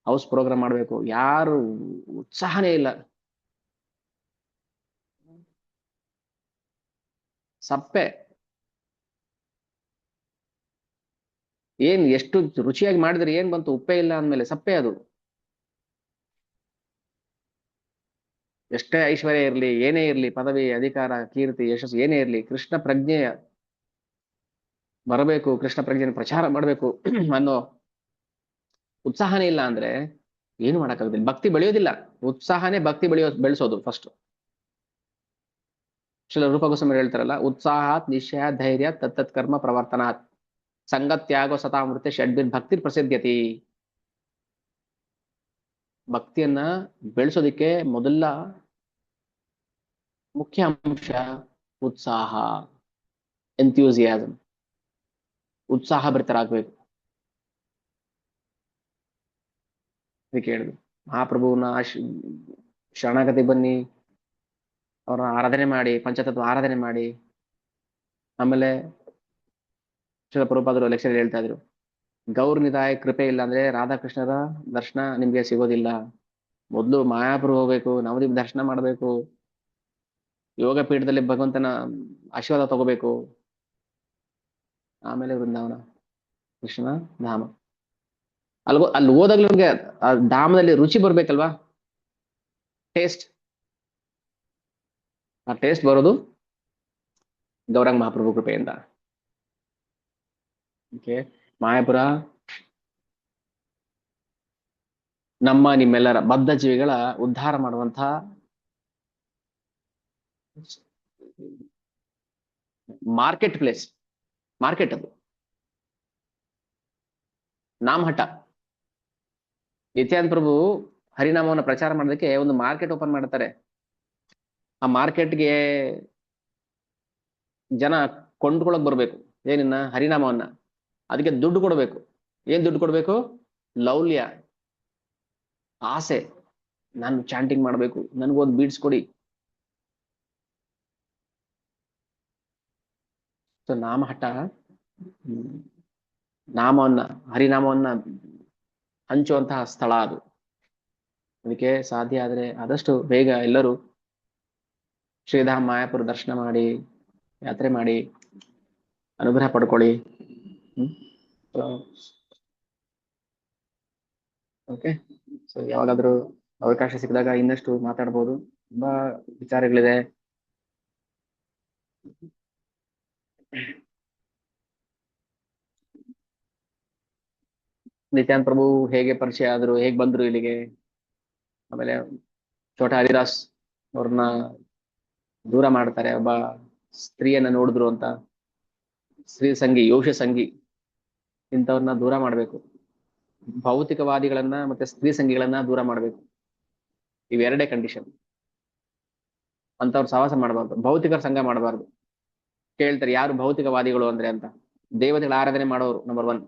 ಹೌಸ್ ಪ್ರೋಗ್ರಾಮ್ ಮಾಡ್ಬೇಕು. ಯಾರು ಉತ್ಸಾಹನೇ ಇಲ್ಲ. ಸಪ್ಪೆ. ಏನ್ ಎಷ್ಟು ರುಚಿಯಾಗಿ ಮಾಡಿದ್ರೆ ಏನ್ ಬಂತು, ಉಪ್ಪೇ ಇಲ್ಲ ಅಂದ್ಮೇಲೆ ಸಪ್ಪೆ ಅದು. ಎಷ್ಟೇ ಐಶ್ವರ್ಯ ಇರ್ಲಿ, ಏನೇ ಇರ್ಲಿ, ಪದವಿ ಅಧಿಕಾರ ಕೀರ್ತಿ ಯಶಸ್ಸು ಏನೇ ಇರ್ಲಿ, ಕೃಷ್ಣ ಪ್ರಜ್ಞೆ ಬರಬೇಕು, ಕೃಷ್ಣ ಪ್ರಜ್ಞೆ ಪ್ರಚಾರ ಮಾಡ್ಬೇಕು ಅನ್ನೋ ಉತ್ಸಾಹನೇ ಇಲ್ಲ ಅಂದ್ರೆ ಏನು ಮಾಡಕ್ಕಾಗೋದಿಲ್ಲ. ಭಕ್ತಿ ಬೆಳೆಯೋದಿಲ್ಲ. ಉತ್ಸಾಹನೇ ಭಕ್ತಿ ಬೆಳೆಸೋದು ಫಸ್ಟ್. ಶ್ರೀಲ ರೂಪ ಗೋಸ್ವಾಮಿ ಹೇಳ್ತಾರಲ್ಲ, ಉತ್ಸಾಹಾತ್ ನಿಶ್ಚಯ ಧೈರ್ಯ ತತ್ತತ್ ಕರ್ಮ ಪ್ರವರ್ತನಾತ್ ಸಂಗತ್ಯಾಗೋ ಸತಾಮೃತ್ಯ ಷಡ್ಬಿರ್ ಭಕ್ತಿ ಪ್ರಸಿದ್ಧತಿ. ಭಕ್ತಿಯನ್ನ ಬೆಳೆಸೋದಿಕ್ಕೆ ಮೊದಲ ಮುಖ್ಯ ಅಂಶ ಉತ್ಸಾಹ, ಎಂಥ್ಯೂಸಿಯಾಸಮ್. ಉತ್ಸಾಹ ಭರಿತರಾಗಬೇಕು. ಅದಕ್ಕೆ ಹೇಳುದು, ಮಹಾಪ್ರಭುವನ್ನ ಶರಣಾಗತಿ ಬನ್ನಿ, ಅವರ ಆರಾಧನೆ ಮಾಡಿ, ಪಂಚತತ್ವ ಆರಾಧನೆ ಮಾಡಿ. ಆಮೇಲೆ ಶ್ರೀಲ ಪ್ರಭುಪಾದರು ಲೆಕ್ಚರ್ ಹೇಳ್ತಾ ಇದ್ರು, ಗೌರ್ನಿತಾಯ ಕೃಪೆ ಇಲ್ಲ ಅಂದ್ರೆ ರಾಧಾಕೃಷ್ಣರ ದರ್ಶನ ನಿಮ್ಗೆ ಸಿಗೋದಿಲ್ಲ. ಮೊದ್ಲು ಮಾಯಾಪುರ ಹೋಗ್ಬೇಕು, ನವದೀಪ್ ದರ್ಶನ ಮಾಡ್ಬೇಕು, ಯೋಗ ಪೀಠದಲ್ಲಿ ಭಗವಂತನ ಆಶೀರ್ವಾದ ತಗೋಬೇಕು, ಆಮೇಲೆ ವೃಂದಾವನ ಕೃಷ್ಣ ಧಾಮ. ಅಲ್ಲಿ ಹೋದಾಗ್ಲೂ ನಮ್ಗೆ ಆ ಧಾಮದಲ್ಲಿ ರುಚಿ ಬರ್ಬೇಕಲ್ವಾ, ಟೇಸ್ಟ್. ಆ ಟೇಸ್ಟ್ ಬರೋದು ಗೌರಂಗ ಮಹಾಪ್ರಭು ಕೃಪೆಯಿಂದ. ಓಕೆ, ಮಾಯಾಪುರ ನಮ್ಮ ನಿಮ್ಮೆಲ್ಲರ ಬದ್ಧ ಜೀವಿಗಳ ಉದ್ಧಾರ ಮಾಡುವಂತ ಮಾರ್ಕೆಟ್ ಪ್ಲೇಸ್. ಮಾರ್ಕೆಟ್ ಅದು, ನಾಮಹಟ್ಟ. ನಿತ್ಯಾನಂದ ಪ್ರಭು ಹರಿನಾಮವನ್ನು ಪ್ರಚಾರ ಮಾಡೋದಕ್ಕೆ ಒಂದು ಮಾರ್ಕೆಟ್ ಓಪನ್ ಮಾಡ್ತಾರೆ. ಆ ಮಾರ್ಕೆಟ್ಗೆ ಜನ ಕೊಂಡ್ಕೊಳಕ್ ಬರ್ಬೇಕು, ಏನಿನ್ನ ಹರಿನಾಮವನ್ನ. ಅದಕ್ಕೆ ದುಡ್ಡು ಕೊಡ್ಬೇಕು. ಏನ್ ದುಡ್ಡು ಕೊಡ್ಬೇಕು? ಲೌಲ್ಯ, ಆಸೆ. ನಾನು ಚಾಂಟಿಂಗ್ ಮಾಡ್ಬೇಕು, ನನ್ಗೊಂದು ಬೀಡ್ಸ್ ಕೊಡಿ. ಸೊ ನಾಮಹಟ್ಟ ನಾಮವನ್ನ, ಹರಿನಾಮವನ್ನ ಹಂಚುವಂತಹ ಸ್ಥಳ ಅದು. ಅದಕ್ಕೆ ಸಾಧ್ಯ ಆದ್ರೆ ಆದಷ್ಟು ಬೇಗ ಎಲ್ಲರೂ ಶ್ರೀಧಾಮ ಮಾಯಾಪುರ ದರ್ಶನ ಮಾಡಿ, ಯಾತ್ರೆ ಮಾಡಿ, ಅನುಗ್ರಹ ಪಡ್ಕೊಳ್ಳಿ. ಓಕೆ, ಸೊ ಯಾವಾಗಾದ್ರೂ ಅವಕಾಶ ಸಿಕ್ಕಿದಾಗ ಇನ್ನಷ್ಟು ಮಾತಾಡ್ಬೋದು. ತುಂಬಾ ವಿಚಾರಗಳಿದೆ. ನಿತ್ಯಾನಂದ ಪ್ರಭು ಹೇಗೆ ಪರಿಚಯ ಆದ್ರು, ಹೇಗ್ ಬಂದ್ರು ಇಲ್ಲಿಗೆ, ಆಮೇಲೆ ಛೋಟಾ ಹರಿದಾಸ್ ಅವ್ರನ್ನ ದೂರ ಮಾಡ್ತಾರೆ, ಒಬ್ಬ ಸ್ತ್ರೀಯನ್ನ ನೋಡಿದ್ರು ಅಂತ. ಸ್ತ್ರೀ ಸಂಗಿ, ಯೋಷ ಸಂಗಿ, ಇಂಥವ್ರನ್ನ ದೂರ ಮಾಡ್ಬೇಕು. ಭೌತಿಕವಾದಿಗಳನ್ನ ಮತ್ತೆ ಸ್ತ್ರೀ ಸಂಗಿಗಳನ್ನ ದೂರ ಮಾಡ್ಬೇಕು. ಇವೆರಡೇ ಕಂಡೀಷನ್. ಅಂತವ್ರ ಸಹವಾಸ ಮಾಡಬಾರ್ದು, ಭೌತಿಕರ ಸಂಘ ಮಾಡಬಾರ್ದು. ಕೇಳ್ತಾರೆ ಯಾರು ಭೌತಿಕವಾದಿಗಳು ಅಂದ್ರೆ ಅಂತ. ದೇವತೆಗಳ ಆರಾಧನೆ ಮಾಡೋರು ನಂಬರ್ 1.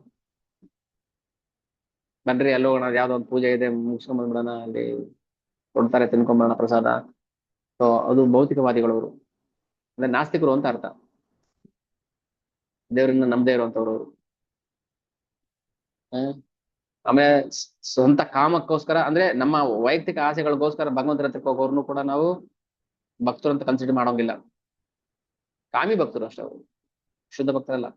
ಬನ್ರಿ ಎಲ್ಲೋ ಯಾವ್ದೋ ಒಂದು ಪೂಜೆ ಇದೆ ಮುಗಿಸ್ಕೊಂಡ್ ಬಂದ್ಬಿಡೋಣ, ಅಲ್ಲಿ ಕೊಡ್ತಾರೆ ತಿನ್ಕೊಂಡ್ಬಿಡೋಣ ಪ್ರಸಾದ. ಸೊ ಅದು ಭೌತಿಕವಾದಿಗಳವರು, ಅಂದ್ರೆ ನಾಸ್ತಿಕರು ಅಂತ ಅರ್ಥ. ದೇವರನ್ನ ನಂಬದೇ ಇರುವಂತವ್ರು ಅವರು. ಆಮೇಲೆ ಸ್ವಂತ ಕಾಮಕ್ಕೋಸ್ಕರ, ಅಂದ್ರೆ ನಮ್ಮ ವೈಯಕ್ತಿಕ ಆಸೆಗಳಿಗೋಸ್ಕರ ಭಗವಂತರ ಹತ್ರಕ್ಕೆ ಹೋಗೋರ್ನು ಕೂಡ ನಾವು ಭಕ್ತರು ಅಂತ ಕನ್ಸಿಡರ್ ಮಾಡೋಂಗಿಲ್ಲ. ಕಾಮಿ ಭಕ್ತರು ಅಷ್ಟೇ ಅವರು, ಶುದ್ಧ ಭಕ್ತರಲ್ಲ.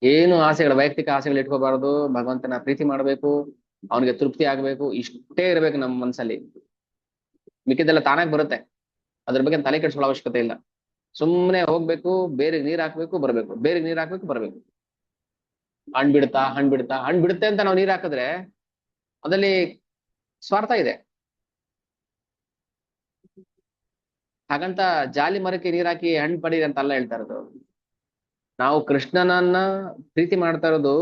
ಏನು ಆಸೆಗಳು, ವೈಯಕ್ತಿಕ ಆಸೆಗಳು ಇಟ್ಕೋಬಾರ್ದು. ಭಗವಂತನ ಪ್ರೀತಿ ಮಾಡ್ಬೇಕು, ಅವನಿಗೆ ತೃಪ್ತಿ ಆಗ್ಬೇಕು, ಇಷ್ಟೇ ಇರ್ಬೇಕು ನಮ್ಮ ಮನಸ್ಸಲ್ಲಿ. ಮಿಕ್ಕಿದ್ದೆಲ್ಲ ತಾನಾಗ್ ಬರುತ್ತೆ, ಅದ್ರ ಬಗ್ಗೆ ತಲೆ ಕೆಡಿಸ್ಕೊಳ್ಳೋ ಅವಶ್ಯಕತೆ ಇಲ್ಲ. ಸುಮ್ಮನೆ ಹೋಗ್ಬೇಕು, ಬೇರೆಗ್ ನೀರ್ ಹಾಕ್ಬೇಕು ಬರ್ಬೇಕು, ಬೇರೆಗ್ ನೀರ್ ಹಾಕ್ಬೇಕು ಬರ್ಬೇಕು. ಹಣ್ ಬಿಡ್ತಾ ಹಣ್ ಬಿಡ್ತಾ ಹಣ್ ಬಿಡುತ್ತೆ ಅಂತ ನಾವು ನೀರ್ ಹಾಕಿದ್ರೆ ಅದ್ರಲ್ಲಿ ಸ್ವಾರ್ಥ ಇದೆ. ಹಾಗಂತ ಜಾಲಿ ಮರಕ್ಕೆ ನೀರ್ ಹಾಕಿ ಹಣ್ಣು ಪಡೀರಿ ಅಂತ ಅಲ್ಲ ಹೇಳ್ತಾ ಇರೋದು. ನಾವು ಕೃಷ್ಣನನ್ನ ಪ್ರೀತಿ ಮಾಡ್ತಾ ಇರೋದು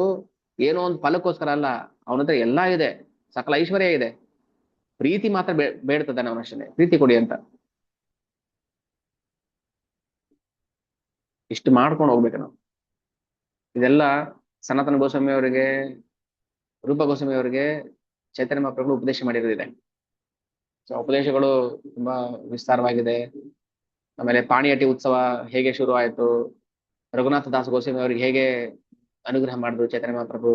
ಏನೋ ಒಂದು ಫಲಕ್ಕೋಸ್ಕರ ಅಲ್ಲ. ಅವನ ಹತ್ರ ಎಲ್ಲಾ ಇದೆ, ಸಕಲ ಐಶ್ವರ್ಯ ಇದೆ. ಪ್ರೀತಿ ಮಾತ್ರ ಬೇಡ್ತದಾನೆ ಅವನಷ್ಟೇ, ಪ್ರೀತಿ ಕೊಡಿ ಅಂತ. ಇಷ್ಟು ಮಾಡ್ಕೊಂಡು ಹೋಗ್ಬೇಕು ನಾವು. ಇದೆಲ್ಲ ಸನಾತನ ಗೋಸ್ವಾಮಿ ಅವರಿಗೆ, ರೂಪ ಗೋಸ್ವಾಮಿ ಅವರಿಗೆ ಚೈತನ್ಯ ಮಹಾಪ್ರಭುಗಳು ಉಪದೇಶ ಮಾಡಿರೋದಿದೆ. ಸೊ ಉಪದೇಶಗಳು ತುಂಬಾ ವಿಸ್ತಾರವಾಗಿದೆ. ಆಮೇಲೆ ಪಾಣಿಯಟಿ ಉತ್ಸವ ಹೇಗೆ ಶುರು ಆಯ್ತು, ರಘುನಾಥ ದಾಸ್ ಗೋಸ್ವಾಮಿ ಅವರಿಗೆ ಹೇಗೆ ಅನುಗ್ರಹ ಮಾಡಿದ್ರು ಚೈತನ್ಯ ಮಹಾಪ್ರಭು.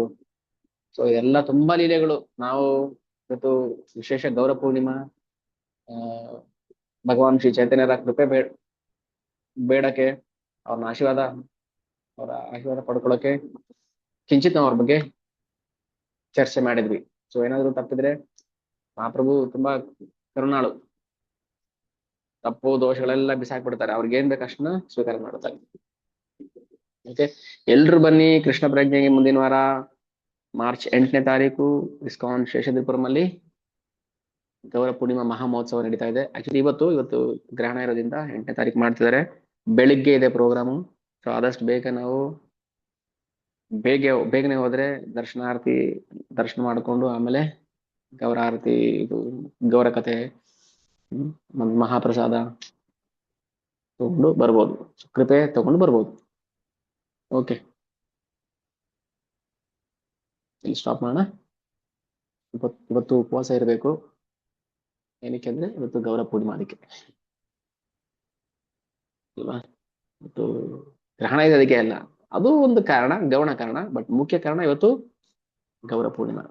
ಸೊ ಇದೆಲ್ಲ ತುಂಬಾ ಲೀಲೆಗಳು. ನಾವು ಇವತ್ತು ವಿಶೇಷ ಗೌರ ಪೂರ್ಣಿಮಾ, ಆ ಭಗವಾನ್ ಶ್ರೀ ಚೈತನ್ಯರ ಕೃಪೆ ಬೇಡಕ್ಕೆ, ಅವರ ಆಶೀರ್ವಾದ ಪಡ್ಕೊಳ್ಳೋಕೆ ಕಿಂಚಿತ್ ನಾವು ಅವ್ರ ಬಗ್ಗೆ ಚರ್ಚೆ ಮಾಡಿದ್ವಿ. ಸೊ ಏನಾದ್ರು ತಪ್ಪಿದ್ರೆ, ಮಹಾಪ್ರಭು ತುಂಬಾ ಕರುಣಾಳು, ತಪ್ಪು ದೋಷಗಳೆಲ್ಲ ಬಿಸಾಕ್ಬಿಡ್ತಾರೆ, ಅವ್ರಿಗೆ ಏನ್ ಬೇಕಷ್ಟನ್ನ ಸ್ವೀಕಾರ ಮಾಡ್ತಾರೆ. ಓಕೆ, ಎಲ್ರು ಬನ್ನಿ ಕೃಷ್ಣ ಪ್ರಜ್ಞೆಗೆ. ಮುಂದಿನ ವಾರ ಮಾರ್ಚ್ 8ನೇ ತಾರೀಕು ಇಸ್ಕಾನ್ ಶೇಷಾದ್ರಿಪುರಂ ಅಲ್ಲಿ ಗೌರ ಪೂರ್ಣಿಮಾ ಮಹಾ ಮಹೋತ್ಸವ ನಡೀತಾ ಇದೆ. ಆಕ್ಚುಲಿ ಇವತ್ತು ಗ್ರಹಣ ಇರೋದ್ರಿಂದ 8ನೇ ತಾರೀಕು ಮಾಡ್ತಿದ್ದಾರೆ. ಬೆಳಿಗ್ಗೆ ಇದೆ ಪ್ರೋಗ್ರಾಮು. ಸೊ ಆದಷ್ಟು ಬೇಗ ನಾವು ಬೇಗನೆ ಹೋದ್ರೆ ದರ್ಶನ ಮಾಡ್ಕೊಂಡು ಆಮೇಲೆ ಗೌರ ಆರತಿ, ಇದು ಗೌರ ಕಥೆ, ಮಹಾಪ್ರಸಾದ ತಗೊಂಡು ಬರ್ಬೋದು, ಕೃಪೆ ತಗೊಂಡು ಬರ್ಬೋದು. ಓಕೆ, ಇಲ್ಲಿ ಸ್ಟಾಪ್ ಮಾಡೋಣ. ಇವತ್ತು ಉಪವಾಸ ಇರಬೇಕು. ಏನಕ್ಕೆ ಅಂದ್ರೆ ಇವತ್ತು ಗೌರ ಪೂರ್ಣಿಮಾ, ಅದಕ್ಕೆ ಅಲ್ವಾ. ಇವತ್ತು ಗ್ರಹಣ ಇದೆ, ಅದಕ್ಕೆ ಅಲ್ಲ, ಅದು ಒಂದು ಕಾರಣ, ಗೌಣ ಕಾರಣ. ಬಟ್ ಮುಖ್ಯ ಕಾರಣ ಇವತ್ತು ಗೌರ ಪೂರ್ಣಿಮಾ,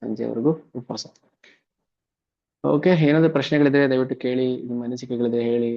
ಸಂಜೆವರೆಗೂ ಉಪವಾಸ. ಓಕೆ, ಏನಾದ್ರು ಪ್ರಶ್ನೆಗಳಿದ್ರೆ ದಯವಿಟ್ಟು ಕೇಳಿ, ನಿಮ್ಮ ಅನಿಸಿಕೆಗಳಿದ್ರೆ ಹೇಳಿ.